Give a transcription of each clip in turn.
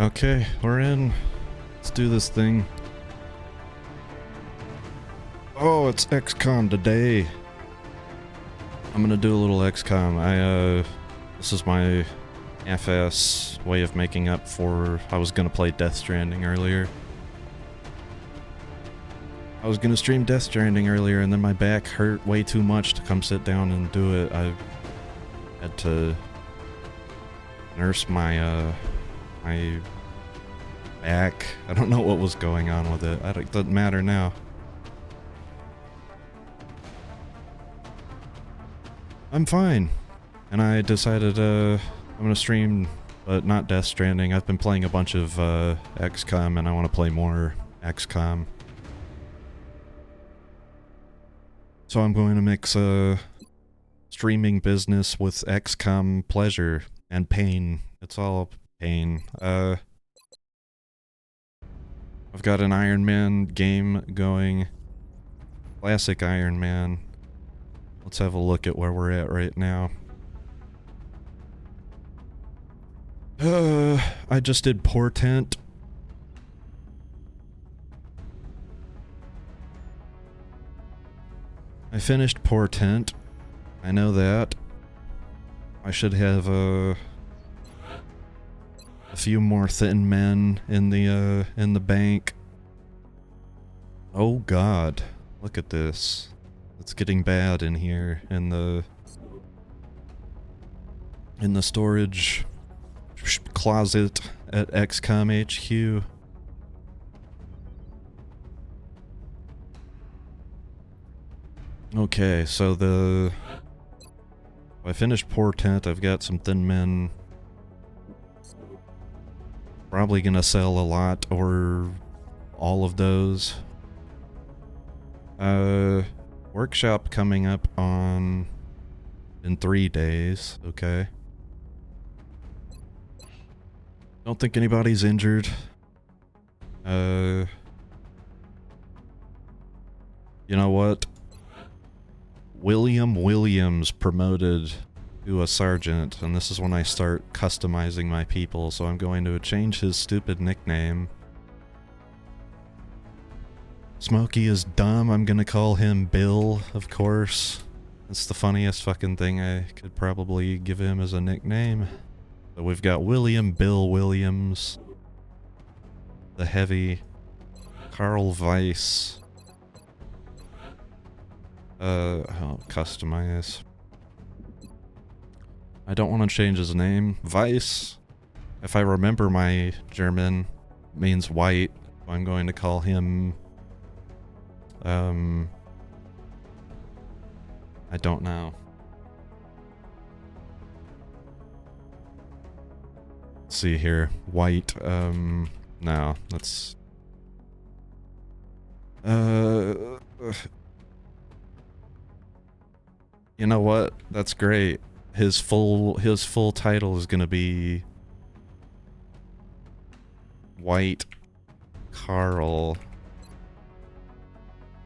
Okay, we're in. Let's do this thing. Oh, it's XCOM today. I'm gonna do a little XCOM. This is my half-ass way of making up for... I was gonna play Death Stranding earlier. I was gonna stream Death Stranding earlier, and then my back hurt way too much to come sit down and do it. I had to nurse my back. I don't know what was going on with it. It doesn't matter now. I'm fine. And I decided I'm gonna stream, but not Death Stranding. I've been playing a bunch of XCOM, and I want to play more XCOM. So I'm going to mix streaming business with XCOM pleasure and pain. It's all pain. I've got an Ironman game going. Classic Ironman. Let's have a look at where we're at right now. I just did Portent. I finished Portent. I know that. I should have a few more thin men in the bank. Oh God, look at this. It's getting bad in here in the storage closet at XCOM HQ. Okay, so I finished Portent. I've got some thin men. Probably gonna sell a lot or all of those. Workshop coming up in 3 days. Okay. Don't think anybody's injured. You know what? William Williams promoted to a sergeant, and this is when I start customizing my people, so I'm going to change his stupid nickname. Smokey is dumb, I'm gonna call him Bill, of course. That's the funniest fucking thing I could probably give him as a nickname. So we've got William Bill Williams, the heavy, Carl Weiss. I'll customize. I don't want to change his name. Weiss, if I remember my German, means white. I'm going to call him, I don't know. Let's see here. White, no, let's... You know what? That's great. His full title is gonna be White Carl.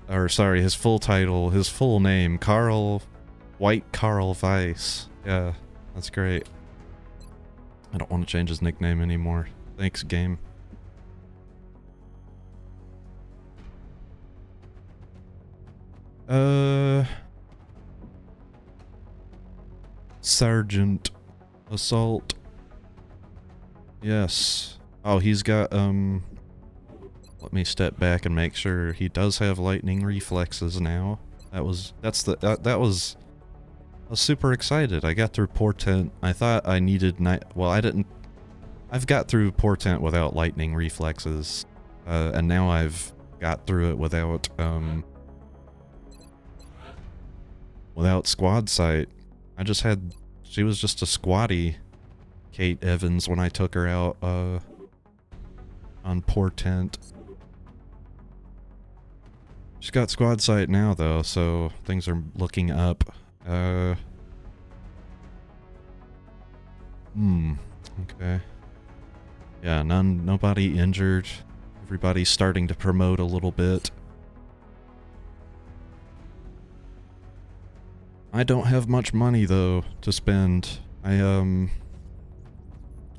Or sorry, his full name, White Carl Weiss. Yeah, that's great. I don't want to change his nickname anymore. Thanks, game. Sergeant. Assault. Yes. Oh, he's got, let me step back and make sure he does have lightning reflexes now. I was super excited. I got through Portent. I thought I needed I've got through Portent without lightning reflexes. And now I've got through it without squad sight. She was just a squatty, Kate Evans, when I took her out, on Portent. She's got squad sight now, though, so things are looking up. Okay. Yeah, nobody injured. Everybody's starting to promote a little bit. I don't have much money, though, to spend.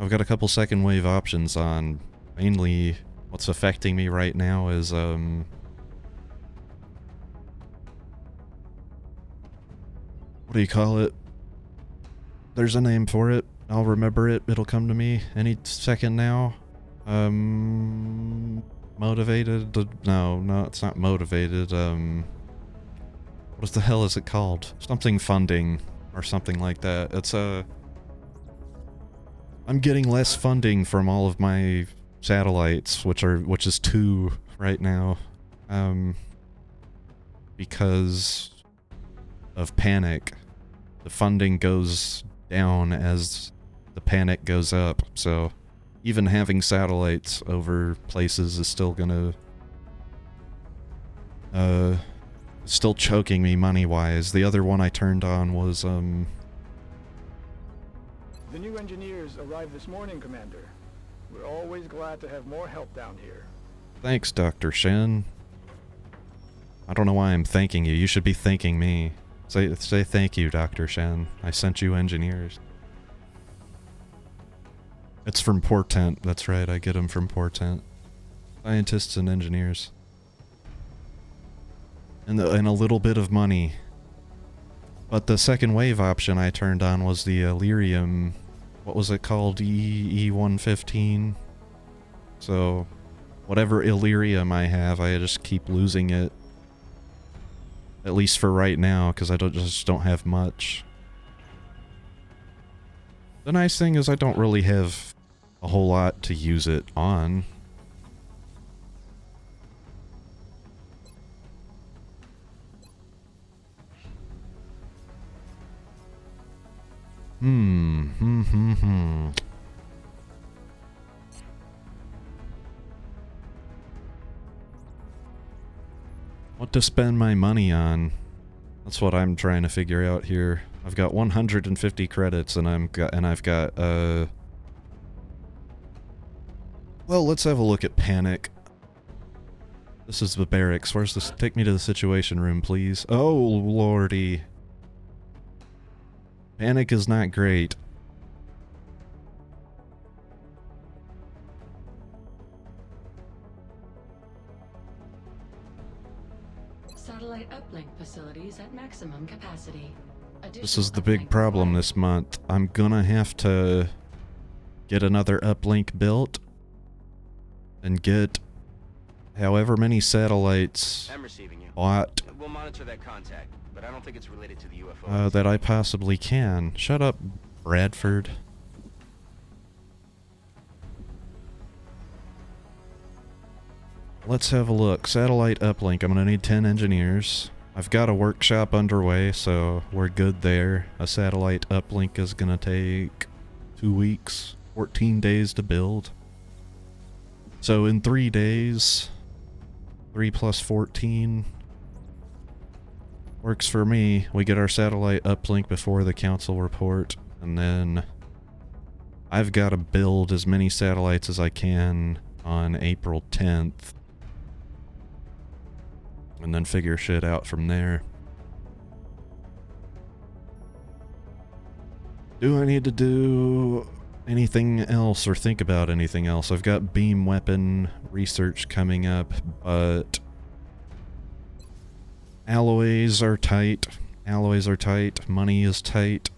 I've got a couple second wave options on. Mainly, what's affecting me right now is, what do you call it? There's a name for it. I'll remember it. It'll come to me any second now. Motivated? No, it's not motivated. What the hell is it called? Something funding or something like that. It's I'm getting less funding from all of my satellites, which is 2 right now. Because of panic. The funding goes down as the panic goes up, so even having satellites over places is still gonna still choking me money-wise. The other one I turned on was The new engineers arrived this morning, Commander. We're always glad to have more help down here. Thanks, Dr. Shen. I don't know why I'm thanking you. You should be thanking me. Say thank you, Dr. Shen. I sent you engineers. It's from Portent. That's right, I get them from Portent. Scientists and engineers. And a little bit of money. But the second wave option I turned on was the Illyrium. What was it called? E115? So, whatever Illyrium I have, I just keep losing it. At least for right now, because I just don't have much. The nice thing is I don't really have a whole lot to use it on. What to spend my money on? That's what I'm trying to figure out here. I've got 150 credits and I've got well, let's have a look at panic. This is the barracks. Where's this? Take me to the situation room, please. Oh, lordy. Panic is not great. Satellite uplink facilities at maximum capacity. This is the big problem this month. I'm gonna have to get another uplink built and get however many satellites bought We'll monitor that contact, but I don't think it's related to the UFO. that I possibly can. Shut up, Bradford. Let's have a look. Satellite uplink. I'm gonna need 10 engineers. I've got a workshop underway, so we're good there. A satellite uplink is gonna take 2 weeks, 14 days to build. So in 3 days, 3 plus 14 works for me. We get our satellite uplink before the council report, and then I've got to build as many satellites as I can on April 10th. And then figure shit out from there. Do I need to do anything else or think about anything else? I've got beam weapon research coming up, but alloys are tight. Alloys are tight. Money is tight.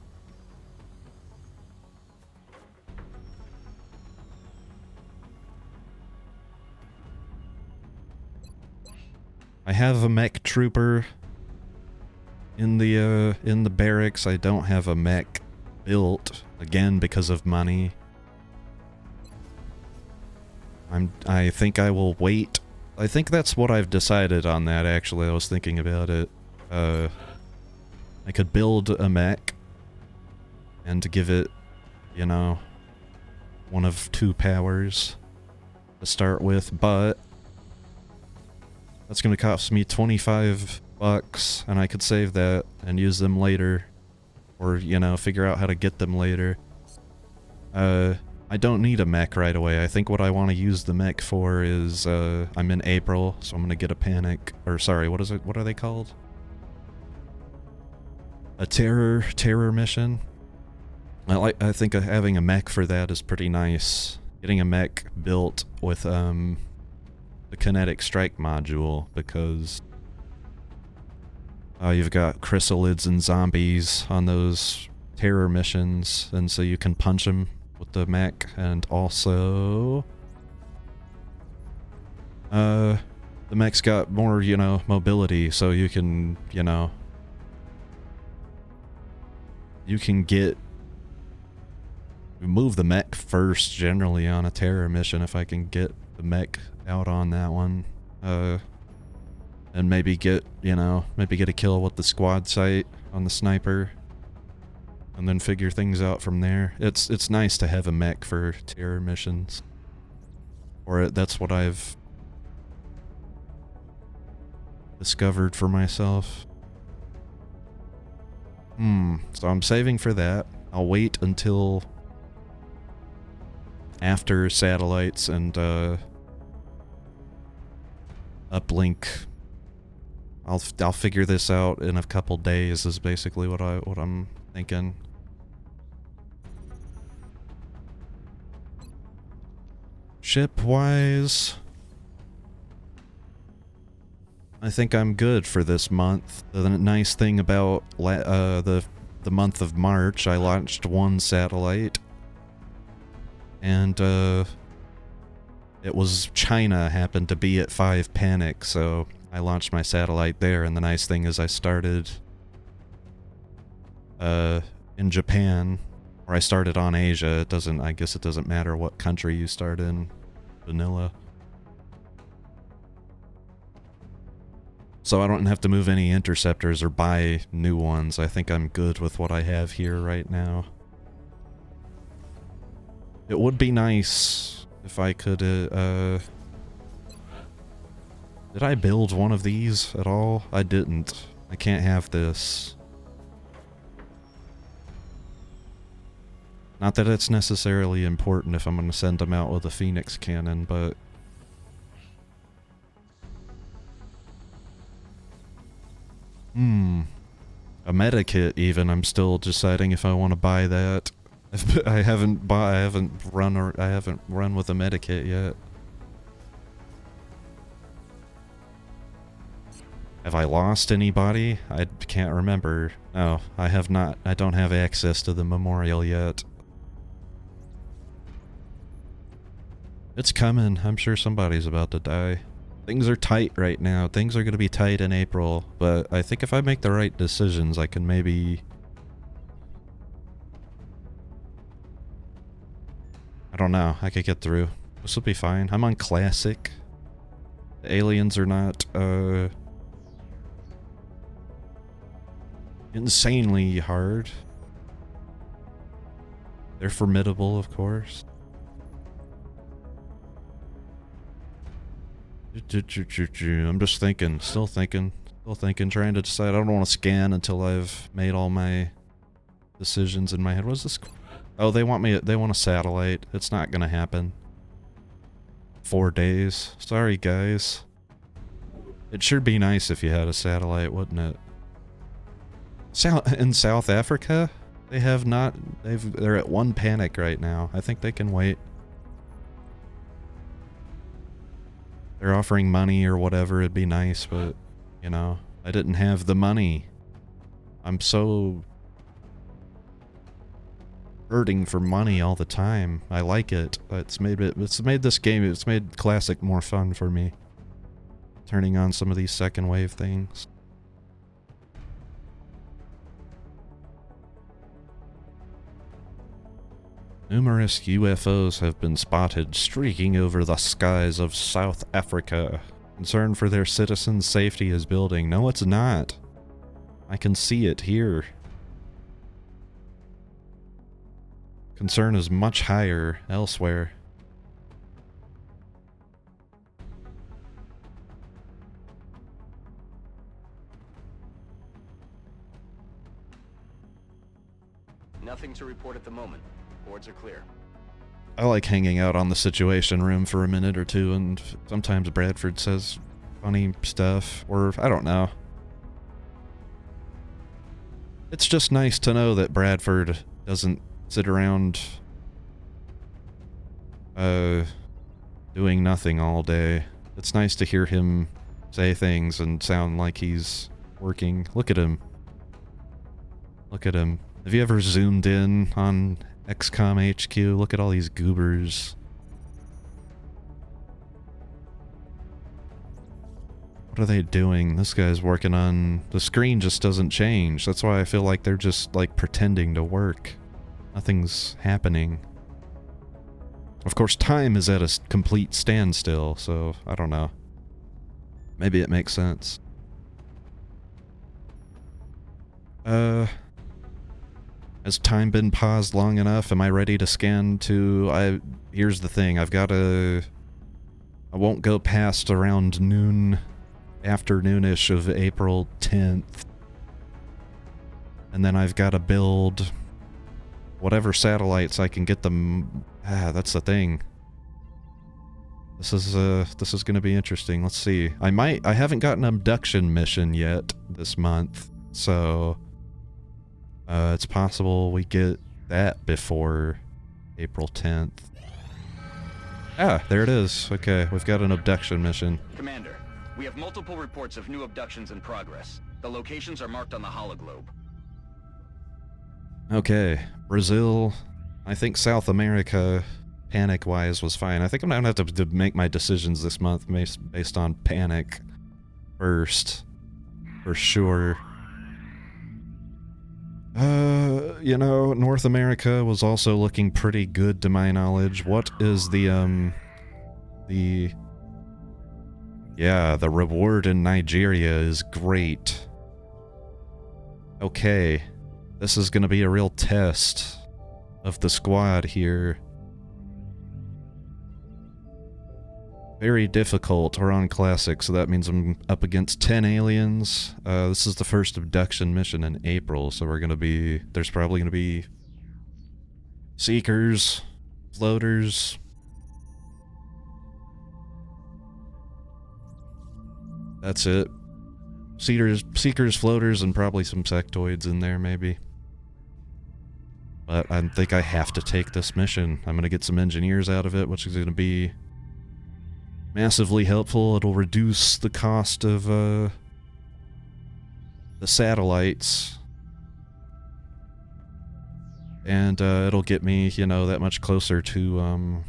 I have a mech trooper in the barracks. I don't have a mech built, again because of money. I think I will wait. I think that's what I've decided on that, actually. I was thinking about it. I could build a mech and give it, you know, one of 2 powers to start with, but that's going to cost me 25 bucks, and I could save that and use them later. Or, you know, figure out how to get them later. I don't need a mech right away. I think what I want to use the mech for is, I'm in April, so I'm going to get a panic, or sorry, what is it? What are they called? A terror mission? I think having a mech for that is pretty nice. Getting a mech built with the kinetic strike module, because you've got chrysalids and zombies on those terror missions, and so you can punch them with the mech, and also the mech's got more, you know, mobility, so you can, you know, you can move the mech first generally on a terror mission if I can get the mech out on that one. And maybe get, you know, maybe get a kill with the squad sight on the sniper, and then figure things out from there. It's nice to have a mech for terror missions. Or that's what I've discovered for myself. So I'm saving for that. I'll wait until after satellites and uplink. I'll figure this out in a couple days is basically what I'm thinking. Ship-wise, I think I'm good for this month. The nice thing about the month of March, I launched one satellite, and it was China happened to be at 5 panic, so I launched my satellite there. And the nice thing is I started in Japan, or I started on Asia. I guess it doesn't matter what country you start in, vanilla. So I don't have to move any interceptors or buy new ones. I think I'm good with what I have here right now. It would be nice if I could, did I build one of these at all? I didn't. I can't have this. Not that it's necessarily important if I'm going to send them out with a Phoenix cannon, but a medikit even, I'm still deciding if I want to buy that. I haven't run with a medikit yet. Have I lost anybody? I can't remember. No, I have not. I don't have access to the memorial yet. It's coming. I'm sure somebody's about to die. Things are tight right now. Things are going to be tight in April, but I think if I make the right decisions, I can maybe... I don't know. I could get through. This will be fine. I'm on Classic. The aliens are not, insanely hard. They're formidable, of course. I'm just thinking, still thinking, trying to decide. I don't want to scan until I've made all my decisions in my head. What's this? Oh, they want a satellite. It's not gonna happen. 4 days. Sorry, guys. It sure be nice if you had a satellite, wouldn't it? In South Africa, they're at 1 panic right now. I think they can wait. They're offering money or whatever, it'd be nice, but, you know, I didn't have the money. I'm so hurting for money all the time. I like it. It's made Classic more fun for me. Turning on some of these second wave things. Numerous UFOs have been spotted streaking over the skies of South Africa. Concern for their citizens' safety is building. No, it's not. I can see it here. Concern is much higher elsewhere. Nothing to report at the moment. Boards are clear. I like hanging out on the Situation Room for a minute or two, and sometimes Bradford says funny stuff, or I don't know. It's just nice to know that Bradford doesn't sit around doing nothing all day. It's nice to hear him say things and sound like he's working. Look at him. Look at him. Have you ever zoomed in on XCOM HQ? Look at all these goobers. What are they doing? This guy's working on... The screen just doesn't change. That's why I feel like they're just, like, pretending to work. Nothing's happening. Of course, time is at a complete standstill, so I don't know. Maybe it makes sense. Has time been paused long enough? Am I ready to scan to... Here's the thing, I won't go past around noon, afternoonish of April 10th. And then I've got to build whatever satellites I can get them... that's the thing. This is gonna be interesting. Let's see. I haven't got an abduction mission yet this month, so it's possible we get that before April 10th. Ah, there it is. Okay, we've got an abduction mission. Commander, we have multiple reports of new abductions in progress. The locations are marked on the hologlobe. Okay, Brazil. I think South America, panic-wise, was fine. I think I'm gonna have to make my decisions this month based on panic first, for sure. You know, North America was also looking pretty good to my knowledge. What is the reward in Nigeria is great. Okay, this is gonna be a real test of the squad here. Very difficult. We're on Classic, so that means I'm up against 10 aliens. This is the first abduction mission in April, so there's probably gonna be Seekers, Floaters. That's it. Seekers, Floaters, and probably some sectoids in there, maybe. But I think I have to take this mission. I'm gonna get some engineers out of it, which is gonna be massively helpful. It'll reduce the cost of the satellites. And it'll get me, you know, that much closer to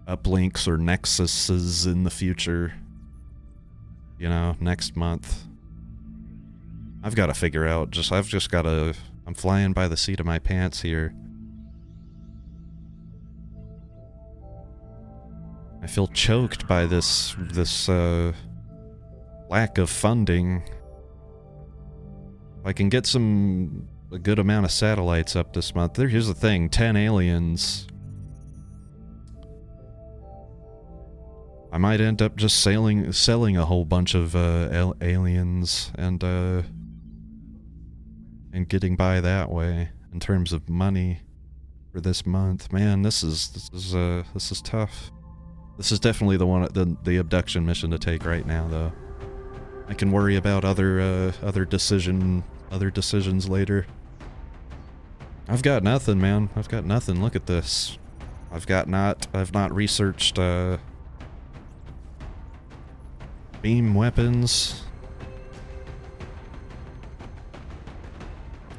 uplinks or nexuses in the future. You know, next month. I've got to figure out, I'm flying by the seat of my pants here. I feel choked by this lack of funding. If I can get a good amount of satellites up this month. Here's the thing, 10 aliens. I might end up just selling a whole bunch of aliens and getting by that way in terms of money for this month. Man, this is tough. This is definitely the abduction mission to take right now, though. I can worry about other decisions later. I've got nothing, man. I've got nothing. Look at this. I've not researched beam weapons.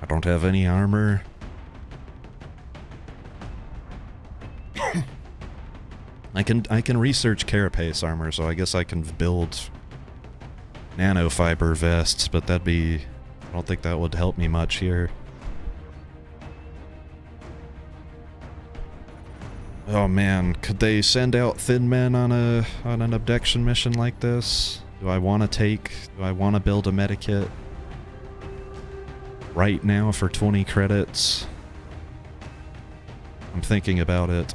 I don't have any armor. I can research carapace armor, so I guess I can build nanofiber vests, but I don't think that would help me much here. Oh man, could they send out thin men on an abduction mission like this? Do I want to build a medikit right now for 20 credits? I'm thinking about it.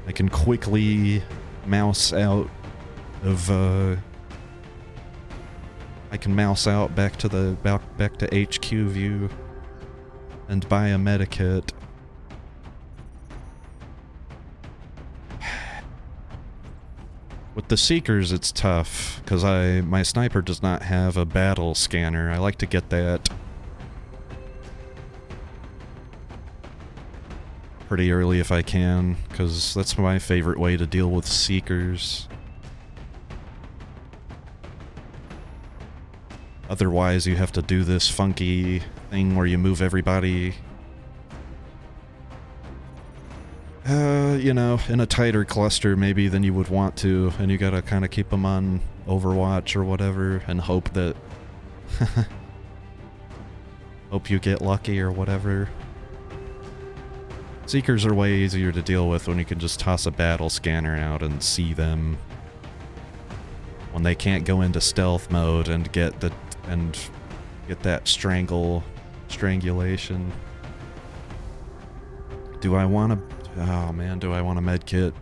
I can quickly mouse out of I can mouse out back to HQ view and buy a medikit. With the Seekers, it's tough, because my sniper does not have a battle scanner. I like to get that. pretty early if I can, because that's my favorite way to deal with Seekers. Otherwise, you have to do this funky thing where you move everybody, you know, in a tighter cluster maybe than you would want to, and you gotta kind of keep them on Overwatch or whatever, and hope that... hope you get lucky or whatever. Seekers are way easier to deal with when you can just toss a battle scanner out and see them. When they can't go into stealth mode and get that strangulation. Do I want to... oh man, do I want a med kit?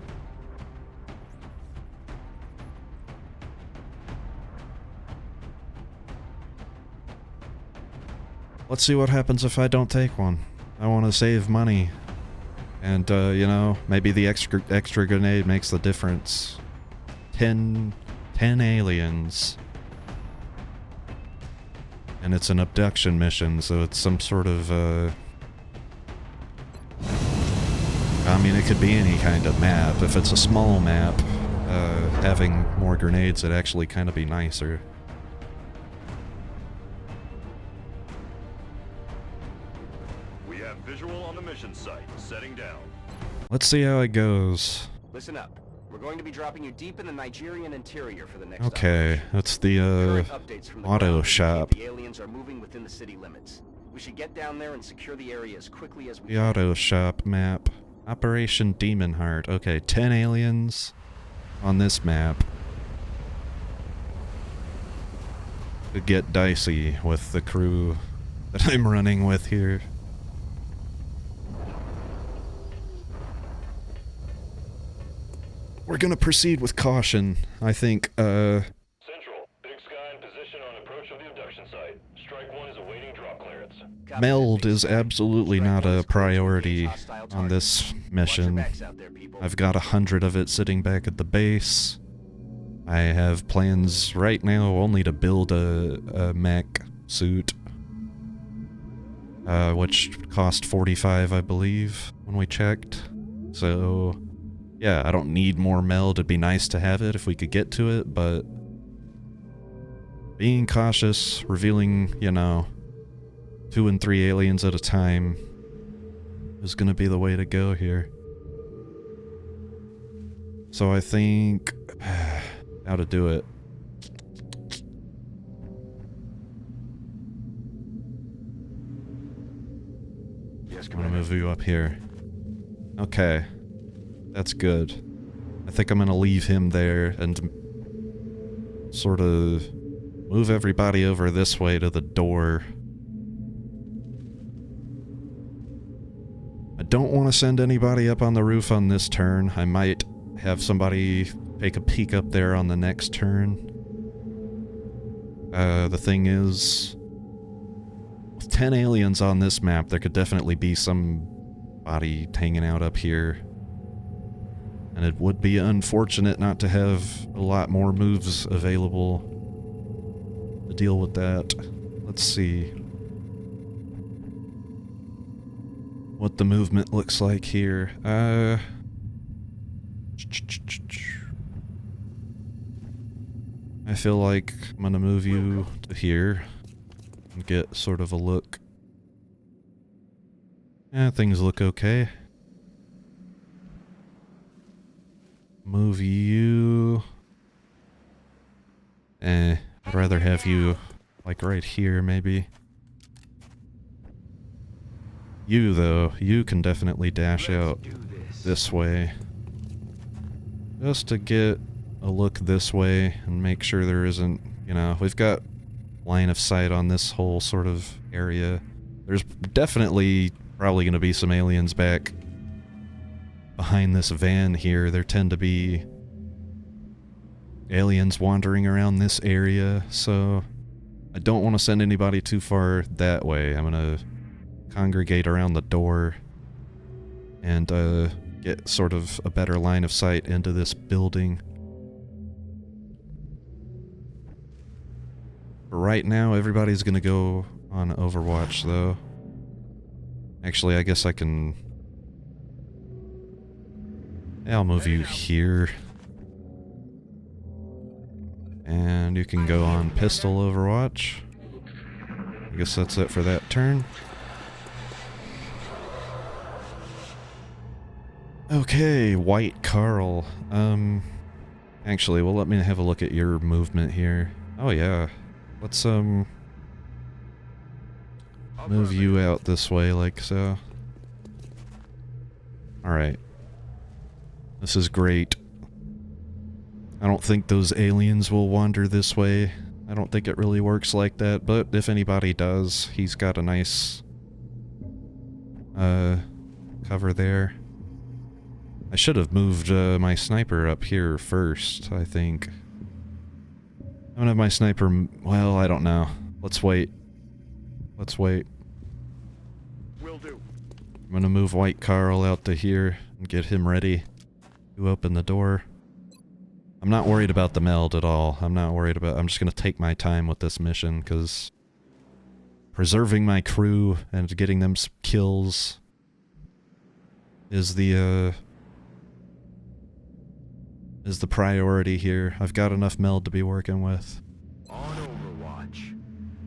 Let's see what happens if I don't take one. I want to save money. And, you know, maybe the extra grenade makes the difference. 10 aliens. And it's an abduction mission, so it's some sort of, I mean, it could be any kind of map. If it's a small map, having more grenades would actually kind of be nicer. We have visual on the mission site. Setting down. Let's see how it goes. Listen up. We're going to be dropping you deep in the Nigerian interior for the next Okay, operation. that's the, Current updates from the auto ground shop. indicate the aliens are moving within the city limits. We should get down there and secure the area as quickly as we The can. auto shop map. Operation Demon Heart. Okay, 10 aliens on this map. Could get dicey with the crew that I'm running with here. We're gonna proceed with caution. I think, Central. Big Sky in position on approach of the abduction site. Strike 1 is awaiting drop clearance. Copy meld that, is Big Sky. absolutely Strike not 1 a is clear to engage priority hostile on targets. this Watch your mission. backs out there, people. I've got 100 of it sitting back at the base. I have plans right now only to build a mech suit, which cost 45, I believe, when we checked. So, yeah, I don't need more meld. It'd be nice to have it if we could get to it, but being cautious, revealing, you know, 2 and 3 aliens at a time is gonna be the way to go here. So I think how to do it. Yes, I'm gonna Commander. move you up here. Okay. That's good. I think I'm gonna leave him there and sort of move everybody over this way to the door. I don't want to send anybody up on the roof on this turn. I might have somebody take a peek up there on the next turn. The thing is, with 10 aliens on this map, there could definitely be somebody hanging out up here. And it would be unfortunate not to have a lot more moves available to deal with that. Let's see what the movement looks like here. I feel like I'm gonna move you to here and get sort of a look. Yeah, things look okay. Move you. I'd rather have you like right here maybe. You though, you can definitely dash out this way. Just to get a look this way and make sure there isn't, you know, we've got line of sight on this whole sort of area. There's definitely probably going to be some aliens back behind this van here. There tend to be aliens wandering around this area, so I don't want to send anybody too far that way. I'm going to congregate around the door and get sort of a better line of sight into this building. For right now, everybody's gonna go on Overwatch, though. Actually, I guess I can Yeah, I'll move you here. And you can go on pistol Overwatch. I guess that's it for that turn. Okay, White Carl. Actually, well, let me have a look at your movement here. Oh yeah. Let's move you out this way like so. Alright. This is great. I don't think those aliens will wander this way. I don't think it really works like that, but if anybody does, he's got a nice cover there. I should have moved my sniper up here first, I think. I don't have my sniper... well, I don't know. Let's wait. Let's wait. Will do. I'm gonna move White Carl out to here and get him ready to open the door. I'm not worried about the meld at all. I'm not worried about... I'm just gonna take my time with this mission, because preserving my crew and getting them kills is the priority here. I've got enough meld to be working with. On Overwatch.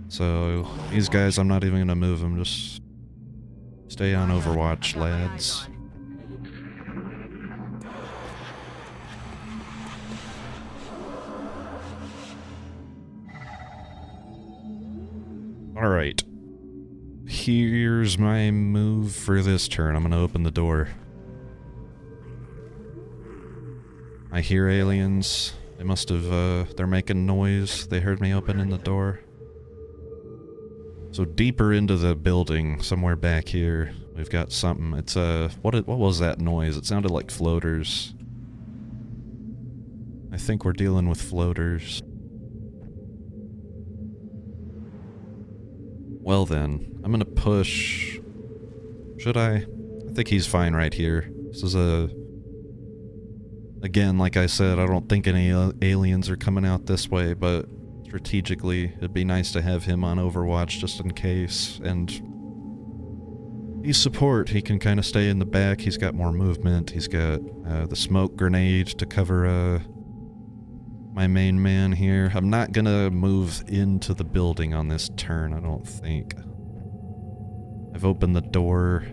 So, these guys, I'm not even gonna move them. Just stay on Overwatch, lads. Alright. Here's my move for this turn. I'm gonna open the door. I hear aliens. They must have, they're making noise. They heard me opening the door. So deeper into the building, somewhere back here, we've got something. It's, what was that noise? It sounded like floaters. I think we're dealing with floaters. Well then, I'm gonna push... should I? I think he's fine right here. This is a... again, like I said, I don't think any aliens are coming out this way, but strategically, it'd be nice to have him on Overwatch just in case, and... he's support, he can kind of stay in the back, he's got more movement, he's got the smoke grenade to cover my main man here. I'm not gonna move into the building on this turn, I don't think. I've opened the door.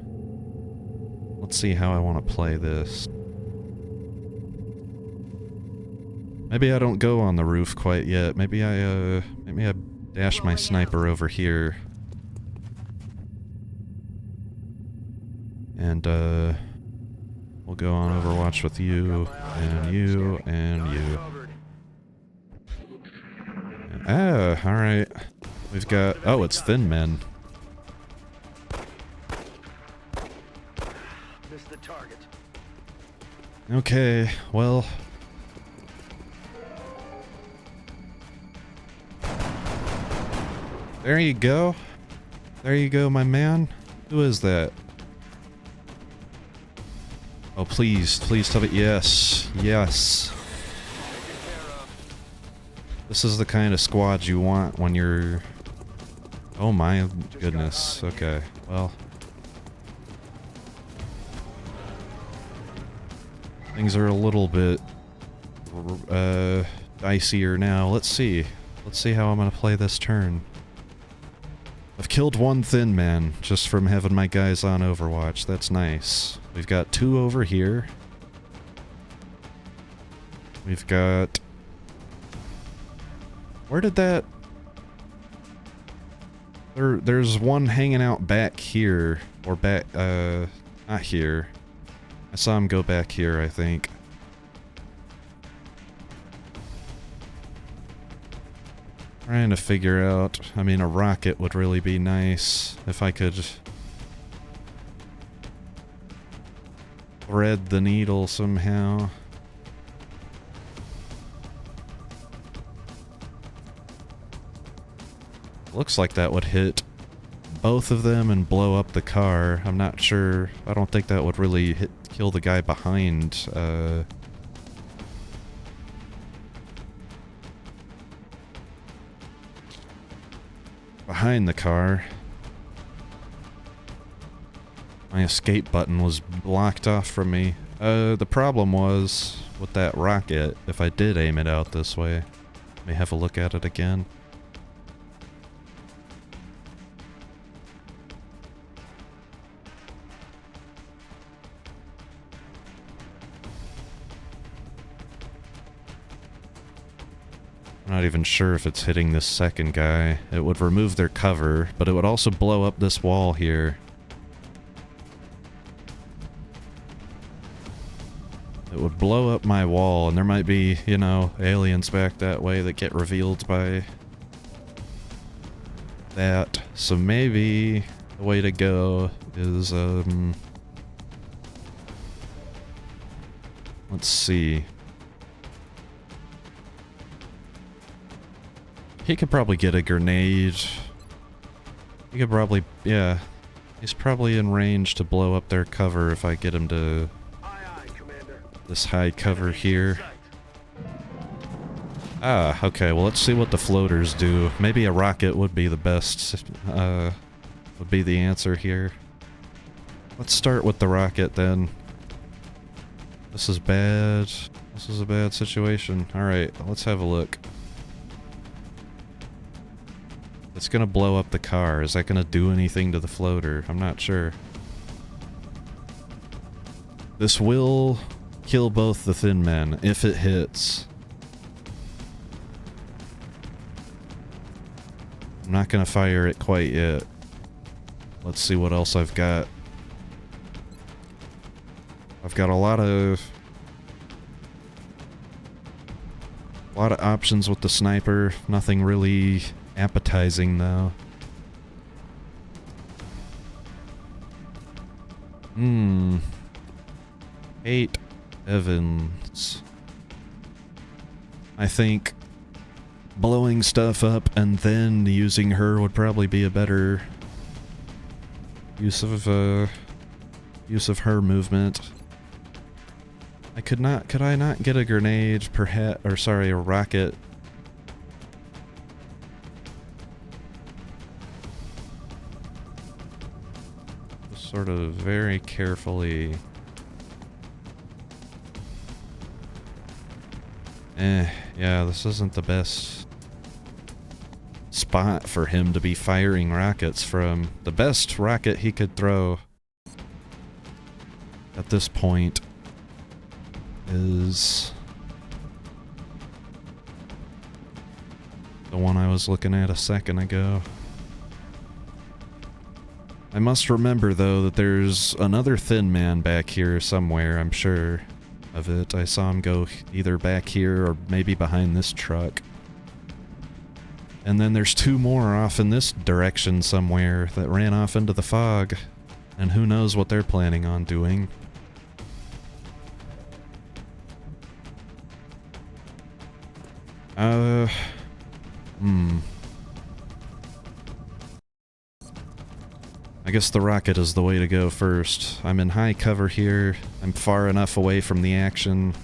Let's see how I want to play this. Maybe I don't go on the roof quite yet. Maybe I dash my sniper over here. And, we'll go on Overwatch with you, and you, and you. Ah, alright. We've got... oh, it's Thin Men. Missed the target. Okay, well... there you go. There you go, my man. Who is that? Oh, please, please tell me... yes, yes. This is the kind of squad you want when you're... oh my goodness, okay, well... things are a little bit... dicier now. Let's see. Let's see how I'm gonna play this turn. I've killed one Thin Man just from having my guys on Overwatch. That's nice. We've got two over here. We've got... where did that... there's one hanging out back here. Or back, not here. I saw him go back here, I think. Trying to figure out... I mean, a rocket would really be nice if I could... thread the needle somehow. Looks like that would hit both of them and blow up the car. I'm not sure. I don't think that would really kill the guy behind, behind the car. My escape button was blocked off from me. The problem was with that rocket, if I did aim it out this way. Let me have a look at it again. I'm not even sure if it's hitting this second guy. It would remove their cover, but it would also blow up this wall here. It would blow up my wall, and there might be, you know, aliens back that way that get revealed by that. So maybe the way to go is, let's see. He could probably get a grenade. He could probably, yeah. He's probably in range to blow up their cover if I get him to this high cover here. Ah, okay, well let's see what the floaters do. Maybe a rocket would be the best, would be the answer here. Let's start with the rocket then. This is bad. This is a bad situation. Alright, let's have a look. It's gonna blow up the car. Is that gonna do anything to the floater? I'm not sure. This will kill both the thin men if it hits. I'm not gonna fire it quite yet. Let's see what else I've got. I've got a lot of options with the sniper. Nothing really appetizing though. Kate Evans. I think blowing stuff up and then using her would probably be a better use of her movement. Could I not get a grenade, perhaps, or sorry, a rocket? Sort of very carefully. Yeah, this isn't the best spot for him to be firing rockets from. The best rocket he could throw at this point is the one I was looking at a second ago. I must remember, though, that there's another thin man back here somewhere, I'm sure of it. I saw him go either back here or maybe behind this truck. And then there's two more off in this direction somewhere that ran off into the fog. And who knows what they're planning on doing. I guess the rocket is the way to go first. I'm in high cover here. I'm far enough away from the action.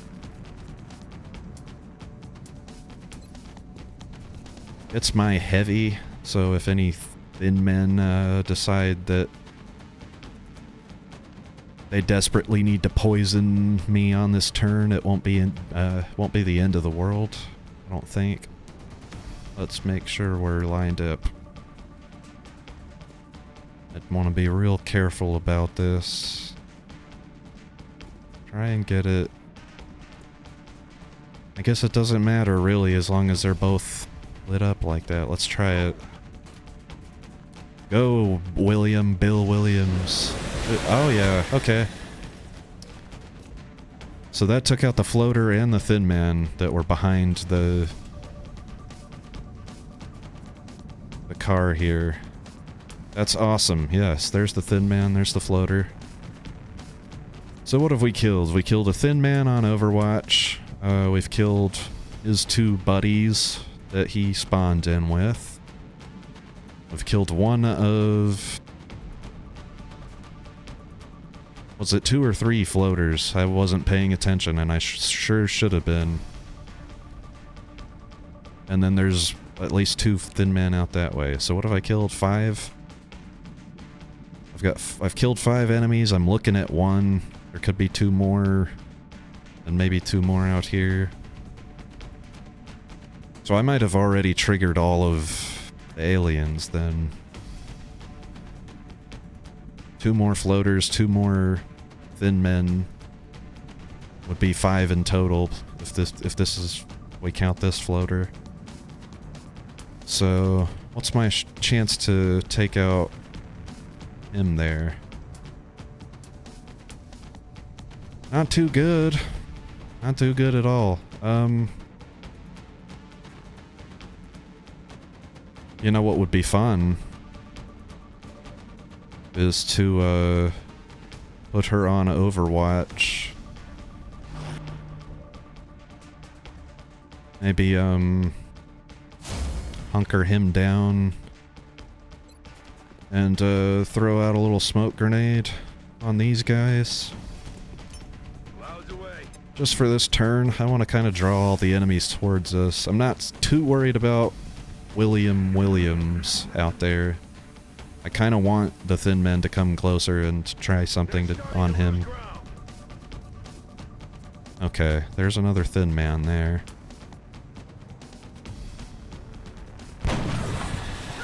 It's my heavy, so if any thin men decide that they desperately need to poison me on this turn, it won't be the end of the world, I don't think. Let's make sure we're lined up. I'd want to be real careful about this. Try and get it. I guess it doesn't matter really as long as they're both lit up like that. Let's try it. Go, Bill Williams. Oh yeah, okay. So that took out the floater and the thin man that were behind the car here. That's awesome. Yes, there's the thin man, there's the floater. So what have we killed? We killed a thin man on Overwatch. We've killed his two buddies that he spawned in with. We've killed one of... Was it 2 or 3 floaters? I wasn't paying attention and I sure should have been. And then there's at least 2 thin men out that way. So what have I killed? 5? I've killed 5 enemies. I'm looking at 1. There could be 2 more, and maybe 2 more out here. So I might have already triggered all of the aliens then. 2 more floaters, 2 more thin men. Would be 5 in total if this is, we count this floater. So what's my chance to take out him there? Not too good. Not too good at all. You know what would be fun is to put her on Overwatch. Maybe hunker him down and throw out a little smoke grenade on these guys. Just for this turn, I want to kind of draw all the enemies towards us. I'm not too worried about William Williams out there. I kind of want the thin men to come closer and try something on him. Okay, there's another thin man there.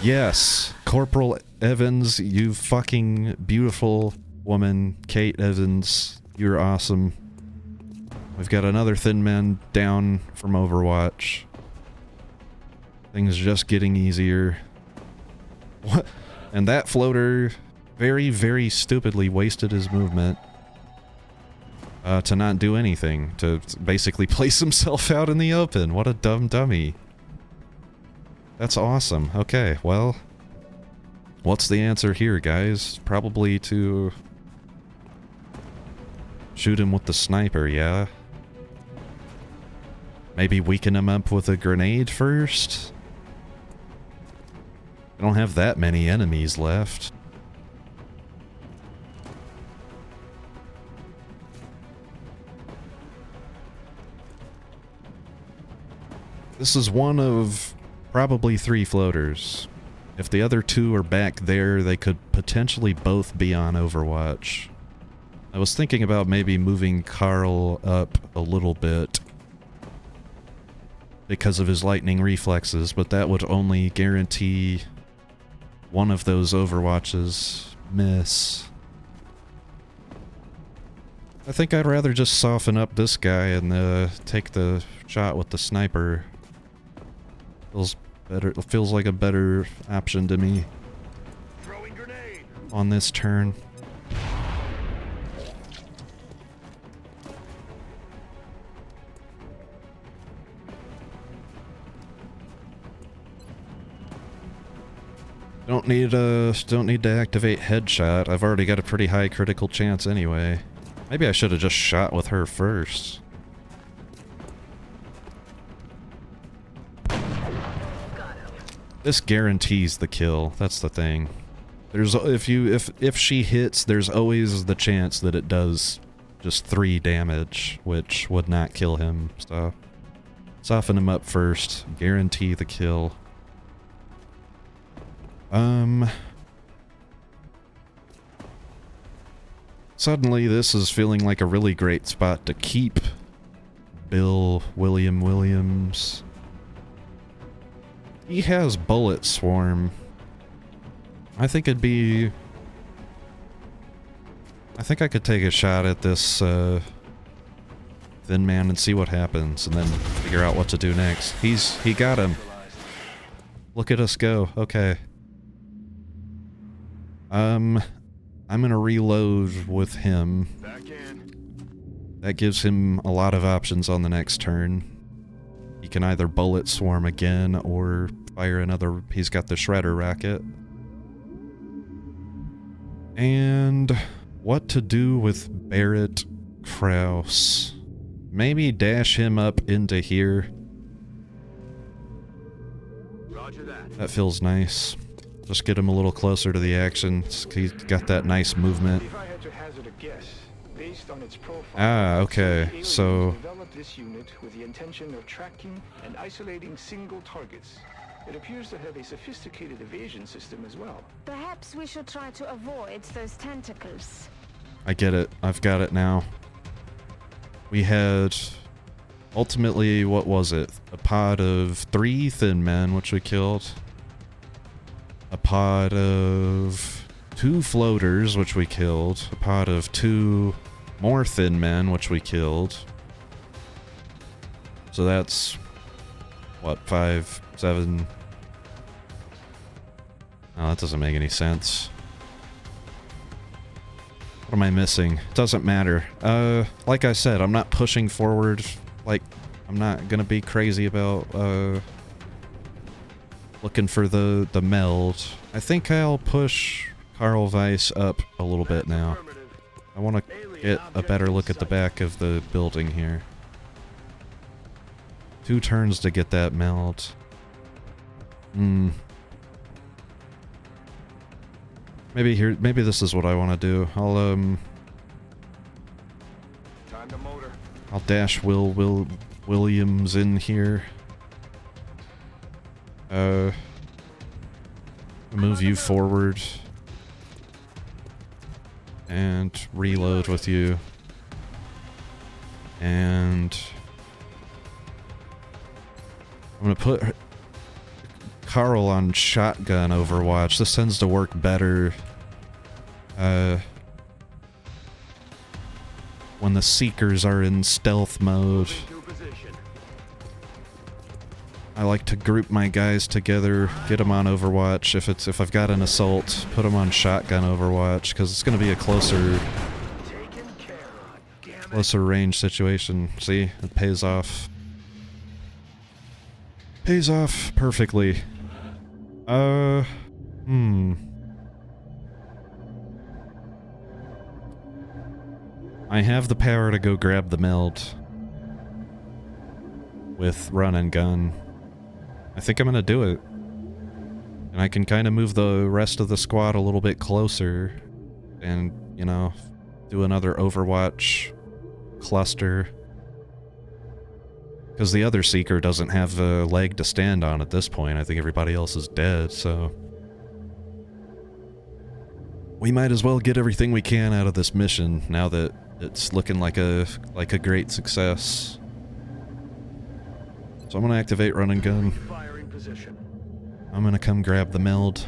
Yes! Corporal Evans, you fucking beautiful woman. Kate Evans, you're awesome. We've got another thin man down from Overwatch. Things just getting easier. What? And that floater very, very stupidly wasted his movement to not do anything. To basically place himself out in the open. What a dumb dummy. That's awesome. Okay, well, what's the answer here, guys? Probably to shoot him with the sniper, yeah? Maybe weaken him up with a grenade first? I don't have that many enemies left. This is one of probably 3 floaters. If the other 2 are back there, they could potentially both be on Overwatch. I was thinking about maybe moving Carl up a little bit because of his lightning reflexes, but that would only guarantee one of those Overwatches miss. I think I'd rather just soften up this guy and take the shot with the sniper. Feels better. It feels like a better option to me on this turn. Don't need to activate headshot. I've already got a pretty high critical chance anyway. Maybe I should have just shot with her first. This guarantees the kill. That's the thing. There's if she hits, there's always the chance that it does just 3 damage, which would not kill him. So soften him up first. Guarantee the kill. Suddenly this is feeling like a really great spot to keep Bill William Williams. He has Bullet Swarm. I think it'd be... I think I could take a shot at this thin man and see what happens, and then figure out what to do next. He got him. Look at us go. Okay. I'm gonna reload with him. That gives him a lot of options on the next turn. He can either Bullet Swarm again or fire another... He's got the Shredder Rocket. And what to do with Barrett Krause? Maybe dash him up into here. Roger that. That feels nice. Just get him a little closer to the action. He's got that nice movement. If I had to hazard a guess, based on its profile, Ah, okay. the So aliens developed this unit with the intention of tracking and isolating single targets. It appears to have a sophisticated evasion system as well. Perhaps we should try to avoid those tentacles. I get it. I've got it now. We had... ultimately, what was it? A pod of 3 thin men, which we killed. A pod of 2 floaters, which we killed. A pod of 2 more thin men, which we killed. So that's... what, 5, 7... Oh, that doesn't make any sense. What am I missing? It doesn't matter. Like I said, I'm not pushing forward. Like, I'm not gonna be crazy about, looking for the meld. I think I'll push Carl Weiss up a little bit now. I want to get a better look at the back of the building here. 2 turns to get that meld. Maybe this is what I want to do. I'll dash Williams in here. Move you forward. And reload with you. And I'm gonna put Carl on shotgun overwatch. This tends to work better when the Seekers are in stealth mode. I like to group my guys together, get them on overwatch. If I've got an assault, put them on shotgun overwatch, because it's going to be a closer range situation. See, it pays off. Pays off perfectly. I have the power to go grab the meld with run and gun. I think I'm gonna do it. And I can kind of move the rest of the squad a little bit closer and, you know, do another Overwatch cluster. Because the other Seeker doesn't have a leg to stand on at this point. I think everybody else is dead, so... we might as well get everything we can out of this mission now that it's looking like a great success. So I'm gonna activate run and gun. I'm gonna come grab the meld.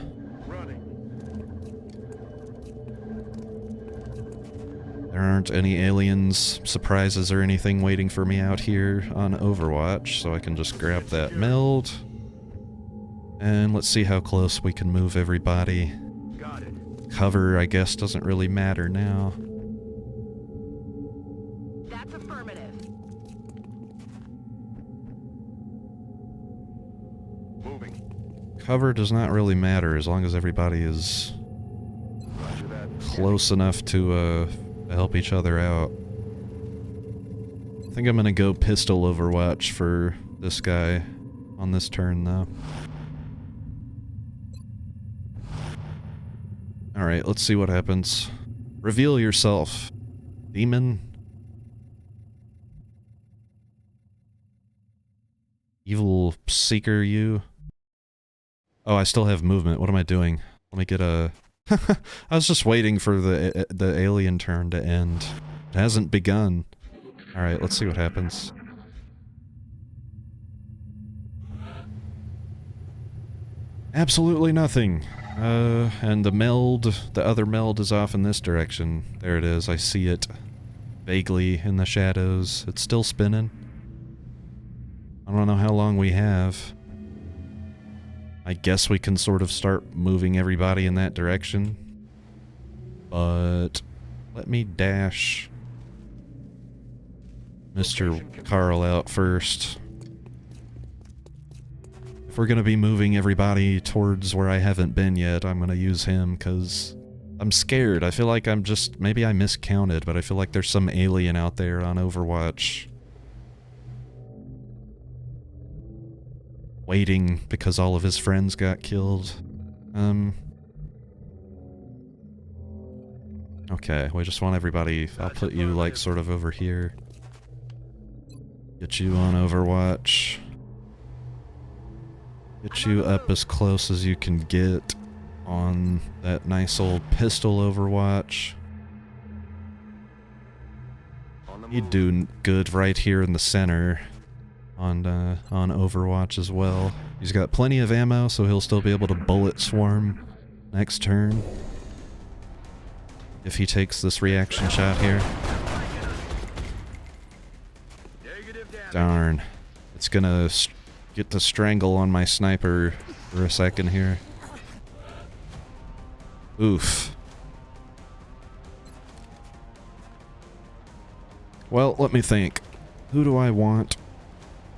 There aren't any aliens, surprises, or anything waiting for me out here on Overwatch, so I can just grab that meld. And let's see how close we can move everybody. Cover, I guess, doesn't really matter now. That's affirmative. Moving. Cover does not really matter as long as everybody is close enough to help each other out. I think I'm gonna go pistol Overwatch for this guy on this turn, though. Alright, let's see what happens. Reveal yourself, demon. Evil Seeker, you. Oh, I still have movement. What am I doing? Let me get a... I was just waiting for the alien turn to end. It hasn't begun. Alright, let's see what happens. Absolutely nothing. And the other meld is off in this direction. There it is, I see it vaguely in the shadows. It's still spinning. I don't know how long we have. I guess we can sort of start moving everybody in that direction. But let me dash Mr. Carl out first. If we're gonna be moving everybody towards where I haven't been yet, I'm gonna use him, because I'm scared. I feel like I'm just... maybe I miscounted, but I feel like there's some alien out there on Overwatch. Waiting because all of his friends got killed. Okay, we just want everybody... I'll put you, like, sort of over here. Get you on Overwatch. Get you up as close as you can get on that nice old pistol Overwatch. He'd do good right here in the center on Overwatch as well. He's got plenty of ammo, so he'll still be able to bullet swarm next turn. If he takes this reaction shot here. Darn. It's gonna get the strangle on my sniper for a second here. Oof. Well, let me think. Who do I want?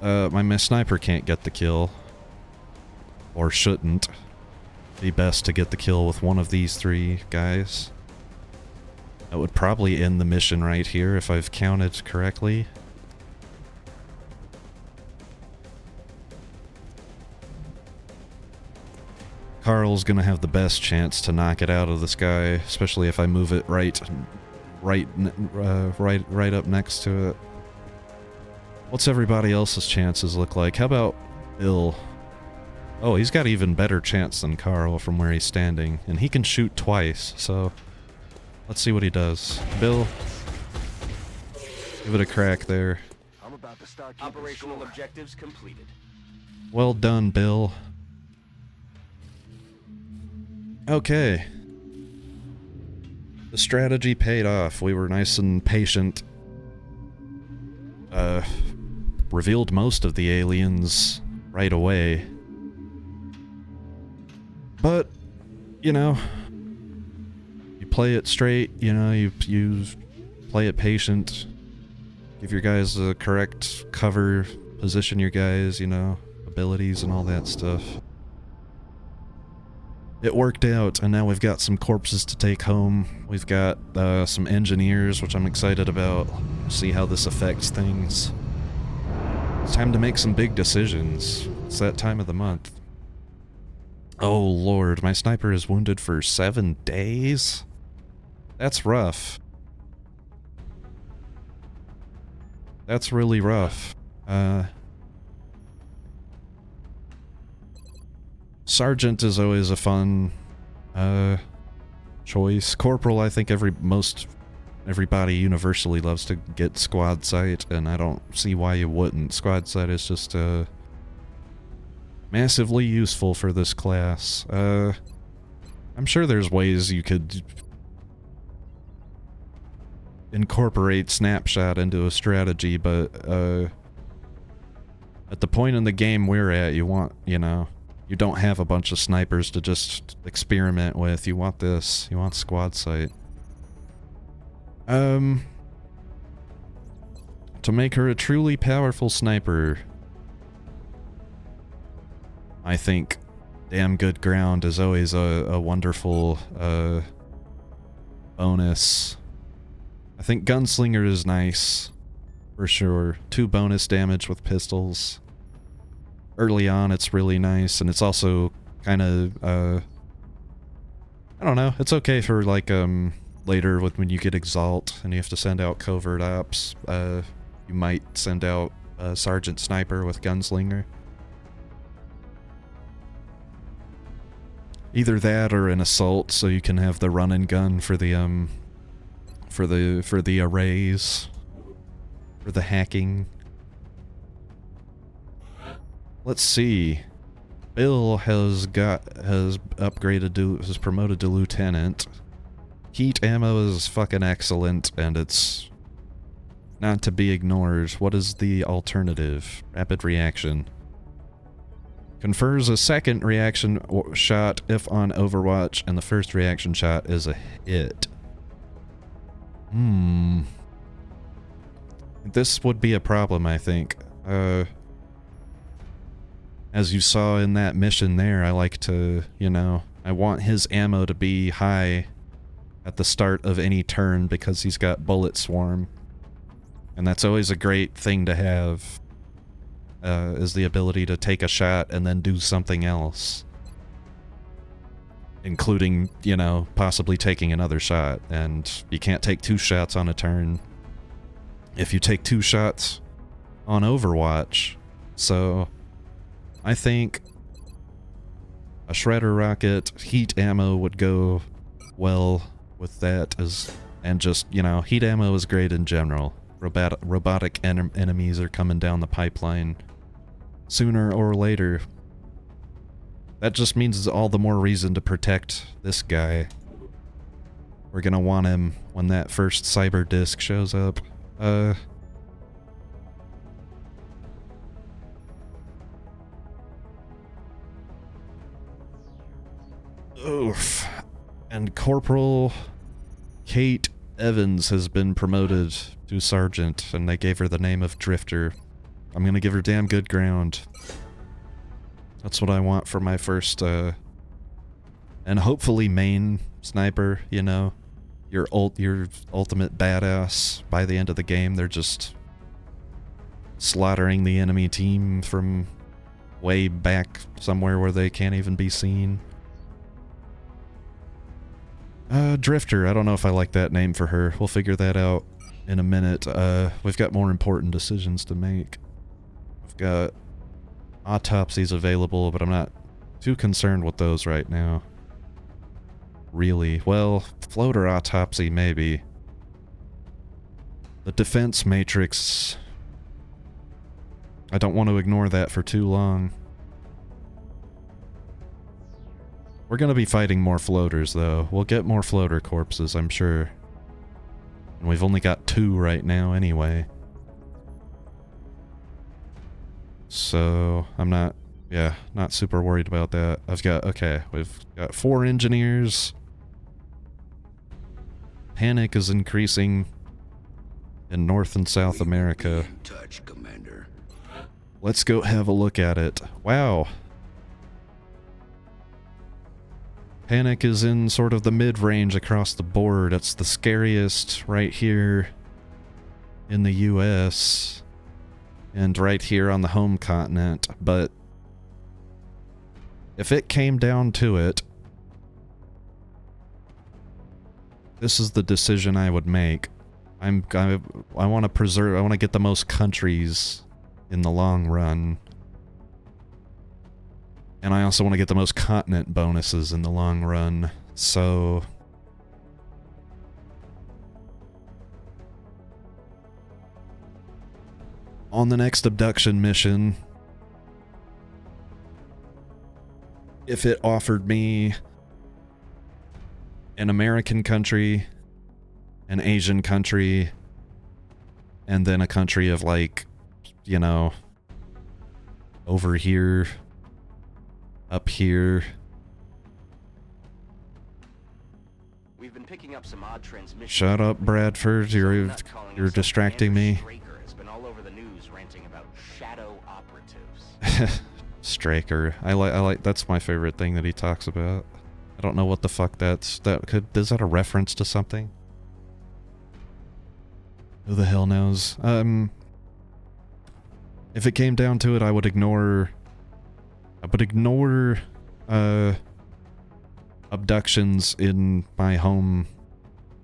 My sniper can't get the kill. Or shouldn't. Be best to get the kill with one of these three guys. That would probably end the mission right here if I've counted correctly. Carl's gonna have the best chance to knock it out of the sky, especially if I move it right up next to it. What's everybody else's chances look like? How about Bill? Oh, he's got even better chance than Carl from where he's standing, and he can shoot twice, so let's see what he does. Bill, give it a crack there. I'm about to start operational objectives completed. Well done, Bill. Okay. The strategy paid off. We were nice and patient. Revealed most of the aliens right away. But, you know, you play it straight, you know, you play it patient. Give your guys the correct cover, position your guys, you know, abilities and all that stuff. It worked out, and now we've got some corpses to take home. We've got some engineers, which I'm excited about. See how this affects things. It's time to make some big decisions. It's that time of the month. Oh lord, my sniper is wounded for 7 days? That's rough. That's really rough. Sergeant is always a fun choice. Corporal, I think everybody universally loves to get squad sight, and I don't see why you wouldn't. Squad sight is just massively useful for this class. I'm sure there's ways you could incorporate snapshot into a strategy, but at the point in the game we're at, you don't have a bunch of snipers to just experiment with. You want this. You want squad sight. To make her a truly powerful sniper, I think damn good ground is always a wonderful bonus. I think gunslinger is nice, for sure. 2 bonus damage with pistols. Early on, it's really nice, and it's also kind of, I don't know, it's okay for, like, later when you get Exalt and you have to send out covert ops. You might send out a Sergeant Sniper with Gunslinger. Either that or an Assault, so you can have the run and gun for the arrays, for the hacking. Let's see. Bill has promoted to lieutenant. Heat ammo is fucking excellent, and it's not to be ignored. What is the alternative? Rapid reaction. Confers a second reaction shot if on Overwatch, and the first reaction shot is a hit. This would be a problem, I think. As you saw in that mission there, I like to, I want his ammo to be high at the start of any turn because he's got bullet swarm. And that's always a great thing to have, is the ability to take a shot and then do something else. Including, possibly taking another shot. And you can't take 2 shots on a turn if you take 2 shots on Overwatch. So I think a shredder rocket, heat ammo would go well with that, and just, heat ammo is great in general. robotic enemies are coming down the pipeline sooner or later. That just means it's all the more reason to protect this guy. We're gonna want him when that first cyber disk shows up. Oof. And Corporal Kate Evans has been promoted to Sergeant, and they gave her the name of Drifter. I'm gonna give her damn good ground. That's what I want for my first, and hopefully main sniper, you know? Your ultimate badass. By the end of the game, they're just slaughtering the enemy team from way back somewhere where they can't even be seen. Drifter. I don't know if I like that name for her. We'll figure that out in a minute. We've got more important decisions to make. We've got autopsies available, but I'm not too concerned with those right now. Really. Well, floater autopsy, maybe. The defense matrix. I don't want to ignore that for too long. We're gonna be fighting more floaters, though. We'll get more floater corpses, I'm sure. And we've only got 2 right now, anyway. So, I'm not super worried about that. We've got 4 engineers. Panic is increasing in North and South America. Touch, Commander. Let's go have a look at it. Wow. Panic is in sort of the mid-range across the board. It's the scariest right here in the US and right here on the home continent, but if it came down to it, this is the decision I would make. I want to get the most countries in the long run. And I also want to get the most continent bonuses in the long run, so... On the next abduction mission, if it offered me an American country, an Asian country, and then a country of, like, you know, over here, up here. We've been picking up some odd transmissions. Shut up, Bradford. You're distracting me. Straker has been all over the news ranting about shadow operatives. Straker. I like that's my favorite thing that he talks about. I don't know what the fuck is that a reference to something? Who the hell knows? If it came down to it, I would ignore abductions in my home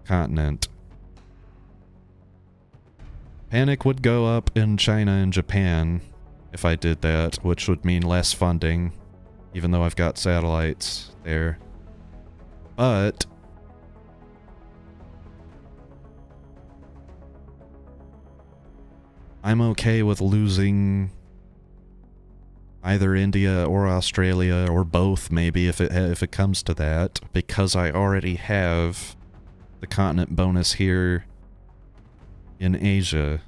continent. Panic would go up in China and Japan if I did that, which would mean less funding, even though I've got satellites there. But I'm okay with losing either India or Australia, or both maybe if it comes to that, because I already have the continent bonus here in Asia.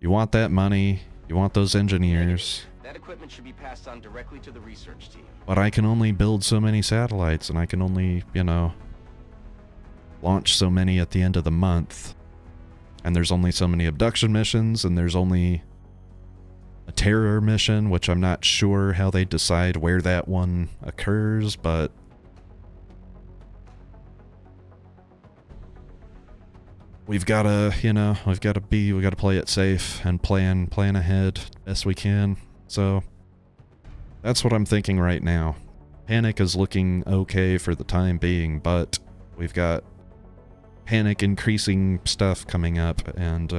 You want that money, you want those engineers. That equipment should be passed on directly to the research team. But I can only build so many satellites, and I can only, you know, launch so many at the end of the month. And there's only so many abduction missions, and there's only a terror mission, which I'm not sure how they decide where that one occurs, but we've gotta, you know, we gotta play it safe and plan ahead best we can. So that's what I'm thinking right now. Panic is looking okay for the time being, but we've got Panic increasing stuff coming up, and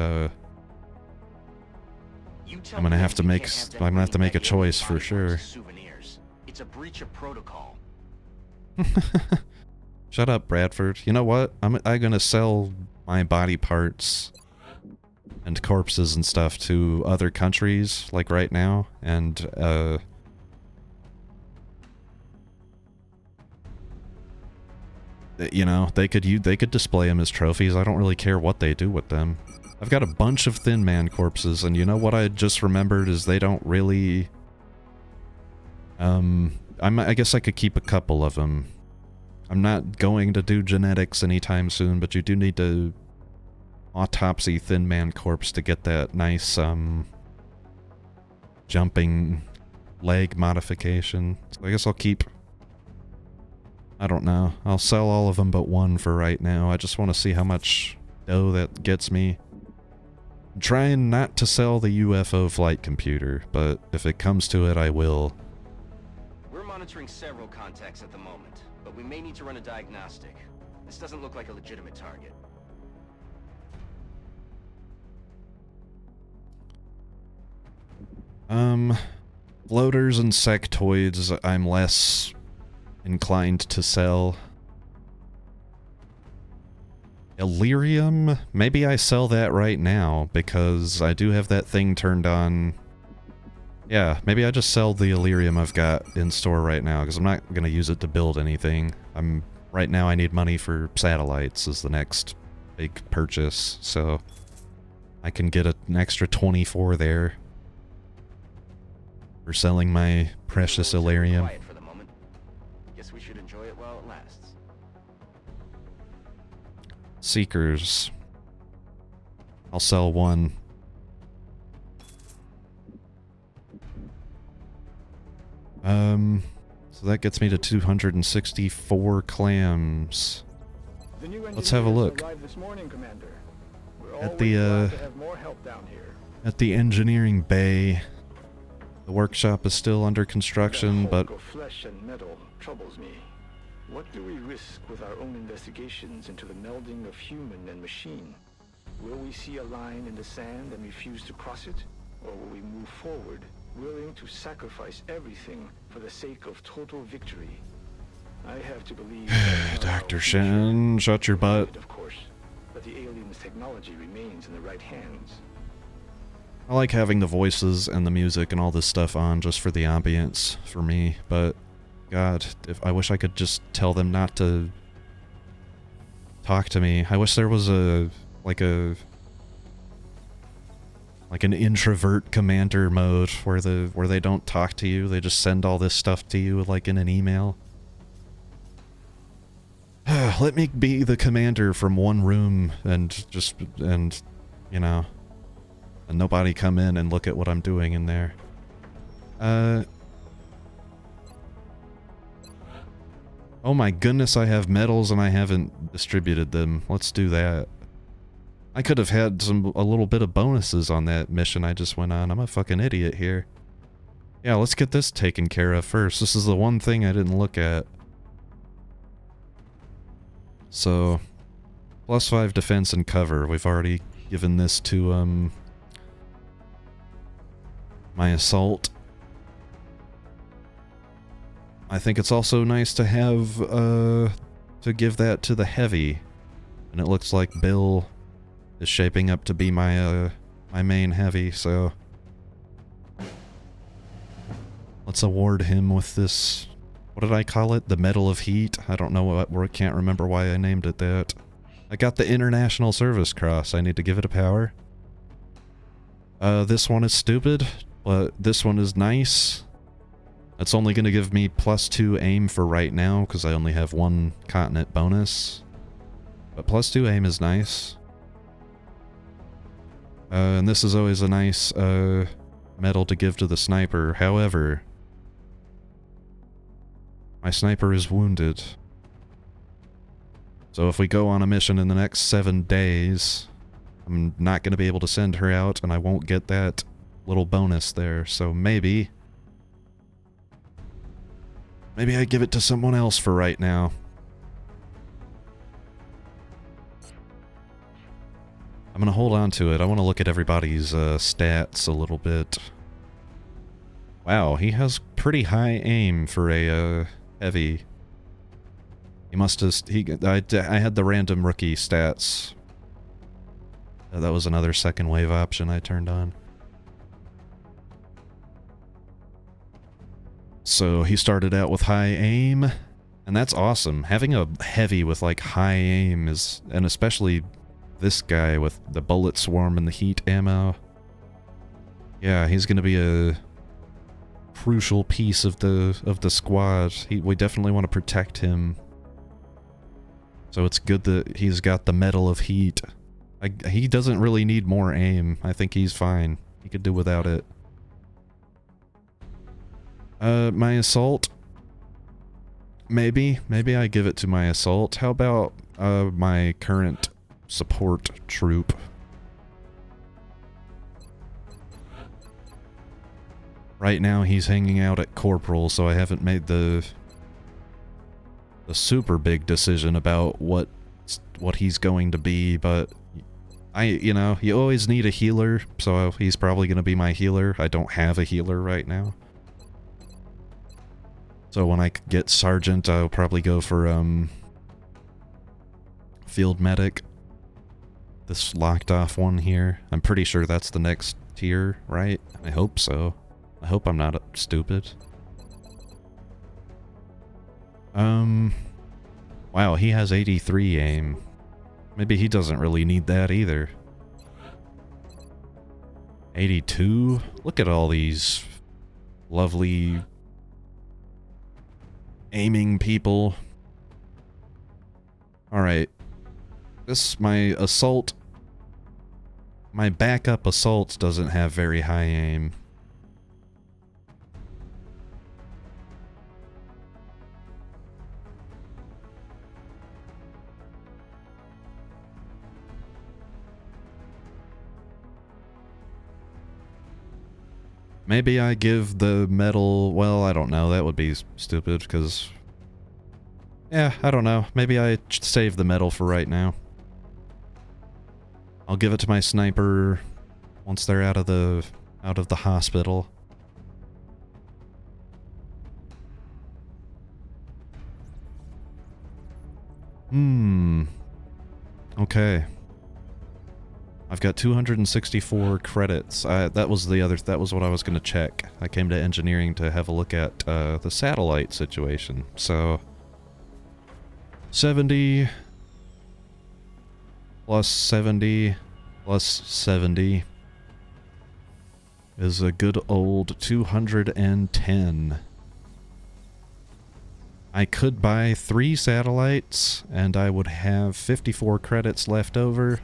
I'm gonna have to make a choice for sure. It's a breach of protocol. Shut up, Bradford. You know what? I'm gonna sell my body parts and corpses and stuff to other countries, like right now, and you know, they could display them as trophies. I don't really care what they do with them. I've got a bunch of Thin Man corpses, and you know what I just remembered is they don't really... I guess I could keep a couple of them. I'm not going to do genetics anytime soon, but you do need to autopsy Thin Man corpse to get that nice, jumping leg modification. So I guess I'll keep... I don't know. I'll sell all of them but one for right now. I just want to see how much dough that gets me. I'm trying not to sell the UFO flight computer, but if it comes to it, I will. We're monitoring several contacts at the moment, but we may need to run a diagnostic. This doesn't look like a legitimate target. Floaters and sectoids, I'm less inclined to sell. Illyrium? Maybe I sell that right now, because I do have that thing turned on. Yeah, maybe I just sell the Illyrium I've got in store right now, because I'm not going to use it to build anything. Right now I need money for satellites is the next big purchase, so I can get an extra 24 there for selling my precious Illyrium. Quiet for the moment. Guess we should enjoy it while it lasts. Seekers. I'll sell one. So that gets me to 264 clams. The new Let's have a look. arrived this morning, Commander. We're At always the, glad to have more help down here. At the engineering bay. The workshop is still under construction, That but hulk of flesh and metal troubles me. What do we risk with our own investigations into the melding of human and machine? Will we see a line in the sand and refuse to cross it? Or will we move forward, willing to sacrifice everything for the sake of total victory? I have to believe that Dr. Shen, shut your butt. Of course, but the aliens' technology remains in the right hands. I like having the voices and the music and all this stuff on just for the ambience for me, but God, I wish I could just tell them not to talk to me. I wish there was like an introvert commander mode where they don't talk to you, they just send all this stuff to you like in an email. Let me be the commander from one room and you know, and nobody come in and look at what I'm doing in there. Oh my goodness, I have medals and I haven't distributed them. Let's do that. I could have had a little bit of bonuses on that mission I just went on. I'm a fucking idiot here. Yeah, let's get this taken care of first. This is the one thing I didn't look at. So, +5 defense and cover. We've already given this to, my assault. I think it's also nice to have, to give that to the heavy. And it looks like Bill is shaping up to be my, my main heavy, so... Let's award him with this... What did I call it? The Medal of Heat? I don't know I can't remember why I named it that. I got the International Service Cross. I need to give it a power. This one is stupid, but this one is nice. It's only going to give me +2 aim for right now, because I only have 1 continent bonus. But +2 aim is nice. And this is always a nice, medal to give to the sniper. However, my sniper is wounded. So if we go on a mission in the next 7 days, I'm not going to be able to send her out, and I won't get that little bonus there. So maybe I give it to someone else for right now. I'm gonna hold on to it. I want to look at everybody's stats a little bit. Wow, he has pretty high aim for a heavy. He must have... I had the random rookie stats That was another second wave option I turned on. So he started out with high aim, and that's awesome. Having a heavy with like high aim is, and especially this guy with the bullet swarm and the heat ammo. Yeah, he's gonna be a crucial piece of the squad. We definitely want to protect him. So it's good that he's got the Medal of Heat. He doesn't really need more aim. I think he's fine. He could do without it. My assault. Maybe I give it to my assault. How about my current support troop? Right now he's hanging out at Corporal, so I haven't made the super big decision about what he's going to be, but you know, you always need a healer, so he's probably going to be my healer. I don't have a healer right now. So when I get Sergeant, I'll probably go for Field Medic. This locked off one here. I'm pretty sure that's the next tier, right? I hope so. I hope I'm not stupid. Wow, he has 83 aim. Maybe he doesn't really need that either. 82? Look at all these lovely aiming people. Alright. My assault... My backup assault doesn't have very high aim. Maybe I give the medal... Well, I don't know. That would be stupid, because... Yeah, I don't know. Maybe I save the medal for right now. I'll give it to my sniper once they're out of the hospital. Okay. I've got 264 credits. That was what I was going to check. I came to engineering to have a look at the satellite situation. So 70 plus 70 plus 70 is a good old 210. I could buy 3 satellites and I would have 54 credits left over.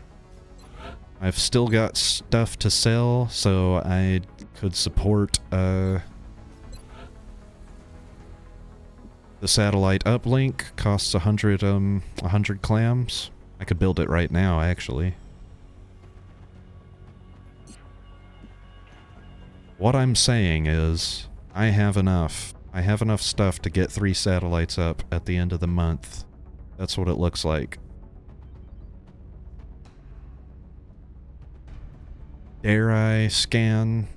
I've still got stuff to sell, so I could support the satellite uplink. Costs 100 clams. I could build it right now, actually. What I'm saying is, I have enough. I have enough stuff to get 3 satellites up at the end of the month. That's what it looks like. Dare I scan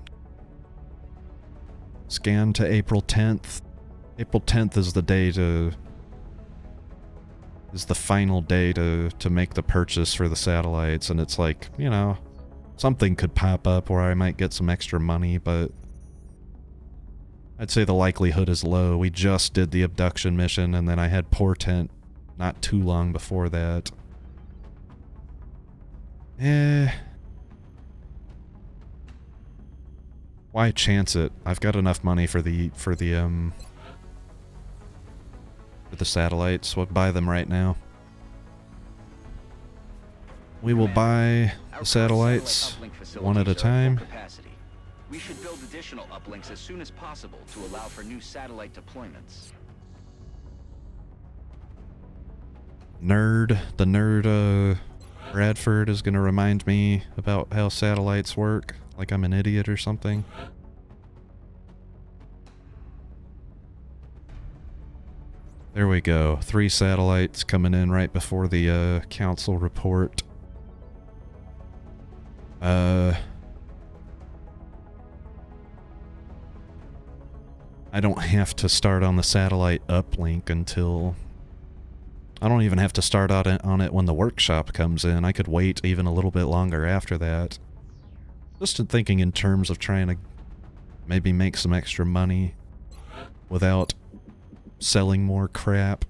to April 10th? April 10th is the day is the final day to make the purchase for the satellites, and it's like, you know, something could pop up where I might get some extra money, but I'd say the likelihood is low. We just did the abduction mission, and then I had Portent not too long before that. Why chance it? I've got enough money for the satellites. We'll buy them right now. We will buy the satellites one at a time. We should build additional uplinks as soon as possible to allow for new satellite deployments. The nerd Bradford is gonna remind me about how satellites work, like I'm an idiot or something. There we go. 3 satellites coming in right before the council report. I don't have to start on the satellite uplink until I don't even have to start on it when the workshop comes in. I could wait even a little bit longer after that. Just thinking in terms of trying to maybe make some extra money without selling more crap.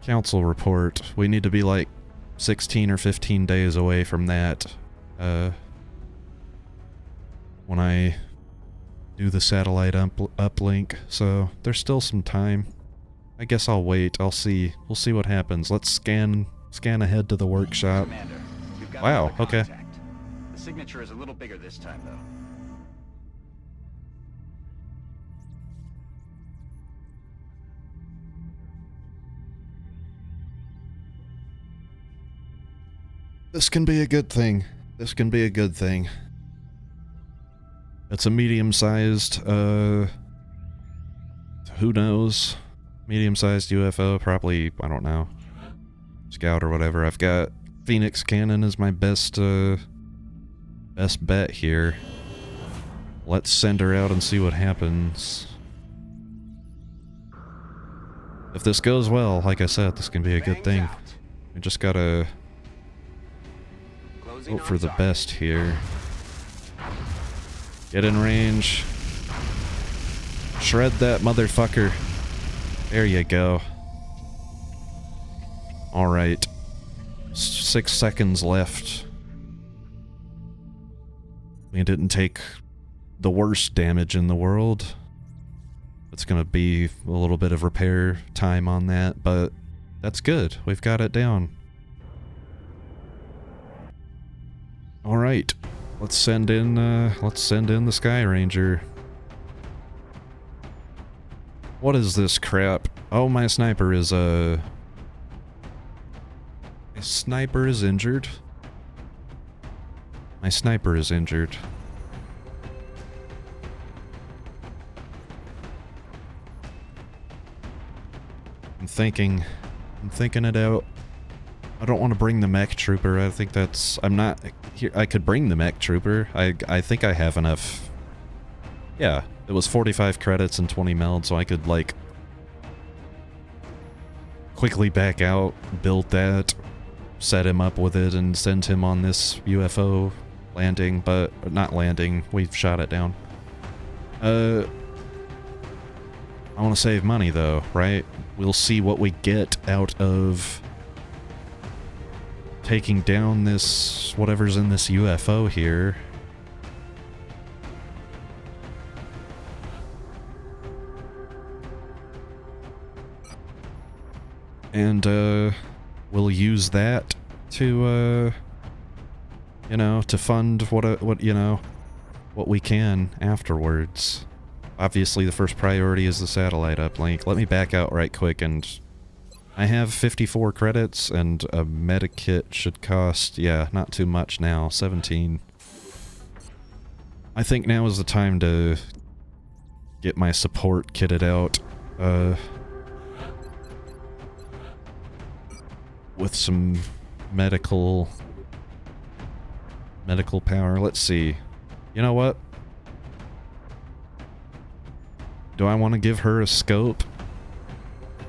Council report. We need to be like 16 or 15 days away from that. When I do the satellite uplink, so there's still some time. I guess I'll wait. I'll see. We'll see what happens. Let's scan ahead to the workshop. Commander, we've got Wow, another okay. contact. The signature is a little bigger this time, though. This can be a good thing. This can be a good thing. It's a medium-sized, who knows? Medium-sized UFO, probably, I don't know, Scout or whatever. I've got Phoenix Cannon as my best bet here. Let's send her out and see what happens. If this goes well, like I said, this can be a good thing. We just gotta hope for the best here. Get in range. Shred that motherfucker. There you go. Alright. 6 seconds left. We didn't take the worst damage in the world. It's gonna be a little bit of repair time on that, but that's good. We've got it down. Alright. Let's send in the Sky Ranger. What is this crap? Oh, my sniper is, my sniper is injured. My sniper is injured. I'm thinking it out. I don't want to bring the mech trooper. I think that's... I'm not... Here, I could bring the mech trooper. I think I have enough... Yeah, it was 45 credits and 20 meld, so I could, like... quickly back out, build that, set him up with it, and send him on this UFO landing, but... Not landing, we've shot it down. I want to save money, though, right? We'll see what we get out of... taking down this, whatever's in this UFO here. And, we'll use that to, you know, to fund what we can afterwards. Obviously, the first priority is the satellite uplink. Let me back out right quick, and I have 54 credits, and a medikit should cost, yeah, not too much now, 17. I think now is the time to get my support kitted out, with some medical power. Let's see. You know what? Do I want to give her a scope?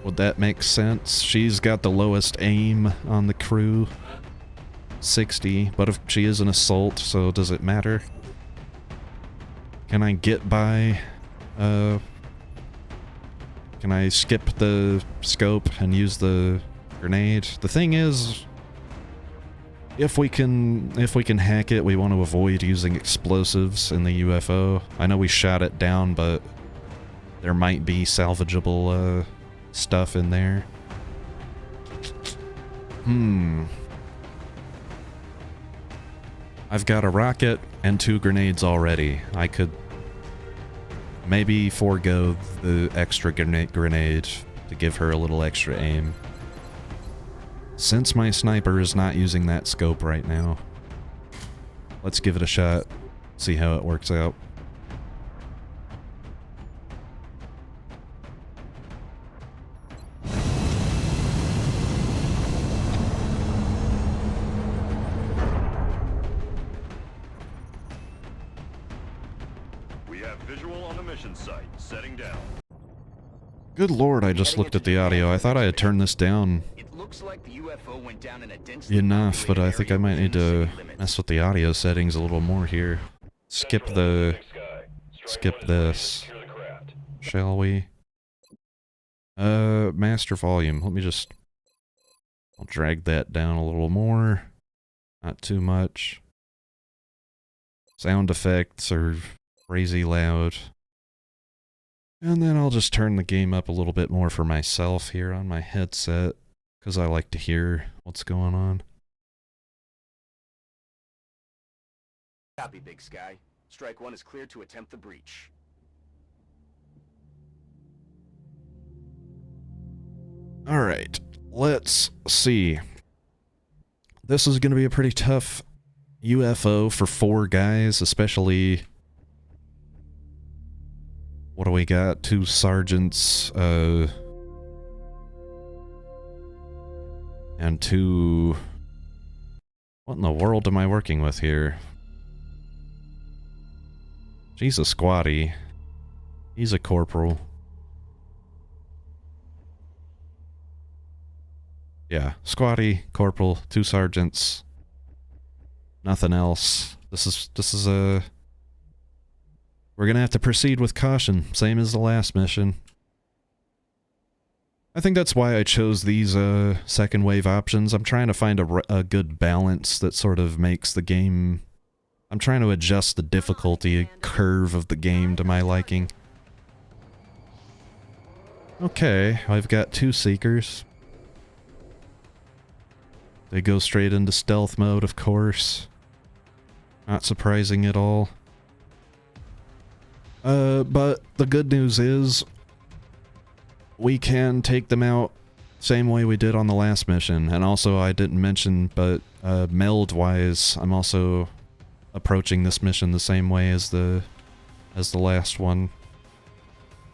Would that make sense? She's got the lowest aim on the crew. 60, but if she is an assault, so does it matter? Can I get by, can I skip the scope and use the grenade? The thing is, if we can hack it, we want to avoid using explosives in the UFO. I know we shot it down, but there might be salvageable, stuff in there. I've got a rocket and 2 grenades already. I could maybe forego the extra grenade to give her a little extra aim. Since my sniper is not using that scope right now, let's give it a shot, see how it works out. abduction site. Setting down. Good lord, I just looked at the audio. I thought I had turned this down It looks like the UFO went down in a densely enough, but I populated think I area might need within to city limits. mess with the audio settings a little more here. Skip the... Big Sky. Strike skip one is ready to this. secure the craft. Shall we? Master volume. Let me just... I'll drag that down a little more. Not too much. Sound effects are crazy loud. And then I'll just turn the game up a little bit more for myself here on my headset, because I like to hear what's going on. Copy, Big Sky. Strike one is cleared to attempt the breach. Alright, let's see. This is going to be a pretty tough UFO for 4 guys, especially... What do we got? 2 sergeants, and 2... What in the world am I working with here? She's a squatty. He's a corporal. Yeah, squatty, corporal, 2 sergeants. Nothing else. This is a... We're gonna have to proceed with caution, same as the last mission. I think that's why I chose these second wave options. I'm trying to find a good balance that sort of makes the game... I'm trying to adjust the difficulty curve of the game to my liking. Okay, I've got 2 Seekers. They go straight into stealth mode, of course. Not surprising at all. But the good news is we can take them out same way we did on the last mission. And also, I didn't mention, but meld-wise, I'm also approaching this mission the same way as the last one.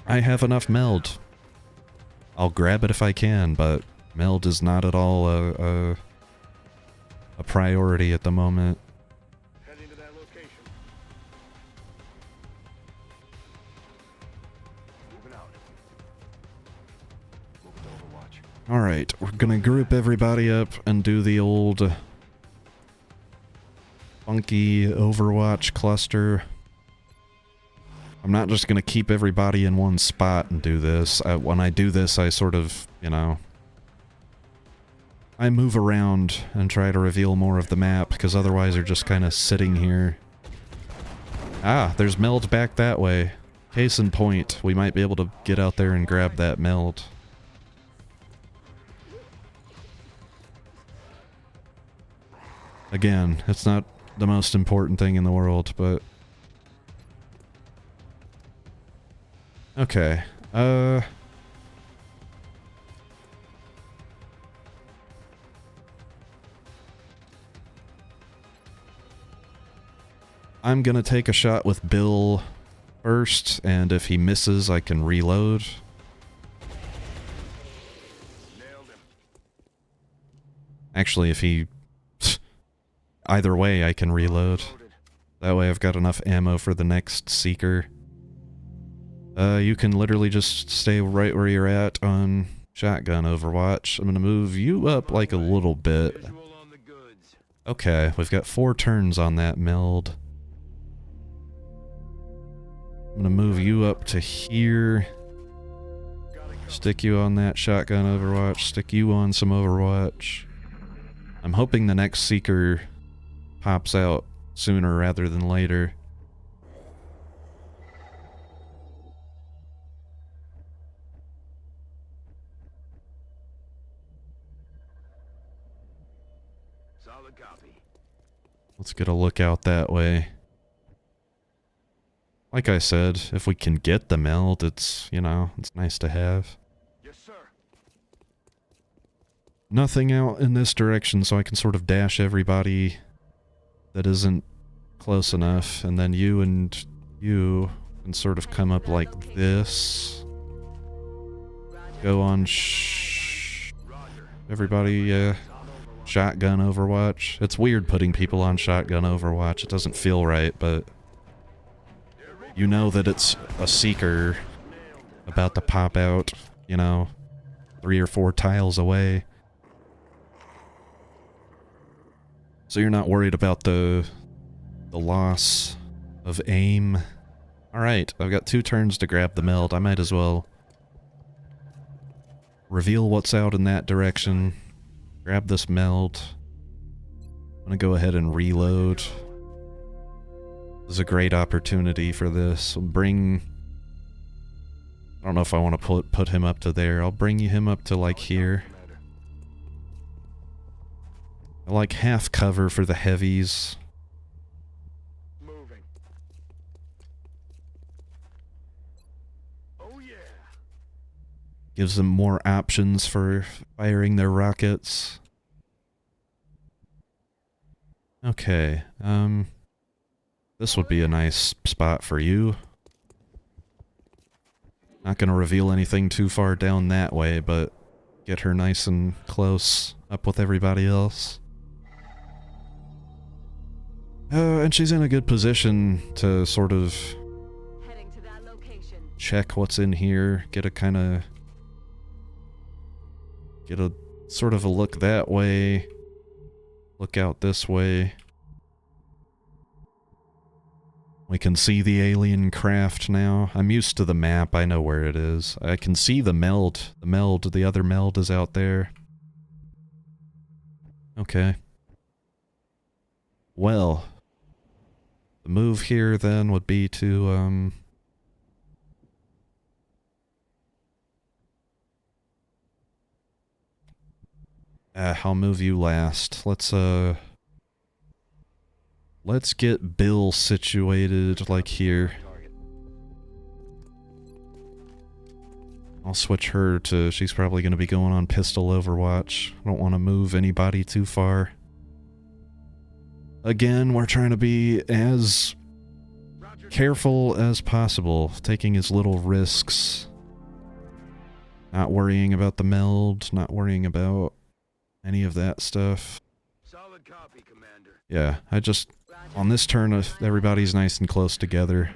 I have enough meld. I'll grab it if I can, but meld is not at all a priority at the moment. Heading to that location. Moving out. Moving to Overwatch. Alright, we're gonna group everybody up and do the old funky Overwatch cluster. I'm not just gonna keep everybody in one spot and do this. When I do this, I sort of, you know... I move around and try to reveal more of the map, because otherwise they're just kind of sitting here. Ah, there's meld back that way. Case in point, we might be able to get out there and grab that meld. Again, it's not the most important thing in the world, but... Okay, I'm gonna take a shot with Bill first, and if he misses, I can reload. Nailed him. Actually, if he... Either way, I can reload. That way I've got enough ammo for the next Seeker. You can literally just stay right where you're at on shotgun Overwatch. I'm gonna move you up like a little bit. Visual on the goods. Okay, we've got 4 turns on that meld. I'm gonna move you up to here. Stick you on that shotgun Overwatch. Stick you on some Overwatch. I'm hoping the next Seeker pops out sooner rather than later. Solid copy. Let's get a look out that way. Like I said, if we can get the meld, it's, you know, it's nice to have. Yes, sir. Nothing out in this direction, so I can sort of dash everybody that isn't close enough, and then you and you can sort of come up like this. Go on everybody, shotgun Overwatch. It's weird putting people on shotgun Overwatch. It doesn't feel right, but... you know that it's a seeker about to pop out, you know, 3 or 4 tiles away. So you're not worried about the loss of aim. Alright, I've got 2 turns to grab the meld. I might as well reveal what's out in that direction. Grab this meld. I'm gonna go ahead and reload. This is a great opportunity for this. I don't know if I want to put him up to there. I'll bring him up to like here. I like half cover for the heavies. Moving. Oh yeah. Gives them more options for firing their rockets. Okay, this would be a nice spot for you. Not gonna reveal anything too far down that way, but get her nice and close up with everybody else. And she's in a good position to sort of Heading to that location. check what's in here, get a sort of a look that way, look out this way. We can see the alien craft now. I'm used to the map, I know where it is. I can see the meld. The other meld is out there. Okay. Well, the move here then would be to, I'll move you last. Let's get Bill situated, like, here. I'll switch her to... She's probably going to be going on pistol overwatch. I don't want to move anybody too far. Again, we're trying to be as careful as possible, taking as little risks. Not worrying about the meld, not worrying about any of that stuff. Solid copy, Commander. Yeah, on this turn, everybody's nice and close together.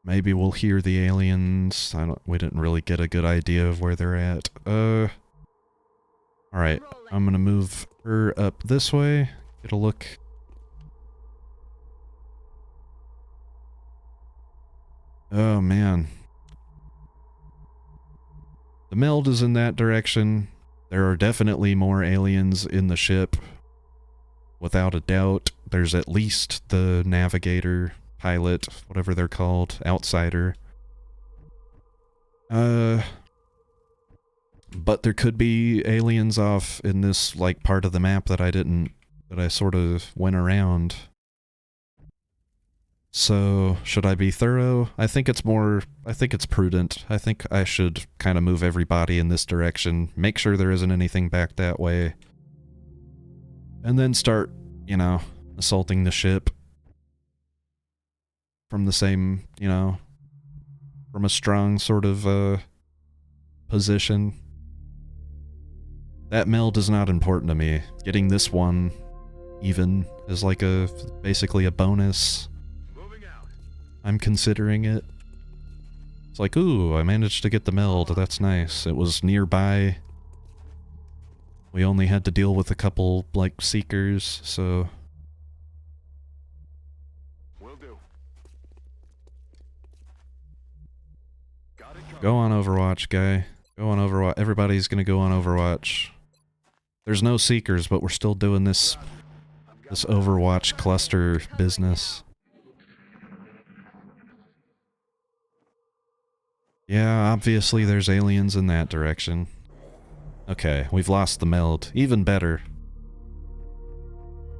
Maybe we'll hear the aliens. We didn't really get a good idea of where they're at. Alright, I'm gonna move her up this way. Get a look. Oh, man. The meld is in that direction. There are definitely more aliens in the ship. Without a doubt. There's at least the navigator, pilot, whatever they're called, outsider. But there could be aliens off in this, like, part of the map that I sort of went around. So, should I be thorough? I think it's prudent. I think I should kind of move everybody in this direction, make sure there isn't anything back that way, and then start, you know, assaulting the ship from the same, you know, from a strong sort of, position. That meld is not important to me. Getting this one even is like basically a bonus. I'm considering it. It's like, ooh, I managed to get the meld, that's nice. It was nearby. We only had to deal with a couple, like, seekers, so... Will do. Go on Overwatch, guy. Go on Overwatch. Everybody's gonna go on Overwatch. There's no seekers, but we're still doing this Overwatch cluster business. Yeah, obviously there's aliens in that direction. Okay, we've lost the meld. Even better.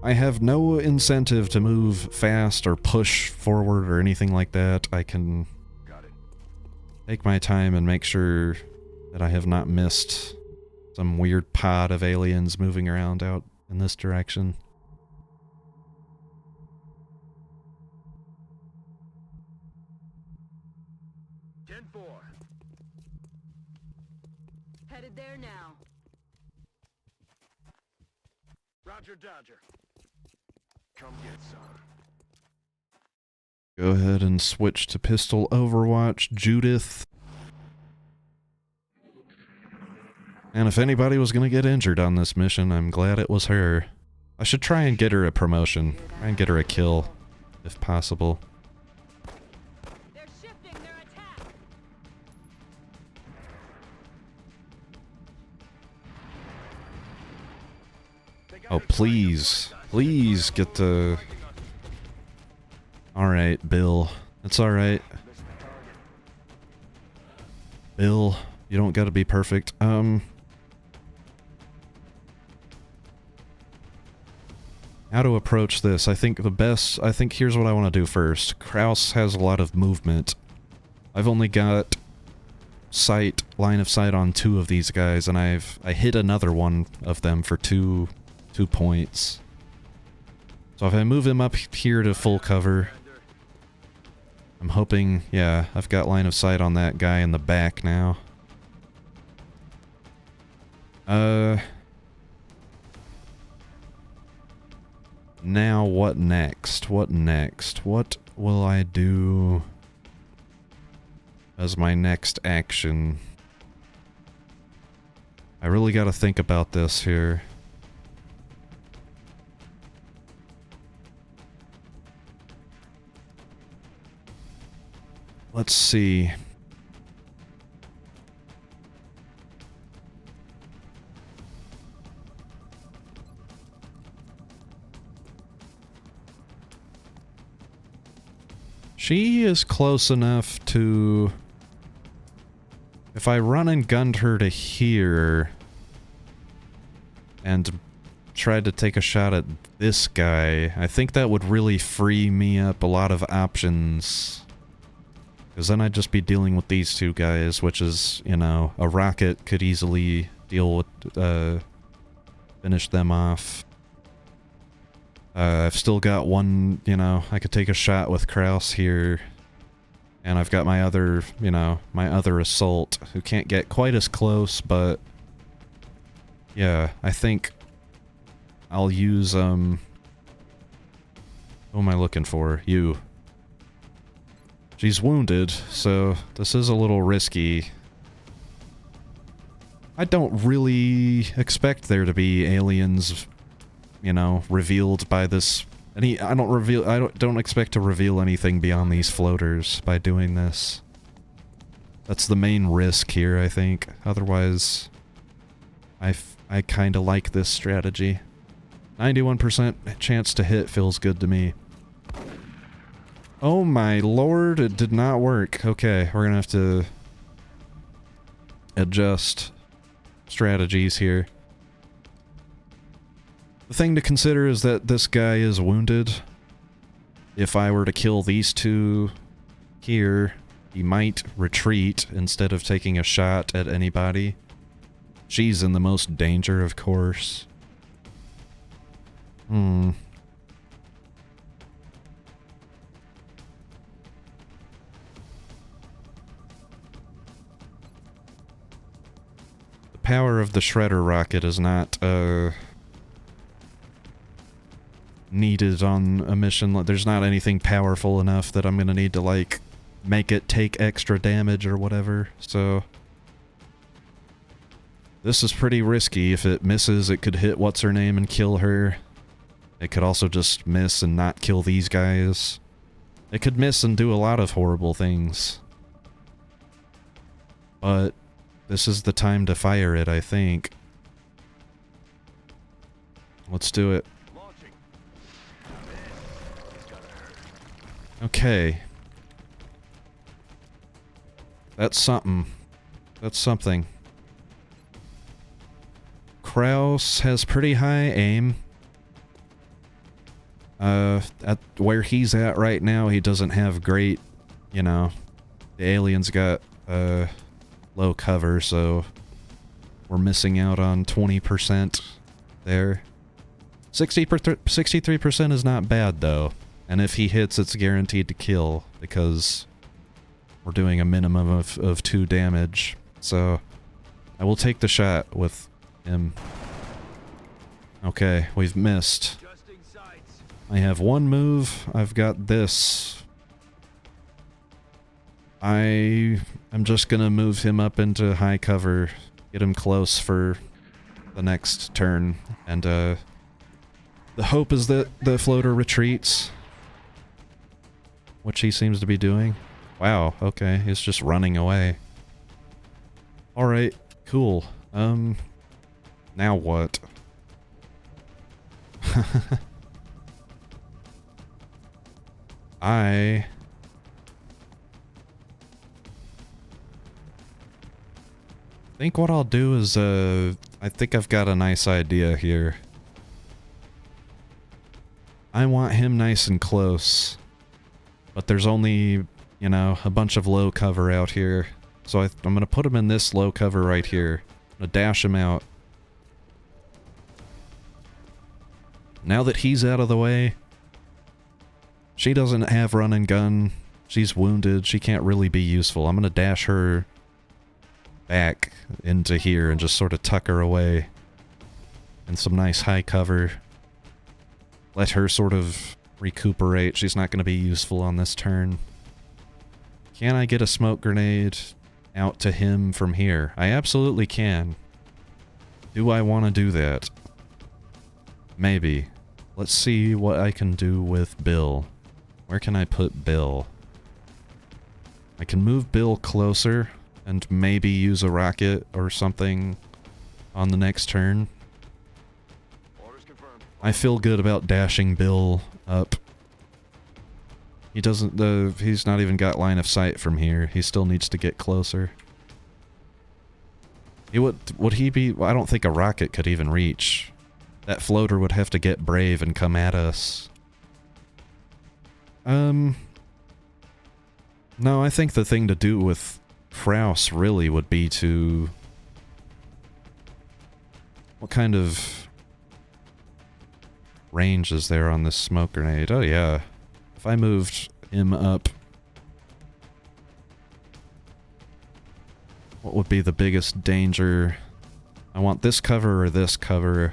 I have no incentive to move fast or push forward or anything like that. I can take my time and make sure that I have not missed some weird pod of aliens moving around out in this direction. Headed there now. Roger, Dodger. Come get some. Go ahead and switch to pistol Overwatch, Judith. And if anybody was going to get injured on this mission, I'm glad it was her. I should try and get her a promotion. Try and get her a kill, if possible. They're shifting their attack. Oh, please. Please get the... Alright, Bill. It's alright. Bill, you don't gotta be perfect. How to approach this? I think here's what I want to do first. Kraus has a lot of movement. I've only got line of sight on 2 of these guys, and I hit another one of them for 2 points. So if I move him up here to full cover, I'm hoping, yeah, I've got line of sight on that guy in the back now. Now what next? What next? What will I do as my next action? I really gotta think about this here. Let's see. She is close enough to... If I run and gunned her to here and tried to take a shot at this guy, I think that would really free me up a lot of options. Because then I'd just be dealing with these 2 guys, which is, you know, a rocket could easily deal with, finish them off. I've still got one, you know, I could take a shot with Kraus here. And I've got my other, you know, my other assault, who can't get quite as close, but... Yeah, I think I'll use, Who am I looking for? You. She's wounded, so this is a little risky. I don't really expect there to be aliens, you know, revealed by this. I don't expect to reveal anything beyond these floaters by doing this. That's the main risk here, I think. Otherwise, I kind of like this strategy. 91% chance to hit feels good to me. Oh my lord, it did not work. Okay, we're gonna have to adjust strategies here. The thing to consider is that this guy is wounded. If I were to kill these 2 here, he might retreat instead of taking a shot at anybody. She's in the most danger, of course. Power of the Shredder rocket is not, needed on a mission. There's not anything powerful enough that I'm gonna need to, like, make it take extra damage or whatever, so... This is pretty risky. If it misses, it could hit what's-her-name and kill her. It could also just miss and not kill these guys. It could miss and do a lot of horrible things. But... this is the time to fire it, I think. Let's do it. Okay. That's something. That's something. Kraus has pretty high aim. At where he's at right now, he doesn't have great, you know, the aliens got, low cover, so we're missing out on 20% there. 63% is not bad, though. And if he hits, it's guaranteed to kill, because we're doing a minimum of 2 damage. So, I will take the shot with him. Okay, we've missed. I have one move. I've got this. I am just gonna move him up into high cover, get him close for the next turn, and the hope is that the floater retreats, which he seems to be doing. Wow, okay, he's just running away. Alright, cool. Now what? I think what I'll do is, I think I've got a nice idea here. I want him nice and close, but there's only, you know, a bunch of low cover out here. So I'm gonna put him in this low cover right here. I'm gonna dash him out. Now that he's out of the way, she doesn't have run and gun. She's wounded. She can't really be useful. I'm gonna dash her back into here and just sort of tuck her away in some nice high cover. Let her sort of recuperate. She's not going to be useful on this turn. Can I get a smoke grenade out to him from here? I absolutely can. Do I want to do that? Maybe. Let's see what I can do with Bill. Where can I put Bill? I can move Bill closer and maybe use a rocket or something on the next turn. I feel good about dashing Bill up. He doesn't, he's not even got line of sight from here. He still needs to get closer. He would he be, well, I don't think a rocket could even reach. That floater would have to get brave and come at us. No, I think the thing to do with Kraus really would be to... What kind of range is there on this smoke grenade? Oh yeah. If I moved him up, what would be the biggest danger? I want this cover or this cover.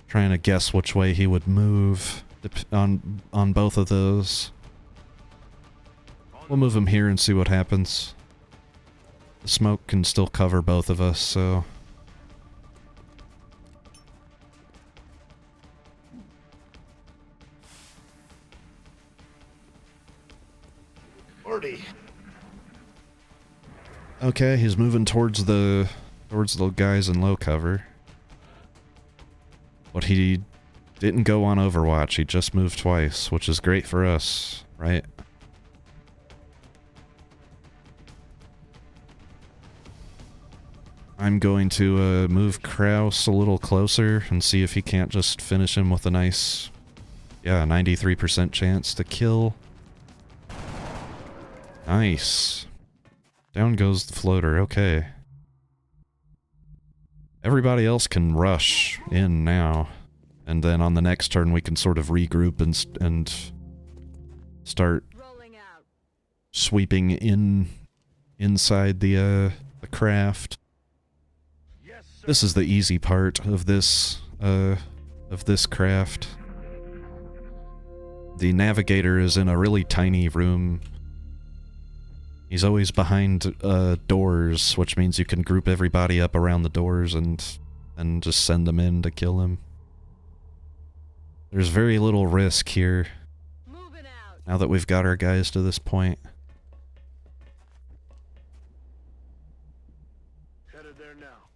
Trying to guess which way he would move on both of those. We'll move him here and see what happens. The smoke can still cover both of us, so... Okay, he's moving towards the guys in low cover. But he didn't go on Overwatch, he just moved twice, which is great for us, right? I'm going to move Kraus a little closer and see if he can't just finish him with a nice, yeah, 93% chance to kill. Nice. Down goes the floater, okay. Everybody else can rush in now, and then on the next turn we can sort of regroup and start sweeping inside the craft. This is the easy part of this craft. The navigator is in a really tiny room. He's always behind doors, which means you can group everybody up around the doors and just send them in to kill him. There's very little risk here, now that we've got our guys to this point. Headed there now.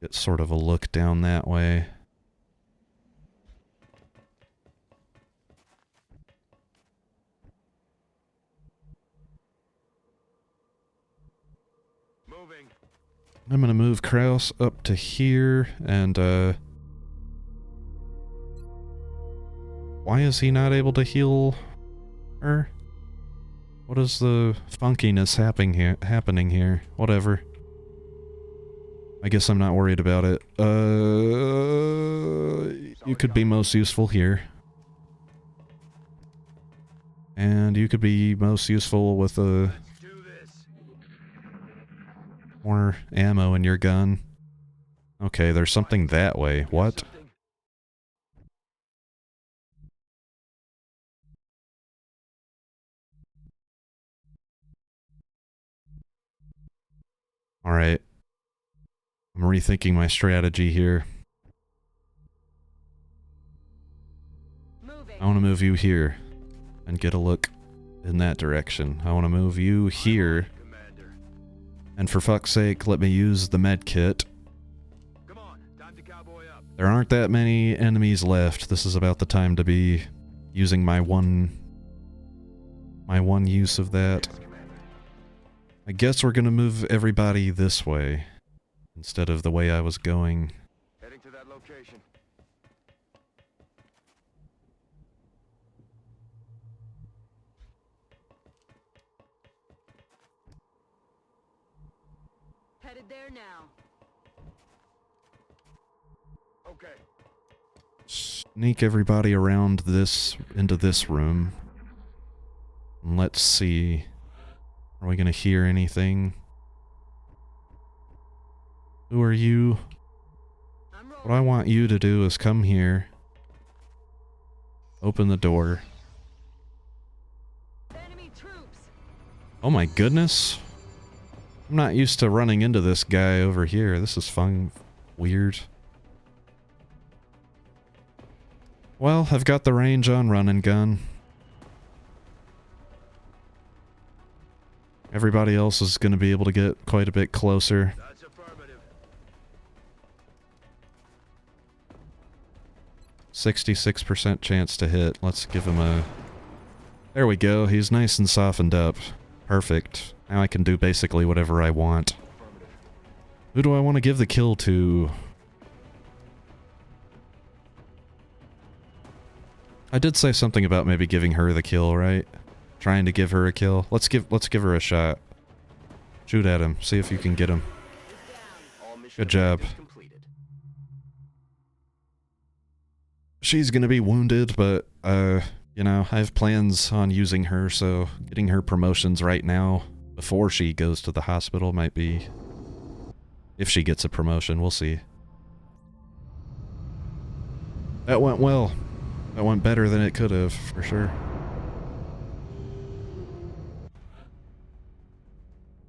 Get sort of a look down that way. I'm gonna move Kraus up to here, and, why is he not able to heal her? What is the funkiness happening here? Whatever. I guess I'm not worried about it. You could be most useful here. And you could be most useful with a more ammo in your gun. Okay, there's something that way. What? Alright. I'm rethinking my strategy here. I want to move you here and get a look in that direction. I want to move you here. And for fuck's sake, let me use the med kit. There aren't that many enemies left. This is about the time to be using my one use of that. I guess we're gonna move everybody this way instead of the way I was going. Heading to that location. Headed there now. Okay. Sneak everybody around into this room. And let's see. Are we gonna hear anything? Who are you? What I want you to do is come here. Open the door. Enemy troops. Oh my goodness. I'm not used to running into this guy over here. This is fun. Weird. Well, I've got the range on run and gun. Everybody else is going to be able to get quite a bit closer. That's affirmative. 66% chance to hit. Let's give him a... There we go. He's nice and softened up. Perfect. Now I can do basically whatever I want. Who do I want to give the kill to? I did say something about maybe giving her the kill, right? Trying to give her a kill. Let's give her a shot. Shoot at him. See if you can get him. Good job. She's gonna be wounded, but, you know, I have plans on using her, so getting her promotions right now, before she goes to the hospital, might be... If she gets a promotion, we'll see. That went well. That went better than it could have, for sure.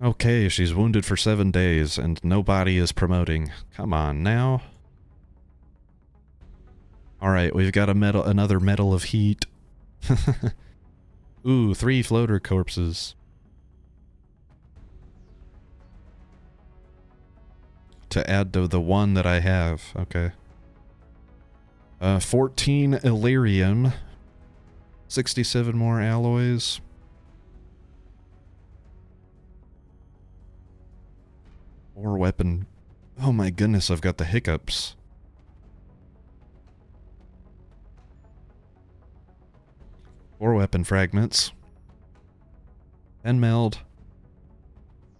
Okay, she's wounded for 7 days, and nobody is promoting. Come on, now. Alright, we've got another medal of heat. Ooh, 3 floater corpses. To add to the one that I have, okay. 14 Illyrium. 67 more alloys. Or weapon. Oh my goodness, I've got the hiccups. Or weapon fragments. And meld.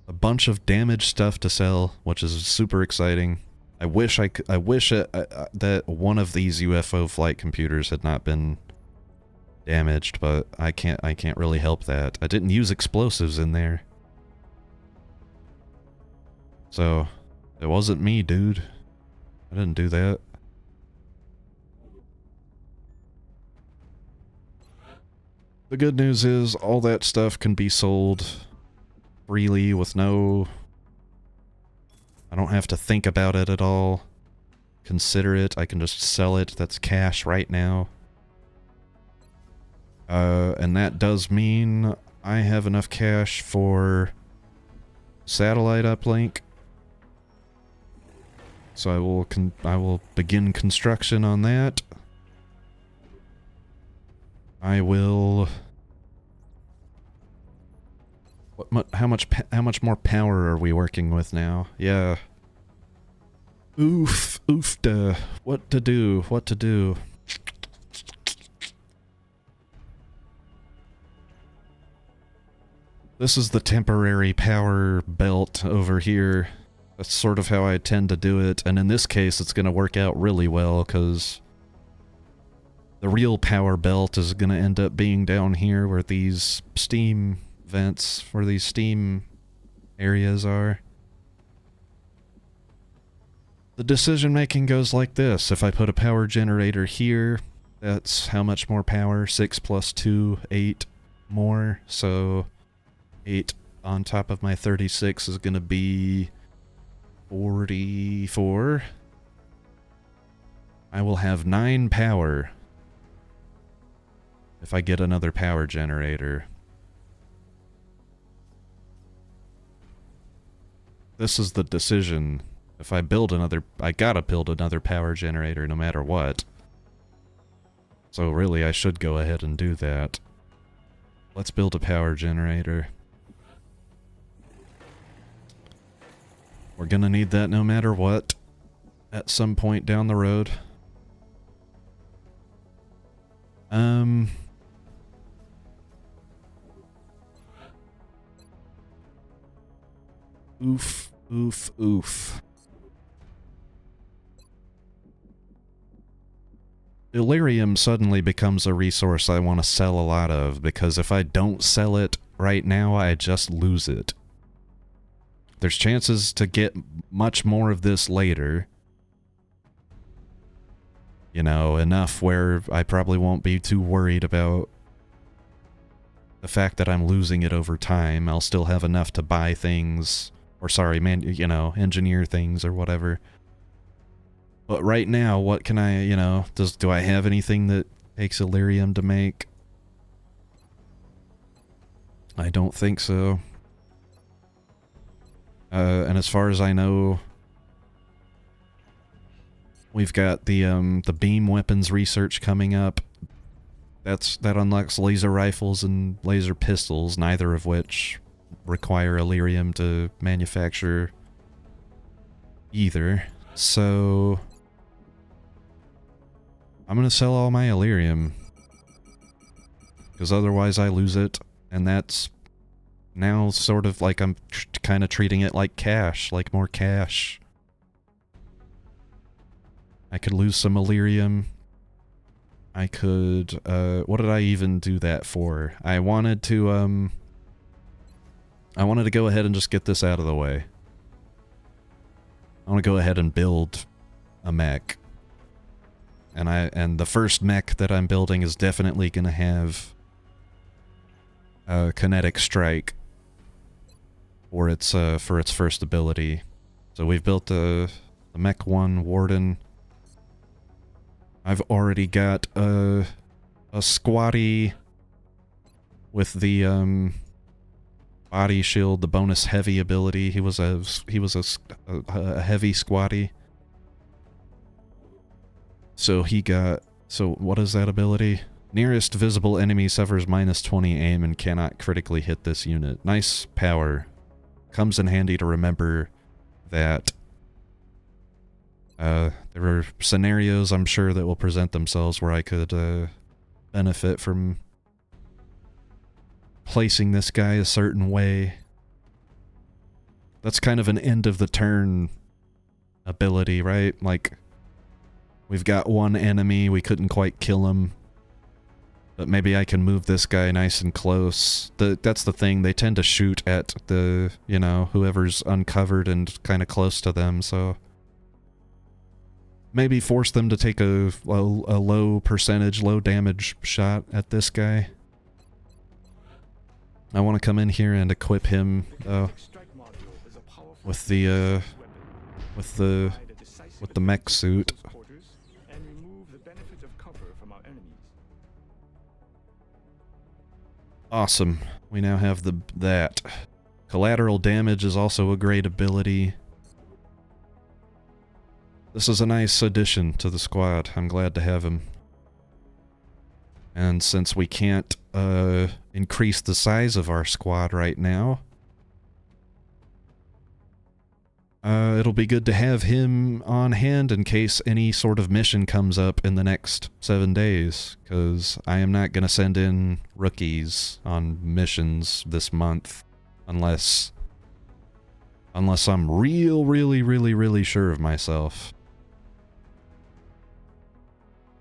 A bunch of damaged stuff to sell, which is super exciting. I wish that one of these UFO flight computers had not been damaged, but I can't really help that. I didn't use explosives in there. So, it wasn't me, dude. I didn't do that. The good news is, all that stuff can be sold freely with no... I don't have to think about it at all. Consider it. I can just sell it. That's cash right now. And that does mean I have enough cash for satellite uplink. So I will begin construction on that. I will... How much more power are we working with now? Yeah. Oofda. What to do? This is the temporary power belt over here. That's sort of how I tend to do it, and in this case it's going to work out really well, because The real power belt is going to end up being down here where these steam vents, where these steam areas are. The decision making goes like this. If I put a power generator here, that's how much more power? 6 plus 2, 8 more. So 8 on top of my 36 is going to be 44. I will have 9 power if I get another power generator. This is the decision. If I build another, I gotta build another power generator no matter what. So really, I should go ahead and do that. Let's build a power generator. We're gonna need that no matter what at some point down the road. Oof, oof, oof. Delirium suddenly becomes a resource I want to sell a lot of, because if I don't sell it right now, I just lose it. There's chances to get much more of this later. You know, enough where I probably won't be too worried about the fact that I'm losing it over time. I'll still have enough to buy things, or sorry, engineer things or whatever. But right now, what can I, do I have anything that takes Illyrium to make? I don't think so. And as far as I know, we've got the beam weapons research coming up. That unlocks laser rifles and laser pistols, neither of which require Illyrium to manufacture either. So I'm gonna sell all my Illyrium, because otherwise I lose it, and that's now sort of like I'm kind of treating it like cash, like more cash. I could lose some Illyrium. I could, what did I even do that for? I wanted to go ahead and just get this out of the way. I want to go ahead and build a mech. And the first mech that I'm building is definitely going to have kinetic strike for its first ability. So we've built the Mech 1 Warden. I've already got a squatty with the body shield, the bonus heavy ability. He was a heavy squatty. So what is that ability? Nearest visible enemy suffers -20 aim and cannot critically hit this unit. Nice power. Comes in handy to remember that there are scenarios, I'm sure, that will present themselves where I could benefit from placing this guy a certain way. That's kind of an end of the turn ability, right? Like, we've got one enemy, we couldn't quite kill him, but maybe I can move this guy nice and close. That's the thing, they tend to shoot at the, whoever's uncovered and kind of close to them, so maybe force them to take a low percentage, low damage shot at this guy. I want to come in here and equip him, though, with the mech suit. Awesome. We now have that. Collateral damage is also a great ability. This is a nice addition to the squad. I'm glad to have him. And since we can't increase the size of our squad right now, it'll be good to have him on hand in case any sort of mission comes up in the next 7 days, because I am not going to send in rookies on missions this month unless I'm really sure of myself.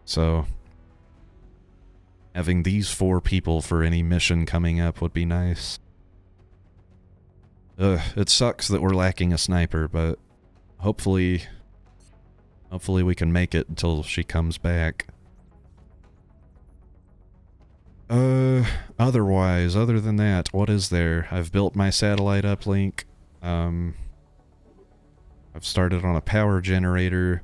So Having these 4 people for any mission coming up would be nice. It sucks that we're lacking a sniper, but hopefully we can make it until she comes back. Otherwise, other than that, what is there? I've built my satellite uplink. I've started on a power generator.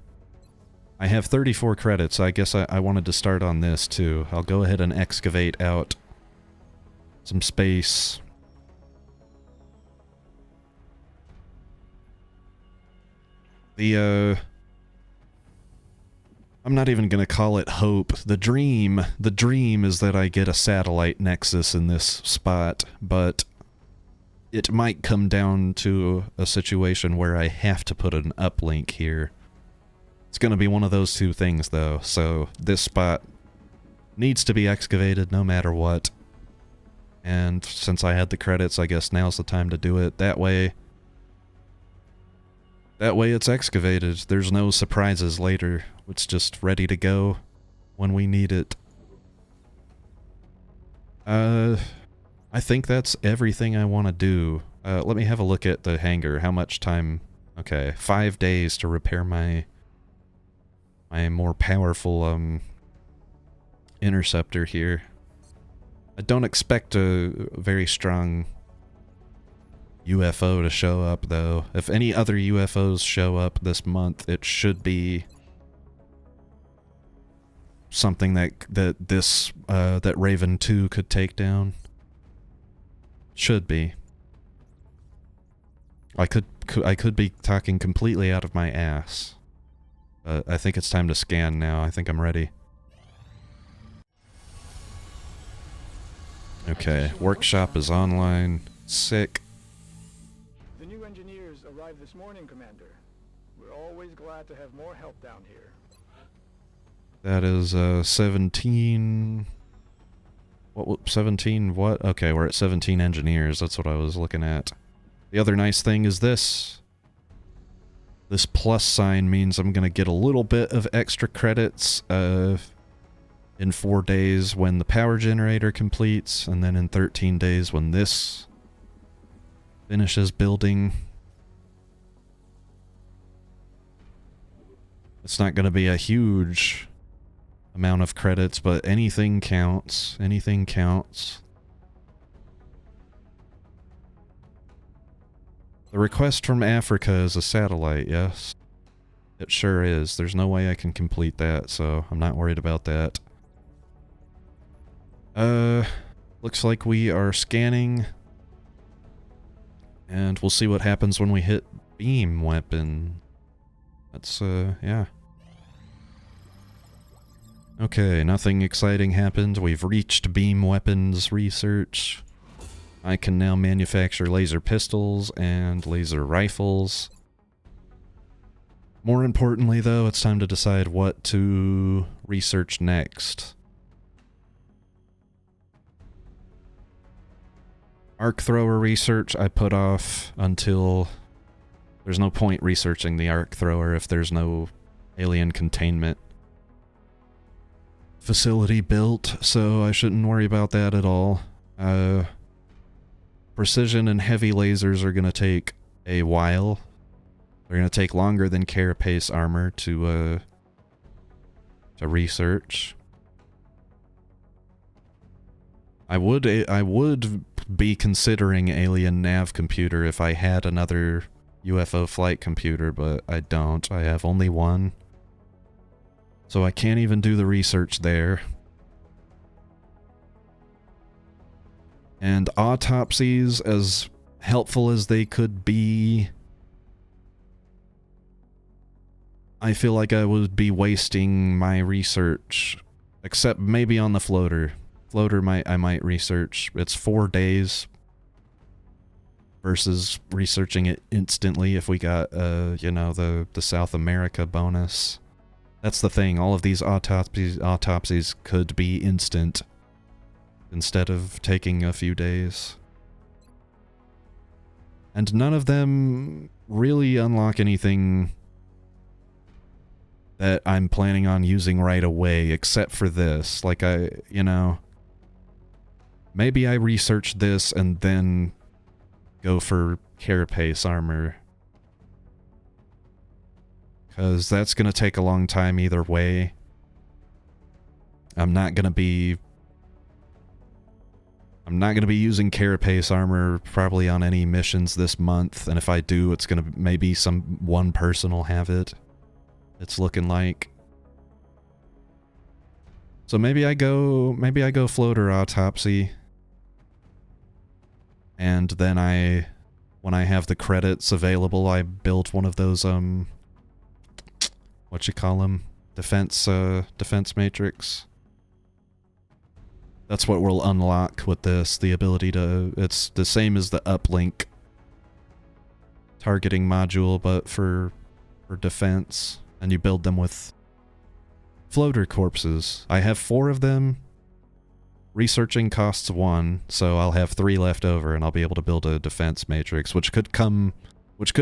I have 34 credits, so I guess I wanted to start on this too. I'll go ahead and excavate out some space. I'm not even gonna call it hope. The dream is that I get a satellite nexus in this spot, but it might come down to a situation where I have to put an uplink here. It's gonna be one of those 2 things though, so this spot needs to be excavated no matter what. And since I had the credits, I guess now's the time to do it. That way it's excavated. There's no surprises later. It's just ready to go when we need it. I think that's everything I want to do. Let me have a look at the hangar. How much time? Okay, 5 days to repair my more powerful interceptor here. I don't expect a very strong UFO to show up, though. If any other UFOs show up this month, it should be something that Raven 2 could take down. Should be. I could be talking completely out of my ass. I think it's time to scan now. I think I'm ready. Okay, workshop is online. Sick. The new engineers arrived this morning, Commander. We're always glad to have more help down here. That is 17... What? 17 what? Okay, we're at 17 engineers. That's what I was looking at. The other nice thing is this. This plus sign means I'm going to get a little bit of extra credits in 4 days when the power generator completes, and then in 13 days when this finishes building. It's not going to be a huge amount of credits, but anything counts. Anything counts. The request from Africa is a satellite, yes. It sure is. There's no way I can complete that, so I'm not worried about that. Looks like we are scanning. And we'll see what happens when we hit beam weapon. That's, yeah. Okay, nothing exciting happened. We've reached beam weapons research. I can now manufacture laser pistols and laser rifles. More importantly, though, it's time to decide what to research next. Arc thrower research I put off until... There's no point researching the arc thrower if there's no alien containment facility built, so I shouldn't worry about that at all. Precision and heavy lasers are going to take a while. They're going to take longer than carapace armor to research. I would be considering alien nav computer if I had another UFO flight computer, but I don't. I have only one. So I can't even do the research there. And autopsies, as helpful as they could be, I feel like I would be wasting my research. Except maybe on the floater. Floater I might research. It's 4 days versus researching it instantly if we got, you know, the South America bonus. That's the thing, all of these autopsies could be instant instead of taking a few days. And none of them really unlock anything that I'm planning on using right away, except for this. Like, you know, Maybe I research this and then go for carapace armor. Because that's going to take a long time either way. I'm not going to be using carapace armor probably on any missions this month, and if I do, it's going to maybe one person will have it. It's looking like. So maybe I go floater autopsy. And then when I have the credits available, I build one of those what you call them? Defense matrix. That's what we'll unlock with this, the ability to... It's the same as the uplink targeting module, but for defense. And you build them with floater corpses. I have 4 of them. Researching costs 1, so I'll have 3 left over, and I'll be able to build a defense matrix, which could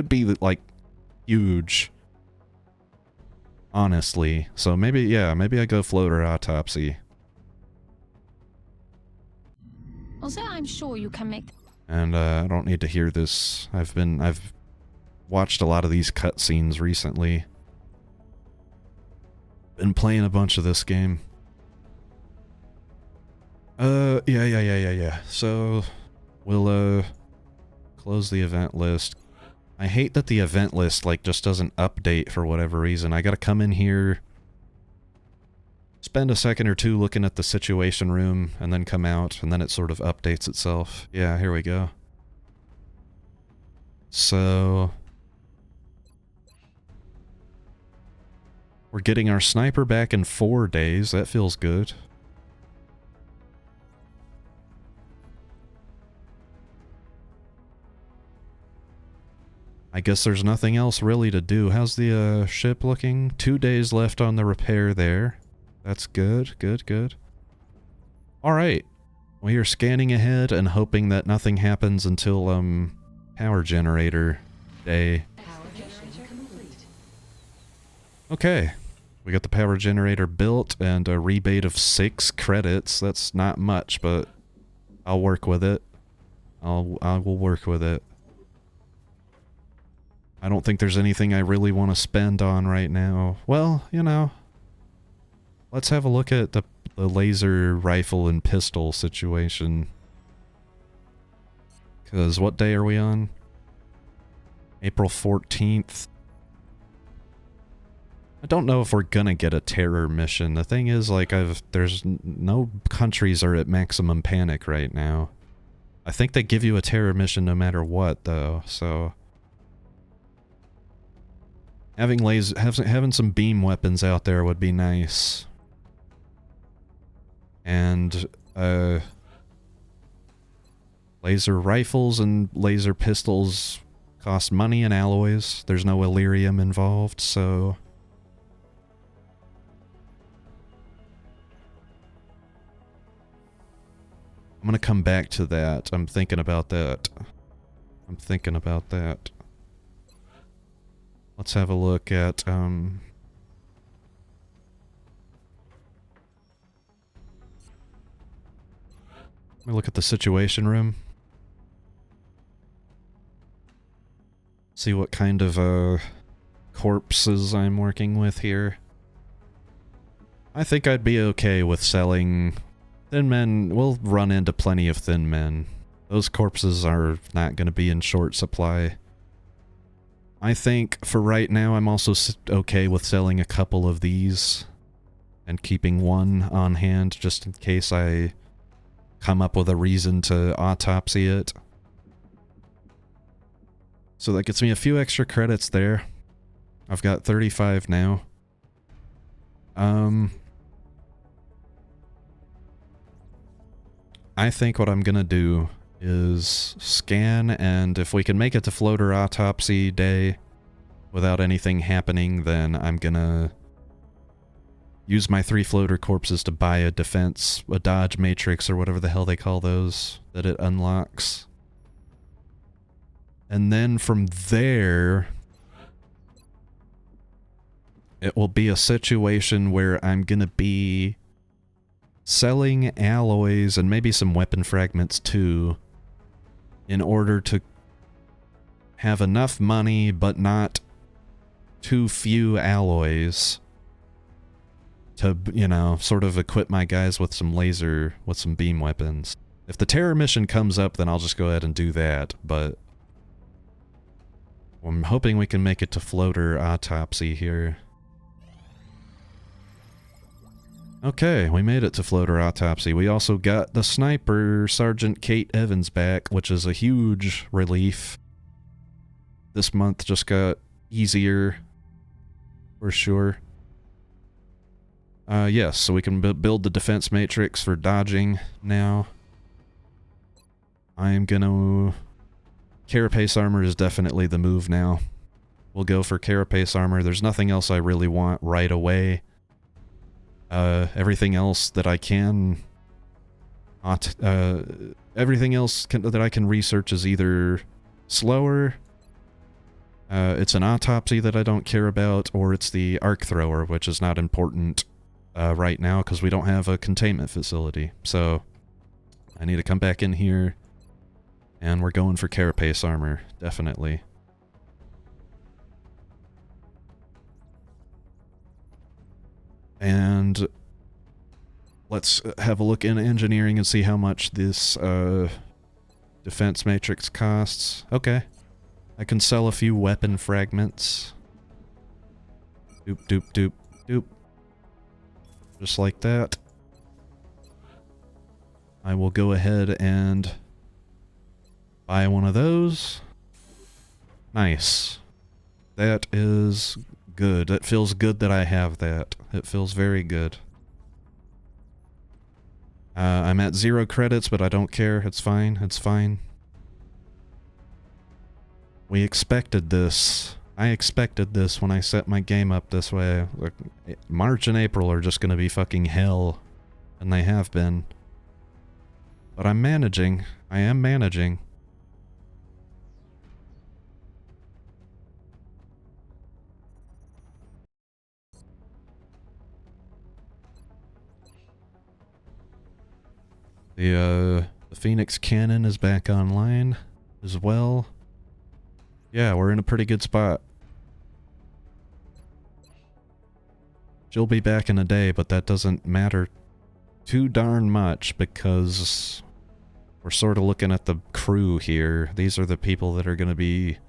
be, like, huge. Honestly. So maybe I go floater autopsy. Also, I'm sure you can make... And I don't need to hear this. I've watched a lot of these cutscenes recently. Been playing a bunch of this game. Yeah. So, we'll, close the event list. I hate that the event list, like, just doesn't update for whatever reason. I gotta come in here, spend a second or two looking at the situation room, and then come out, and then it sort of updates itself. Yeah, here we go. So... we're getting our sniper back in 4 days. That feels good. I guess there's nothing else really to do. How's the ship looking? 2 days left on the repair there. That's good, good. Alright. We are scanning ahead and hoping that nothing happens until, power generator day. Okay. We got the power generator built and a rebate of 6 credits. That's not much, but I'll work with it. I will work with it. I don't think there's anything I really want to spend on right now. Well, you know, let's have a look at the laser rifle and pistol situation. Because what day are we on? April 14th. I don't know if we're gonna get a terror mission. The thing is, like, there's no countries are at maximum panic right now. I think they give you a terror mission no matter what, though, so... having some beam weapons out there would be nice. And, laser rifles and laser pistols cost money and alloys. There's no Illyrium involved, so... I'm gonna come back to that. I'm thinking about that. Let's have a look at, let me look at the situation room. See what kind of, corpses I'm working with here. I think I'd be okay with selling... Thin men, we'll run into plenty of thin men. Those corpses are not going to be in short supply. I think for right now I'm also okay with selling a couple of these and keeping one on hand just in case I come up with a reason to autopsy it. So that gets me a few extra credits there. I've got 35 now. I think what I'm gonna do is scan, and if we can make it to floater autopsy day without anything happening, then I'm gonna use my 3 floater corpses to buy a dodge matrix, or whatever the hell they call those, that it unlocks. And then from there, it will be a situation where I'm gonna be selling alloys and maybe some weapon fragments too, in order to have enough money but not too few alloys to, you know, sort of equip my guys with some beam weapons. If the terror mission comes up, then I'll just go ahead and do that, but I'm hoping we can make it to floater autopsy here. Okay, we made it to floater autopsy. We also got the sniper, Sergeant Kate Evans, back, which is a huge relief. This month just got easier, for sure. Yes, so we can build the defense matrix for dodging now. I am gonna... Carapace armor is definitely the move now. We'll go for carapace armor. There's nothing else I really want right away. Everything else that I can... everything else that I can research is either slower, it's an autopsy that I don't care about, or it's the arc thrower, which is not important right now because we don't have a containment facility. So I need to come back in here, and we're going for carapace armor, definitely. And let's have a look in engineering and see how much this defense matrix costs. Okay. I can sell a few weapon fragments. Doop, doop, doop, doop. Just like that. I will go ahead and buy one of those. Nice. That is good. It feels good that I have that. It feels very good. I'm at 0 credits, but I don't care. It's fine. It's fine. We expected this. I expected this when I set my game up this way. Like, March and April are just gonna be fucking hell. And they have been. But I'm managing. I am managing. The Phoenix Cannon is back online as well. Yeah, we're in a pretty good spot. She'll be back in a day, but that doesn't matter too darn much because we're sort of looking at the crew here. These are the people that are going to be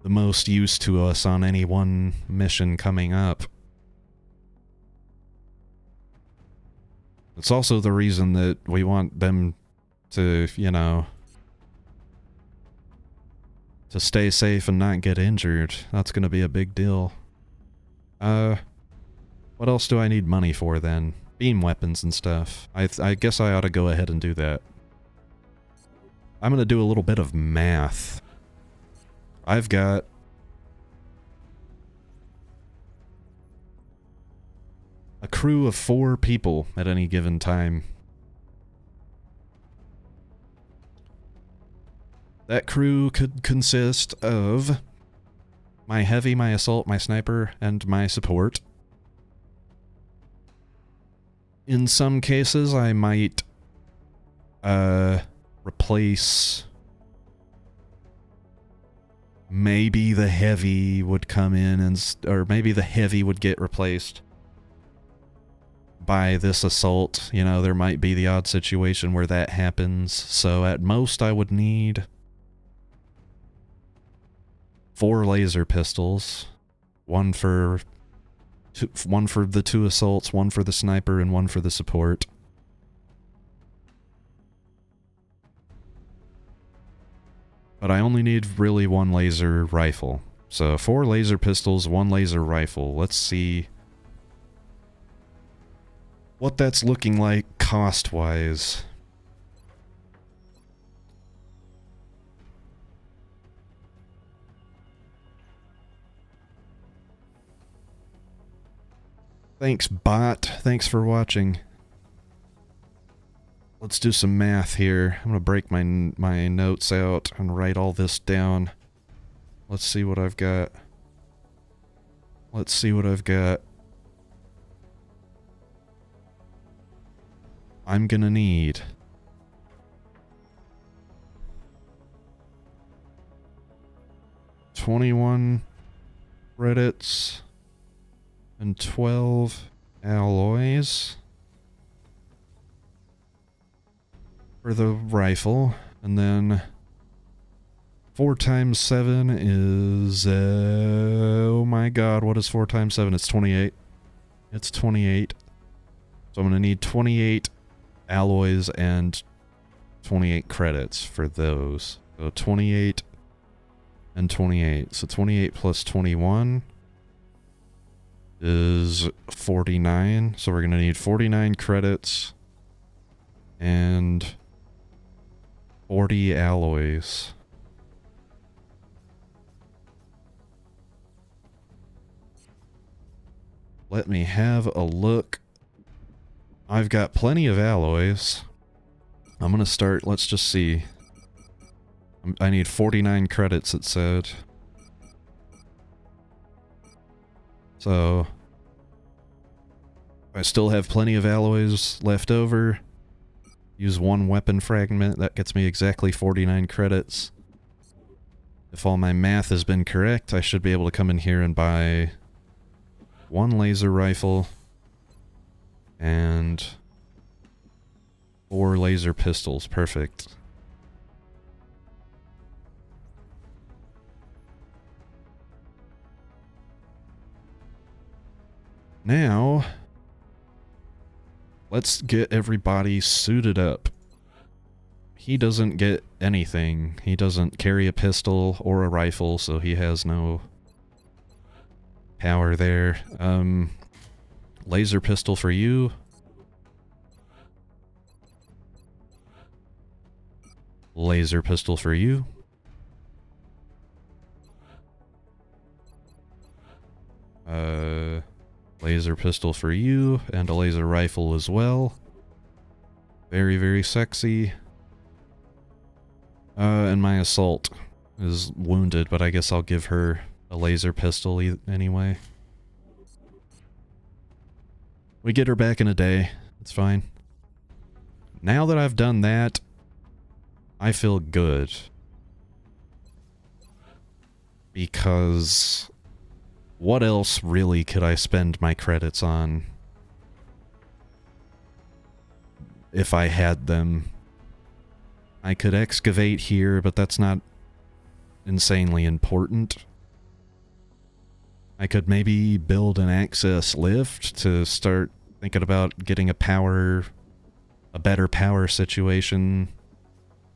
the most used to us on any one mission coming up. It's also the reason that we want them to, you know, to stay safe and not get injured. That's going to be a big deal. What else do I need money for then? Beam weapons and stuff. I guess I ought to go ahead and do that. I'm going to do a little bit of math. I've got a crew of 4 people at any given time. That crew could consist of my heavy, my assault, my sniper, and my support. In some cases, I might replace... Maybe the heavy would come in and... Or maybe the heavy would get replaced by this assault. You know, there might be the odd situation where that happens. So at most, I would need 4 laser pistols, one for the 2 assaults, one for the sniper, and one for the support. But I only need really 1 laser rifle. So 4 laser pistols, 1 laser rifle. Let's see what that's looking like cost-wise. Thanks, bot. Thanks for watching. Let's do some math here. I'm gonna break my notes out and write all this down. Let's see what I've got. Let's see what I've got. I'm gonna need 21 credits and 12 alloys for the rifle, and then 4 times 7 is, oh my god, what is 4 times 7? It's 28. It's 28. So I'm going to need 28 alloys and 28 credits for those. So 28 and 28. So 28 plus 21 is 49. So we're going to need 49 credits and 40 alloys. Let me have a look. I've got plenty of alloys. I'm gonna start, let's just see. I need 49 credits, it said. So, I still have plenty of alloys left over. Use 1 weapon fragment, that gets me exactly 49 credits. If all my math has been correct, I should be able to come in here and buy 1 laser rifle and 4 laser pistols. Perfect. Now, let's get everybody suited up. He doesn't get anything. He doesn't carry a pistol or a rifle, so he has no power there. Laser pistol for you. Laser pistol for you. Laser pistol for you, and a laser rifle as well. Very, very sexy. And my assault is wounded, but I guess I'll give her a laser pistol anyway. We get her back in a day. It's fine. Now that I've done that, I feel good. Because what else really could I spend my credits on if I had them? I could excavate here, but that's not insanely important. I could maybe build an access lift to start thinking about getting a better power situation,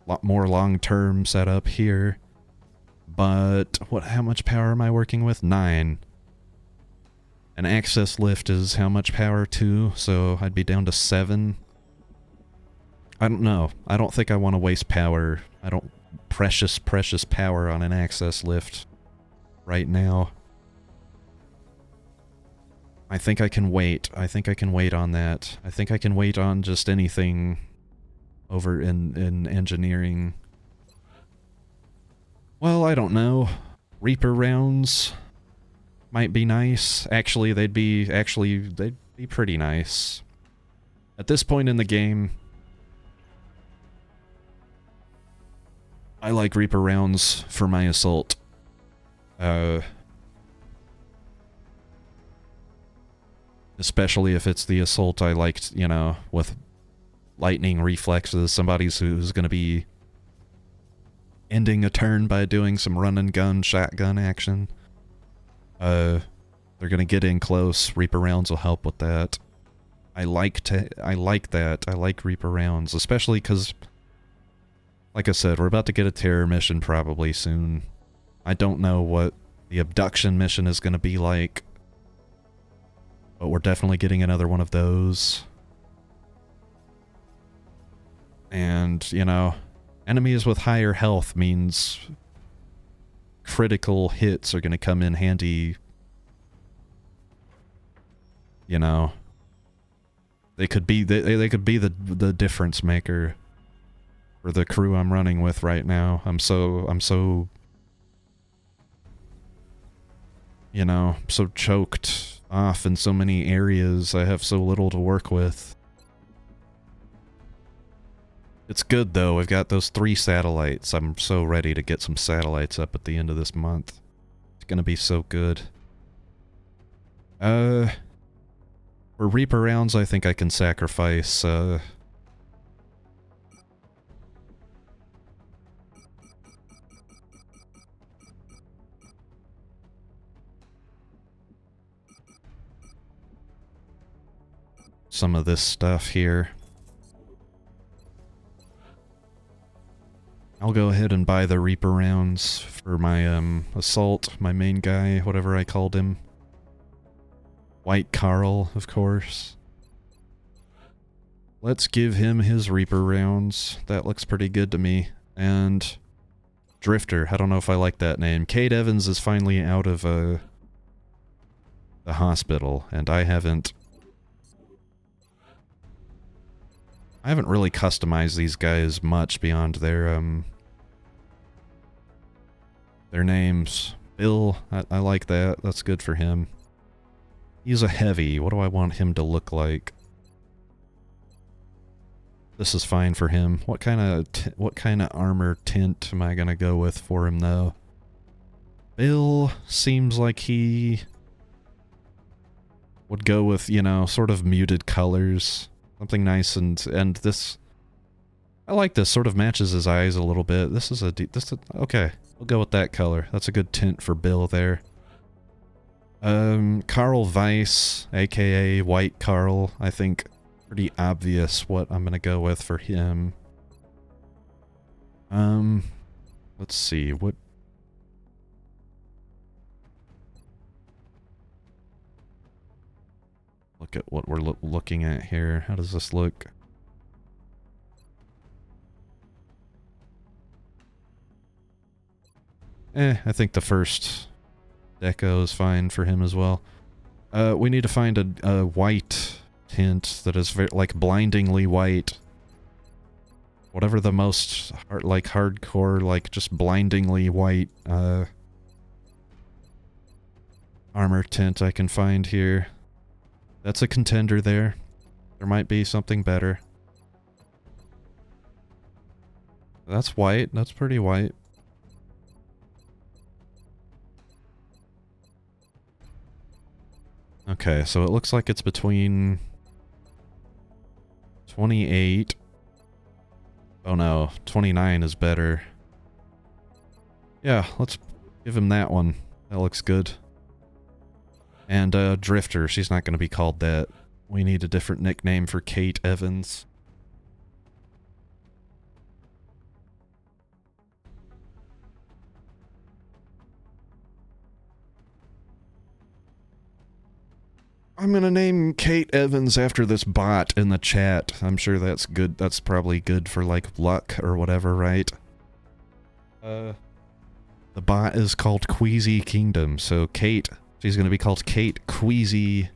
a lot more long-term setup here. But how much power am I working with? 9. An access lift is how much power? 2, so I'd be down to 7. I don't know. I don't think I want to waste power. Precious power on an access lift right now. I think I can wait. I think I can wait on that. I think I can wait on just anything over in engineering. Well, I don't know. Reaper rounds might be nice. Actually, they'd be pretty nice. At this point in the game, I like Reaper rounds for my assault. Especially if it's the assault I liked, you know, with lightning reflexes, somebody who's going to be ending a turn by doing some run and gun shotgun action. They're going to get in close. Reaper rounds will help with that. I like that. I like Reaper rounds, especially because, like I said, we're about to get a terror mission probably soon. I don't know what the abduction mission is going to be like, but we're definitely getting another one of those. And, you know, enemies with higher health means critical hits are going to come in handy. You know, they could be the difference maker for the crew I'm running with right now. I'm so you know, so choked off in so many areas. I have so little to work with. It's good, though. We've got those 3 satellites. I'm so ready to get some satellites up at the end of this month. It's gonna be so good. For Reaper rounds, I think I can sacrifice, some of this stuff here. I'll go ahead and buy the Reaper rounds for my, assault, my main guy, whatever I called him. White Carl, of course. Let's give him his Reaper rounds. That looks pretty good to me. And Drifter, I don't know if I like that name. Kate Evans is finally out of, the hospital, and I haven't really customized these guys much beyond their names. Bill, I like that. That's good for him. He's a heavy. What do I want him to look like? This is fine for him. What kind of armor tint am I gonna go with for him, though? Bill seems like he would go with, you know, sort of muted colors. Something nice, and this... I like this. Sort of matches his eyes a little bit. Okay, we'll go with that color. That's a good tint for Bill there. Carl Weiss, aka White Carl. I think pretty obvious what I'm gonna go with for him. Let's see, what... Look at what we're looking at here. How does this look? I think the first deco is fine for him as well. We need to find a white tint that is very, like, blindingly white. Whatever the most, hardcore, like, just blindingly white, armor tint I can find here. That's a contender there. There might be something better. That's white. That's pretty white. Okay, so it looks like it's between 28. Oh no, 29 is better. Yeah, let's give him that one. That looks good. And, Drifter, she's not going to be called that. We need a different nickname for Kate Evans. I'm gonna name Kate Evans after this bot in the chat. I'm sure that's good. That's probably good for, like, luck or whatever, right? The bot is called Queasy Kingdom, so Kate... She's going to be called Kate Queasy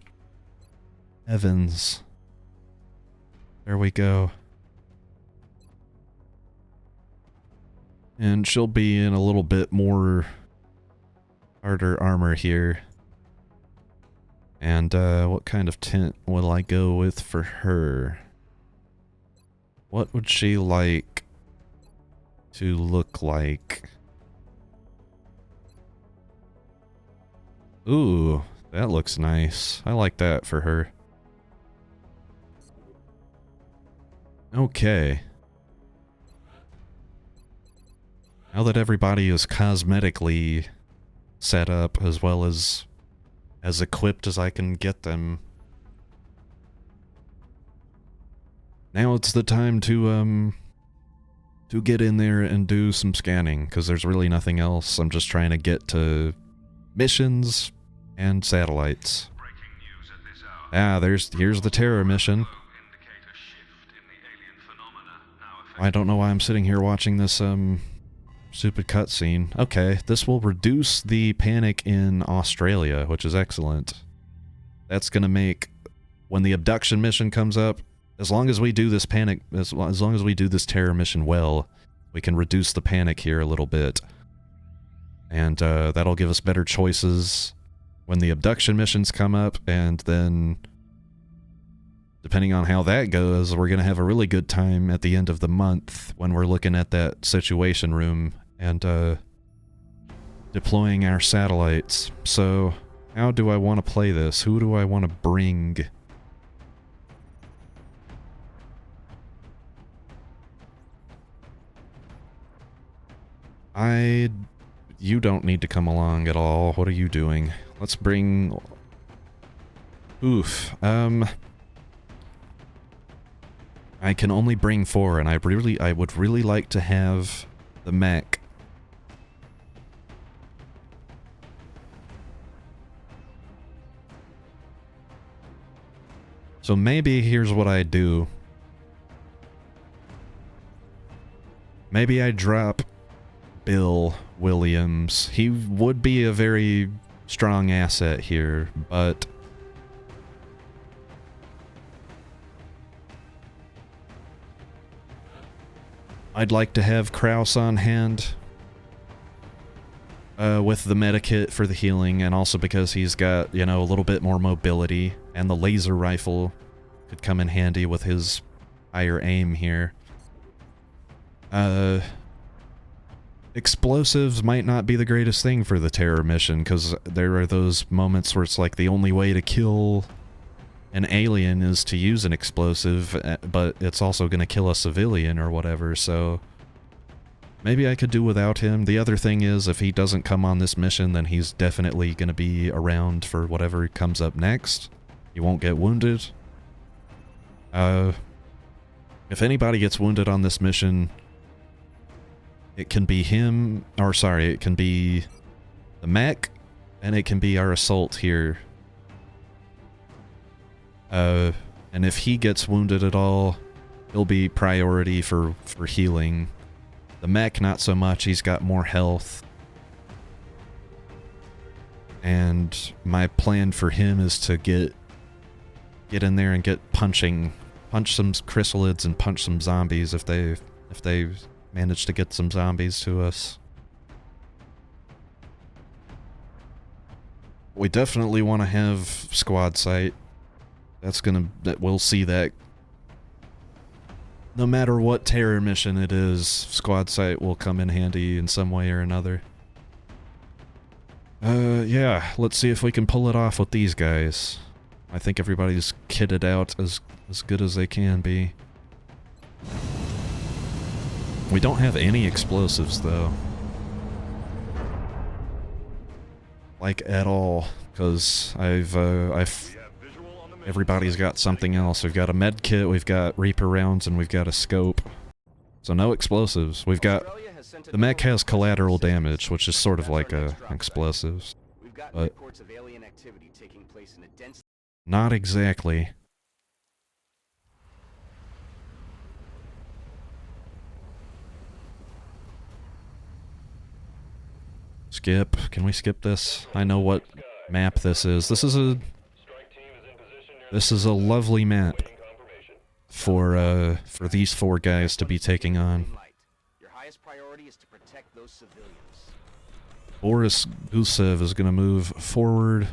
Evans. There we go. And she'll be in a little bit more harder armor here. And what kind of tint will I go with for her? What would she like to look like? Ooh, that looks nice. I like that for her. Okay. Now that everybody is cosmetically set up as well as equipped as I can get them, now it's the time to get in there and do some scanning, because there's really nothing else. I'm just trying to get to missions and satellites. Here's the terror mission. I don't know why I'm sitting here watching this stupid cutscene. Okay, this will reduce the panic in Australia, which is excellent. That's gonna make, when the abduction mission comes up, as long as we do this as long as we do this terror mission well, we can reduce the panic here a little bit. And that'll give us better choices when the abduction missions come up, and then depending on how that goes, we're going to have a really good time at the end of the month when we're looking at that situation room and deploying our satellites. So, how do I want to play this? Who do I want to bring? You don't need to come along at all. What are you doing? Let's bring... Oof. I can only bring 4, and I would really like to have the mech. So maybe here's what I do. Maybe I drop Bill Williams. He would be a very strong asset here, but I'd like to have Kraus on hand with the medikit for the healing, and also because he's got, you know, a little bit more mobility, and the laser rifle could come in handy with his higher aim here. Explosives might not be the greatest thing for the terror mission, because there are those moments where it's like the only way to kill an alien is to use an explosive, but it's also going to kill a civilian or whatever, so maybe I could do without him. The other thing is, if he doesn't come on this mission, then he's definitely going to be around for whatever comes up next. He won't get wounded. If anybody gets wounded on this mission, it can be him, or sorry, it can be the mech, and it can be our assault here. And if he gets wounded at all, he'll be priority for healing. The mech, not so much, he's got more health. And my plan for him is to get in there and get punch some chrysalids and punch some zombies if they manage to get some zombies to us. We definitely want to have squad sight. We'll see that. No matter what terror mission it is, squad sight will come in handy in some way or another. Yeah, let's see if we can pull it off with these guys. I think everybody's kitted out as good as they can be. We don't have any explosives, though. Like, at all. Because everybody's got something else. We've got a med kit, we've got Reaper rounds, and we've got a scope. So no explosives. We've got... The mech has collateral damage, which is sort of like explosives. But not exactly. Skip. Can we skip this? I know what map this is. This is a lovely map for these 4 guys to be taking on. Your highest priority is to protect those civilians. Boris Gusev is going to move forward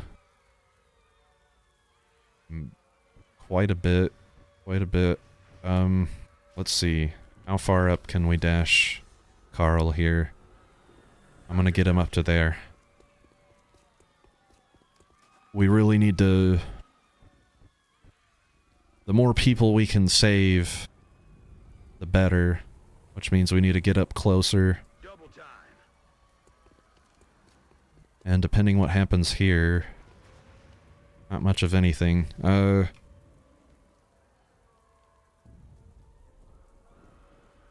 quite a bit. Let's see. How far up can we dash Carl here? I'm going to get him up to there. We really need to... The more people we can save, the better. Which means we need to get up closer. And depending what happens here, not much of anything.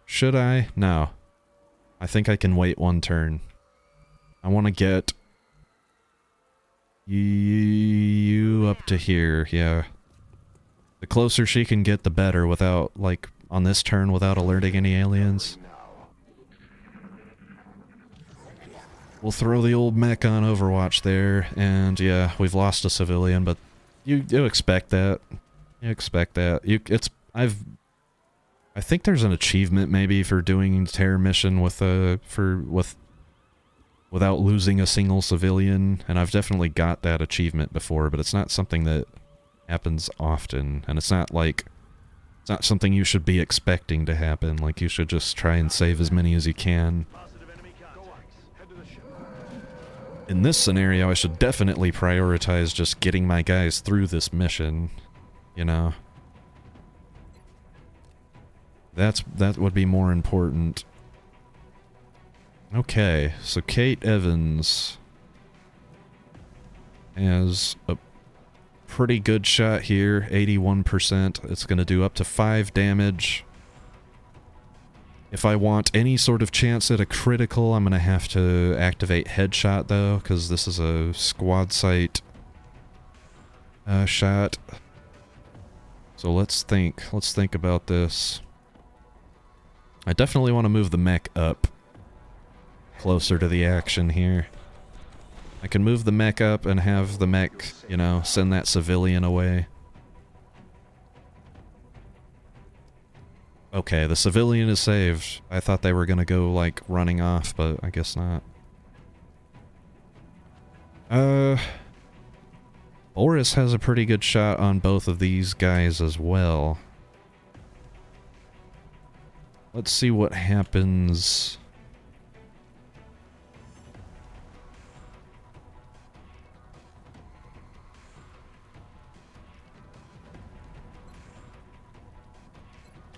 Should I? No. I think I can wait 1 turn. I want to get you up to here, yeah. The closer she can get, the better, without, like, on this turn, without alerting any aliens. We'll throw the old mech on Overwatch there, and yeah, we've lost a civilian, but you expect that. You expect that. I think there's an achievement maybe for doing a terror mission without losing a single civilian, and I've definitely got that achievement before, but it's not something that happens often, and it's not like, it's not something you should be expecting to happen. Like, you should just try and save as many as you can. In this scenario, I should definitely prioritize just getting my guys through this mission, you know? That would be more important. Okay, so Kate Evans has a pretty good shot here, 81%. It's going to do up to 5 damage. If I want any sort of chance at a critical, I'm going to have to activate headshot though, because this is a squad sight shot. So let's think about this. I definitely want to move the mech up closer to the action here. I can move the mech up and have the mech, you know, send that civilian away. Okay, the civilian is saved. I thought they were gonna go, like, running off, but I guess not. Boris has a pretty good shot on both of these guys as well. Let's see what happens.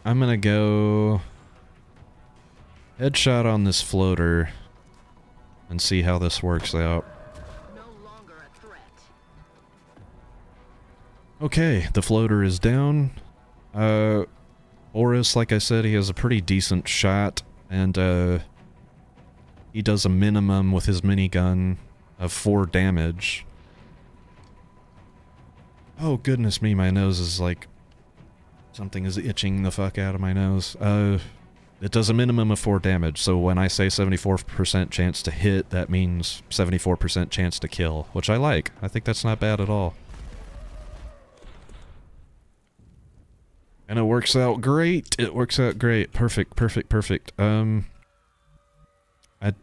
I'm gonna go headshot on this floater and see how this works out. No longer a threat. Okay, the floater is down. Boris, like I said, he has a pretty decent shot, and he does a minimum with his minigun of 4 damage. Oh goodness me, my nose is like... something is itching the fuck out of my nose. It does a minimum of 4 damage, so when I say 74% chance to hit, that means 74% chance to kill, which I like. I think that's not bad at all. And it works out great! It works out great. Perfect, perfect, perfect. I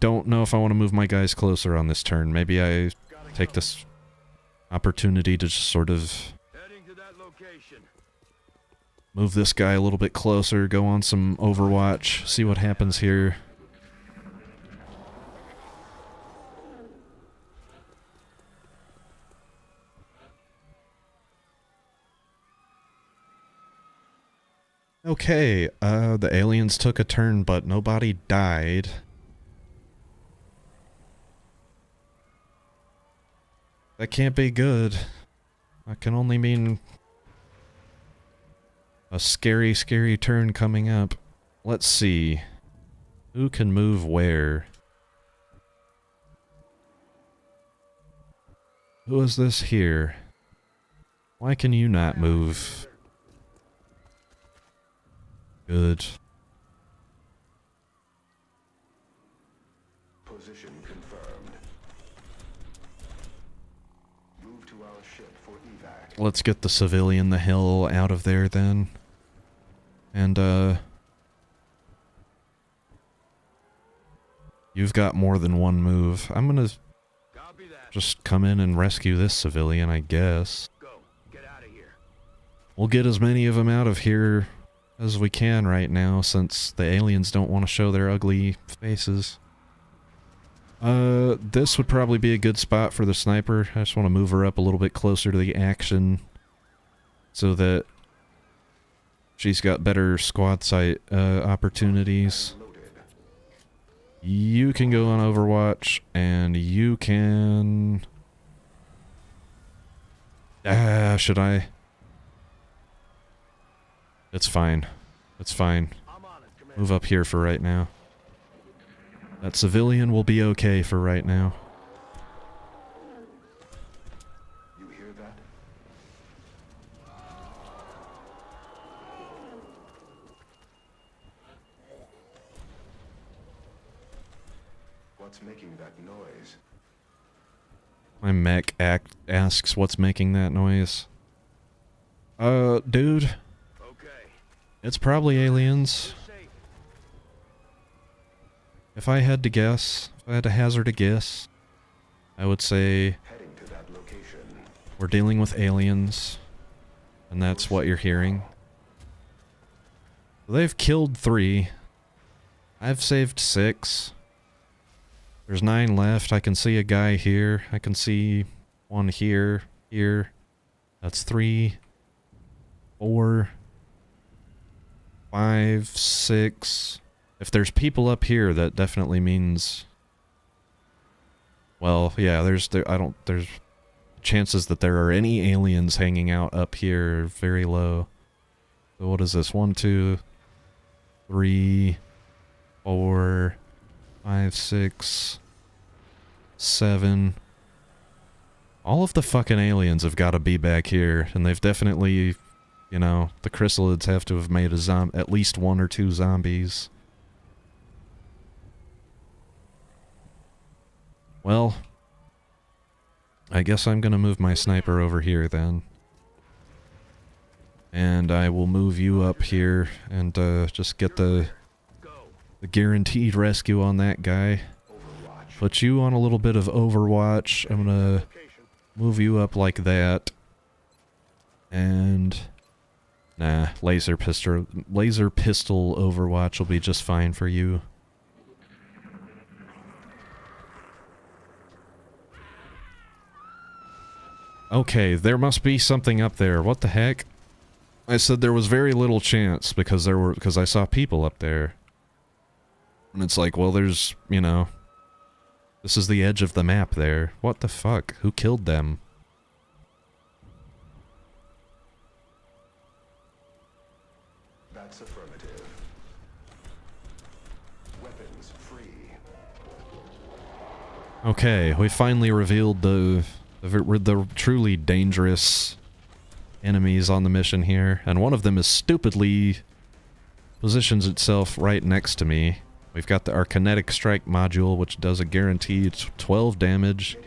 don't know if I want to move my guys closer on this turn. Maybe I take this opportunity to just sort of... move this guy a little bit closer, go on some Overwatch, see what happens here. Okay, the aliens took a turn, but nobody died. That can't be good. That can only mean a scary, scary turn coming up. Let's see. Who can move where? Who is this here? Why can you not move? Good. Position confirmed. Move to our ship for evac. Let's get the civilian the hell out of there then. And, you've got more than one move. I'm gonna just come in and rescue this civilian, I guess. Go. Get out of here. We'll get as many of them out of here as we can right now, since the aliens don't want to show their ugly faces. This would probably be a good spot for the sniper. I just want to move her up a little bit closer to the action so that she's got better squad sight opportunities. You can go on Overwatch, and you can... should I? It's fine. It's fine. Move up here for right now. That civilian will be okay for right now. You hear that? What's making that noise? My mech asks what's making that noise. Dude. Okay. It's probably aliens. If I had to guess, if I had to hazard a guess, I would say Heading to that location. we're dealing with aliens. and that's what you're hearing. They've killed 3. I've saved 6. There's 9 left. I can see a guy here. I can see one here, here. That's 3, 4, 5, 6. If there's people up here, that definitely means... Well, yeah, there's chances that there are any aliens hanging out up here are very low. So what is this? 1, 2, 3, 4, 5, 6, 7. All of the fucking aliens have got to be back here, and they've definitely, you know, the chrysalids have to have made at least 1 or 2 zombies. Well, I guess I'm gonna move my sniper over here then. And I will move you up here and just get the guaranteed rescue on that guy. Put you on a little bit of Overwatch. I'm gonna move you up like that. And... Nah, laser pistol Overwatch will be just fine for you. Okay, there must be something up there. What the heck? I said there was very little chance because I saw people up there. And it's like, well, there's, you know, this is the edge of the map there. What the fuck? Who killed them? That's affirmative. Weapons free. Okay, we finally revealed the truly dangerous enemies on the mission here, and one of them is stupidly positions itself right next to me. We've got our kinetic strike module, which does a guaranteed 12 damage.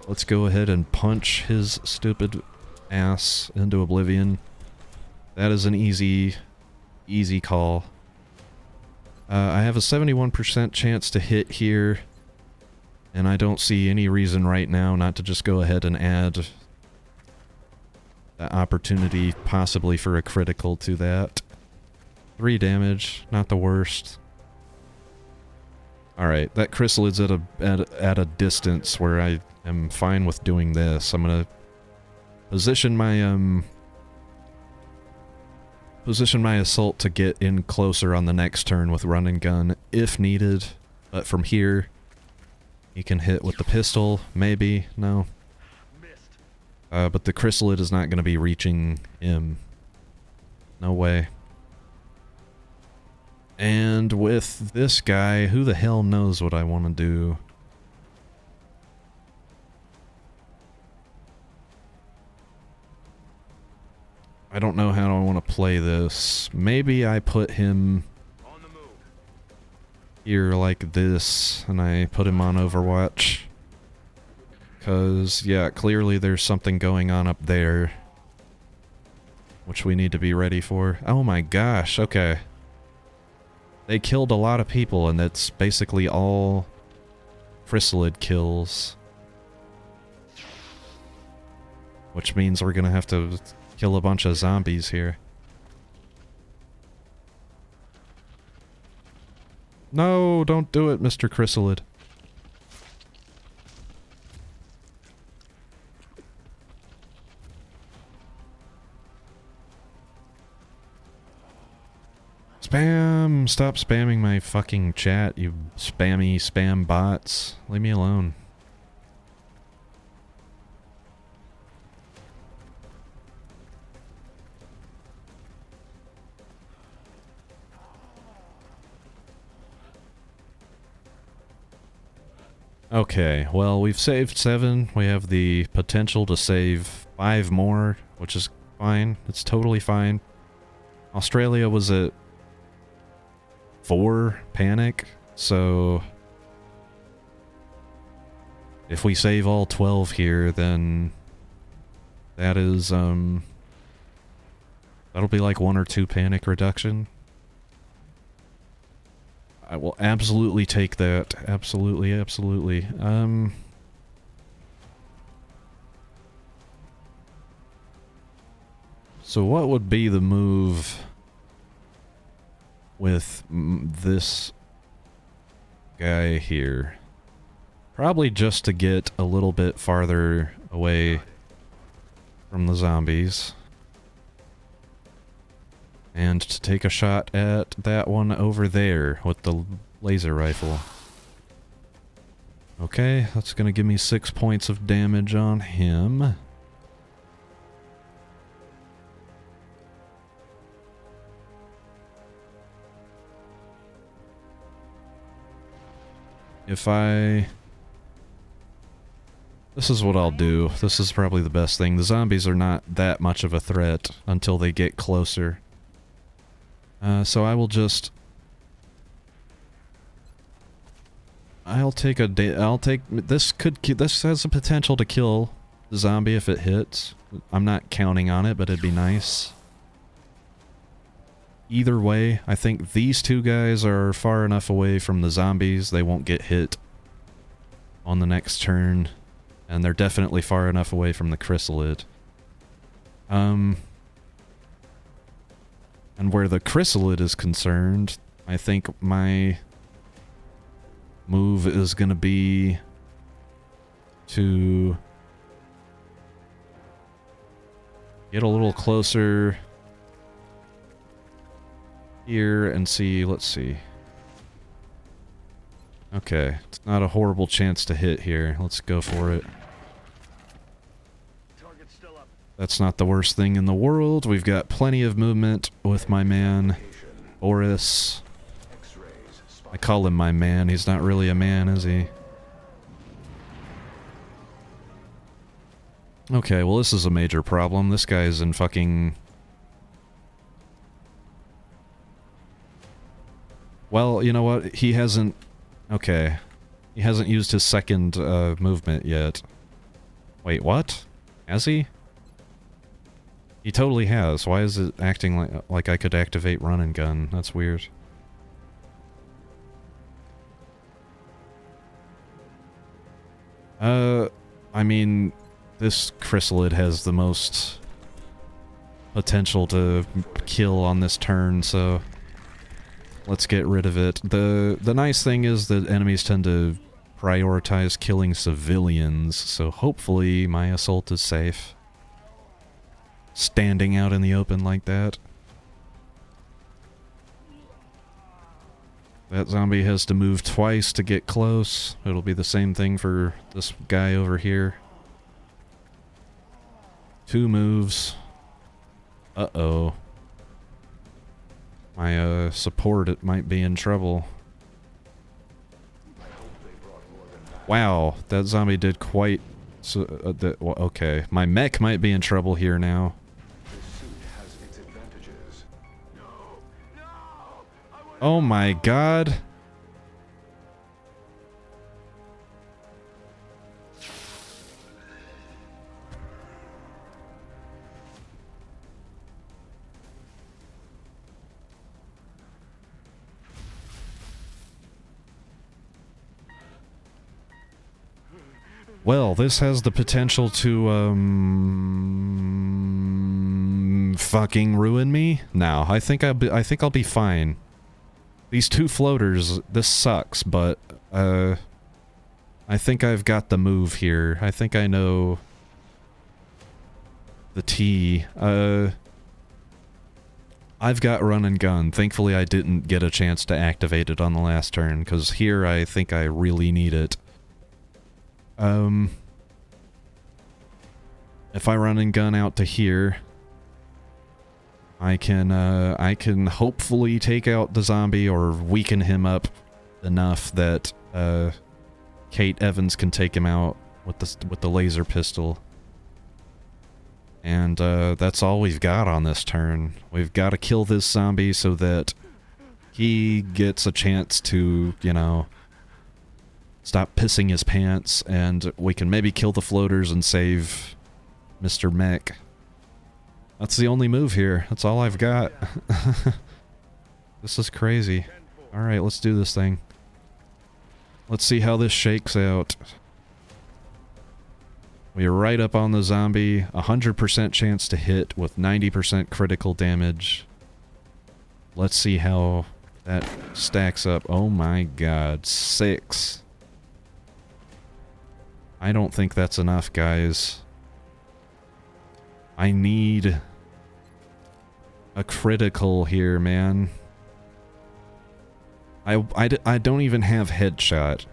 Let's go ahead and punch his stupid ass into oblivion. That is an easy call. I have a 71% chance to hit here, and I don't see any reason right now not to just go ahead and add that opportunity possibly for a critical to that. 3 damage, not the worst. Alright, that chrysalid's at a distance where I am fine with doing this. I'm gonna position my assault to get in closer on the next turn with run and gun if needed, but from here he can hit with the pistol, maybe, no. But the chrysalid is not going to be reaching him. No way. And with this guy, who the hell knows what I want to do? I don't know how I want to play this. Maybe I put him here like this, and I put him on Overwatch. Because, yeah, clearly there's something going on up there, which we need to be ready for. Oh my gosh, okay. They killed a lot of people, and that's basically all chrysalid kills. Which means we're gonna have to kill a bunch of zombies here. No, don't do it, Mr. Chrysalid. Spam! Stop spamming my fucking chat, you spam bots. Leave me alone. Okay, well, we've saved 7. We have the potential to save 5 more, which is fine. It's totally fine. Australia was at 4 panic, so if we save all 12 here, then that is, that'll be like 1 or 2 panic reduction. I will absolutely take that. Absolutely, absolutely. So what would be the move with this guy here? Probably just to get a little bit farther away from the zombies. And to take a shot at that one over there with the laser rifle. Okay, that's gonna give me 6 points of damage on him. If I... This is what I'll do. This is probably the best thing. The zombies are not that much of a threat until they get closer. So I will just... I'll take this has the potential to kill the zombie if it hits. I'm not counting on it, but it'd be nice. Either way, I think these two guys are far enough away from the zombies they won't get hit on the next turn. And they're definitely far enough away from the chrysalid. And where the chrysalid is concerned, I think my move is going to be to get a little closer here and see, let's see. Okay, it's not a horrible chance to hit here. Let's go for it. That's not the worst thing in the world. We've got plenty of movement with my man, Boris. I call him my man. He's not really a man, is he? Okay, well this is a major problem. This guy's in fucking... Well, you know what? He hasn't... Okay. He hasn't used his second movement yet. Wait, what? Has he? He totally has. Why is it acting like I could activate run and gun? That's weird. I mean, this chrysalid has the most potential to kill on this turn, so let's get rid of it. The nice thing is that enemies tend to prioritize killing civilians, so hopefully my assault is safe. Standing out in the open like that. That zombie has to move twice to get close. It'll be the same thing for this guy over here. 2 moves. Uh-oh. My support, it might be in trouble. Wow, that zombie did quite... well, okay, my mech might be in trouble here now. Oh my god. Well, this has the potential to, fucking ruin me? No, I think I'll be fine. These 2 floaters, this sucks, but, I think I've got the move here. I think I know the T. I've got run and gun. Thankfully I didn't get a chance to activate it on the last turn, because here I think I really need it. If I run and gun out to here, I can hopefully take out the zombie or weaken him up enough that Kate Evans can take him out with the laser pistol. And that's all we've got on this turn. We've got to kill this zombie so that he gets a chance to, you know, stop pissing his pants, and we can maybe kill the floaters and save Mr. Mech. That's the only move here. That's all I've got. This is crazy. Alright, let's do this thing. Let's see how this shakes out. We're right up on the zombie. 100% chance to hit with 90% critical damage. Let's see how that stacks up. Oh my god. 6. I don't think that's enough, guys. I need a critical here, man. I don't even have headshot.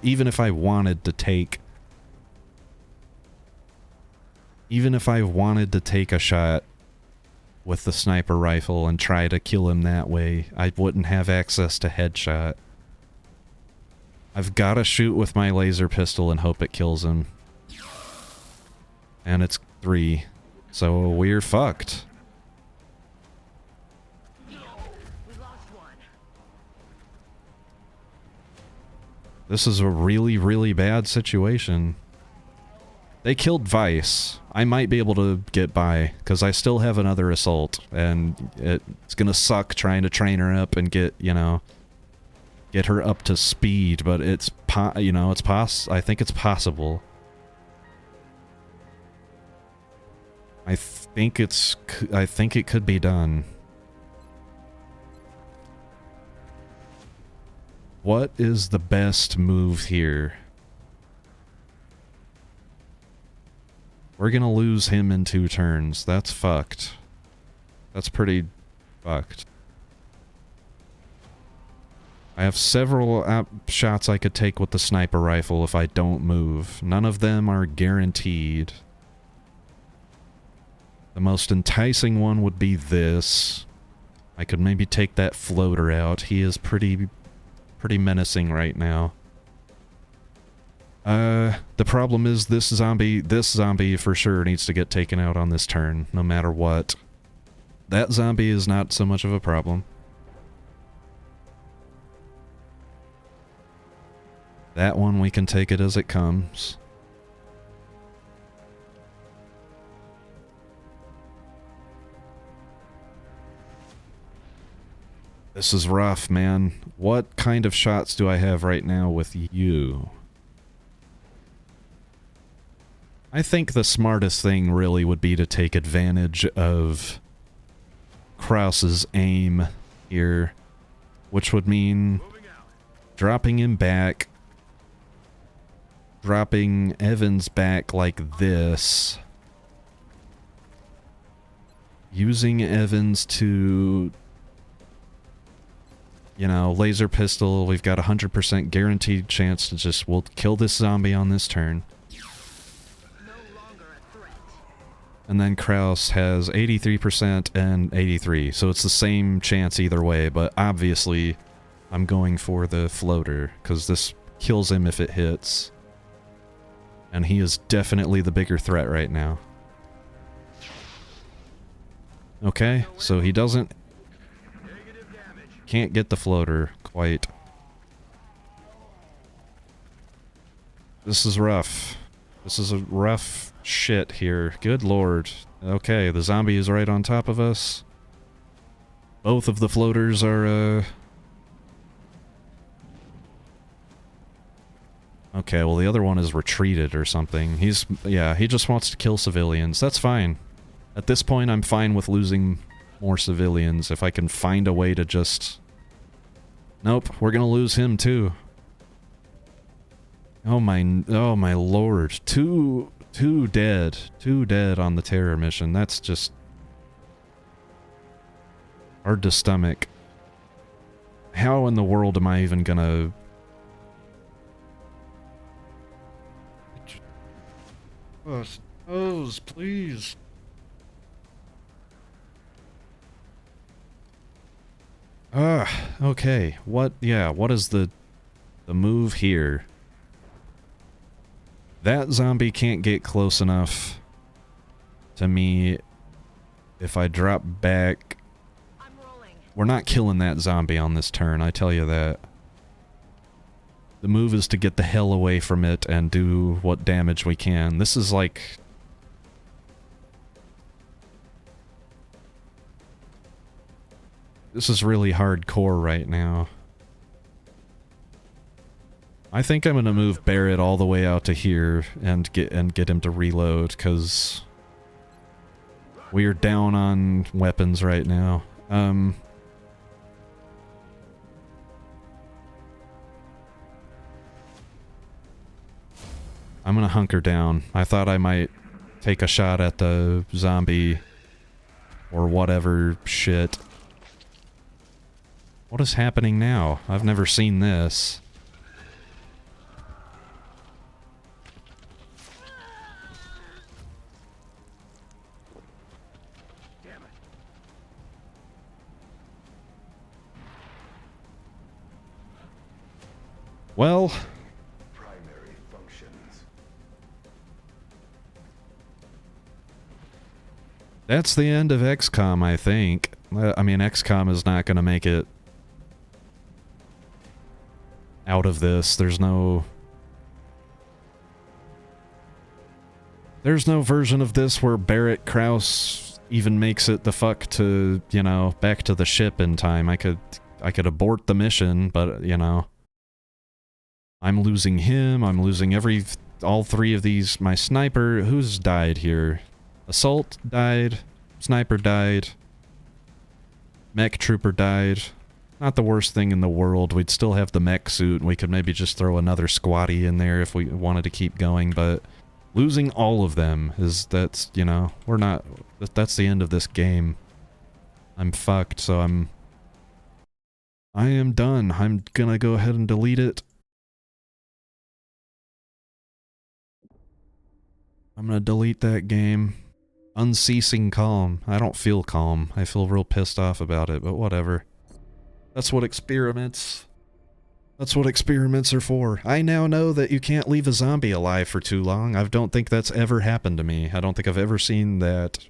Even if I wanted to take a shot with the sniper rifle and try to kill him that way, I wouldn't have access to headshot. I've got to shoot with my laser pistol and hope it kills him. And it's 3. So we're fucked. This is a really, really bad situation. They killed Vice. I might be able to get by, because I still have another assault, and it's gonna suck trying to train her up and get, you know, get her up to speed, but it's I think it's possible. I think it could be done. What is the best move here? We're gonna lose him in 2 turns. That's fucked. That's pretty fucked. I have several shots I could take with the sniper rifle if I don't move. None of them are guaranteed. The most enticing one would be this. I could maybe take that floater out. He is pretty menacing right now. The problem is this zombie for sure needs to get taken out on this turn, no matter what. That zombie is not so much of a problem. That one we can take it as it comes. This is rough, man. What kind of shots do I have right now with you? I think the smartest thing really would be to take advantage of Krause's aim here, which would mean dropping him back, dropping Evans back like this, using Evans to, you know, laser pistol. We've got 100% guaranteed chance to just, we'll kill this zombie on this turn. And then Krause has 83% and 83, so it's the same chance either way, but obviously I'm going for the floater, because this kills him if it hits. And he is definitely the bigger threat right now. Okay, so he can't get the floater quite. This is rough. This is a rough shit here. Good lord. Okay, the zombie is right on top of us. Both of the floaters are, okay, well the other one is retreated or something. He just wants to kill civilians. That's fine. At this point, I'm fine with losing more civilians if I can find a way to just... Nope, we're gonna lose him too. Oh my lord. Two dead. 2 dead on the terror mission. That's just hard to stomach. How in the world am I even gonna... Oh, please. Okay. What is the move here? That zombie can't get close enough to me if I drop back. We're not killing that zombie on this turn, I tell you that. The move is to get the hell away from it and do what damage we can. This is like... This is really hardcore right now. I think I'm gonna move Barrett all the way out to here and get him to reload, because we're down on weapons right now. I'm gonna hunker down. I thought I might take a shot at the zombie or whatever shit. What is happening now? I've never seen this. Well, Primary functions. that's the end of XCOM, I think. I mean, XCOM is not going to make it out of this. There's no version of this where Barrett Krause even makes it the fuck to, you know, back to the ship in time. I could abort the mission, but, you know, I'm losing him, I'm losing all three of these. My sniper, who's died here? Assault died, sniper died, mech trooper died. Not the worst thing in the world. We'd still have the mech suit, and we could maybe just throw another squatty in there if we wanted to keep going, but losing all of them that's, you know, that's the end of this game. I'm fucked, so I am done. I'm gonna go ahead and delete it. I'm gonna delete that game. Unceasing calm. I don't feel calm. I feel real pissed off about it, but whatever. That's what experiments are for. I now know that you can't leave a zombie alive for too long. I don't think that's ever happened to me. I don't think I've ever seen that.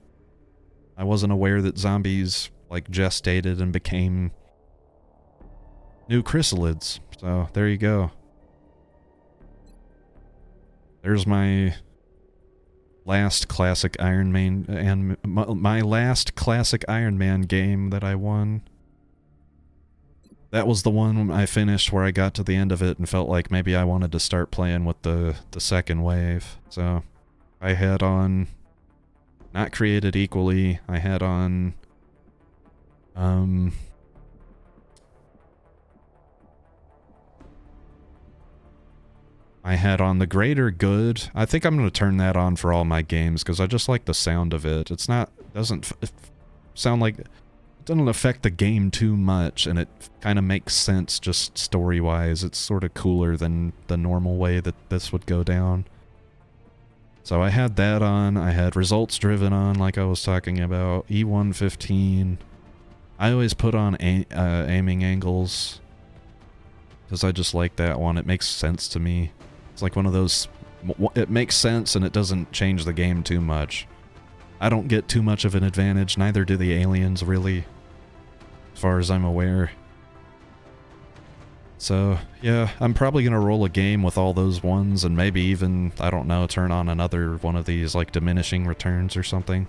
I wasn't aware that zombies, like, gestated and became new chrysalids. So, there you go. There's my last Classic Ironman, and my last Classic Ironman game that I won. That was the one I finished where I got to the end of it and felt like maybe I wanted to start playing with the second wave. So I had on Not Created Equally. I had on The Greater Good. I think I'm going to turn that on for all my games because I just like the sound of it. Doesn't sound like, it doesn't affect the game too much, and it kind of makes sense just story-wise. It's sort of cooler than the normal way that this would go down. So I had that on. I had Results Driven on, like I was talking about. E115. I always put on aiming angles because I just like that one. It makes sense to me. It's like one of those, it makes sense and it doesn't change the game too much. I don't get too much of an advantage, neither do the aliens really, as far as I'm aware. So, yeah, I'm probably gonna roll a game with all those ones and maybe even, I don't know, turn on another one of these, like diminishing returns or something.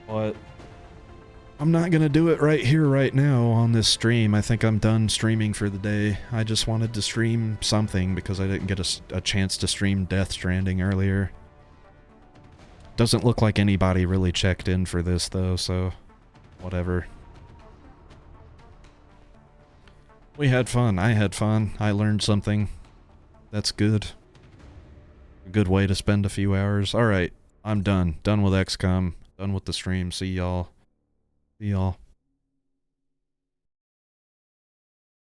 But I'm not gonna do it right here, right now, on this stream. I think I'm done streaming for the day. I just wanted to stream something because I didn't get a chance to stream Death Stranding earlier. Doesn't look like anybody really checked in for this, though, so whatever. We had fun. I had fun. I learned something. That's good. A good way to spend a few hours. Alright, I'm done. Done with XCOM. Done with the stream. See y'all. See y'all.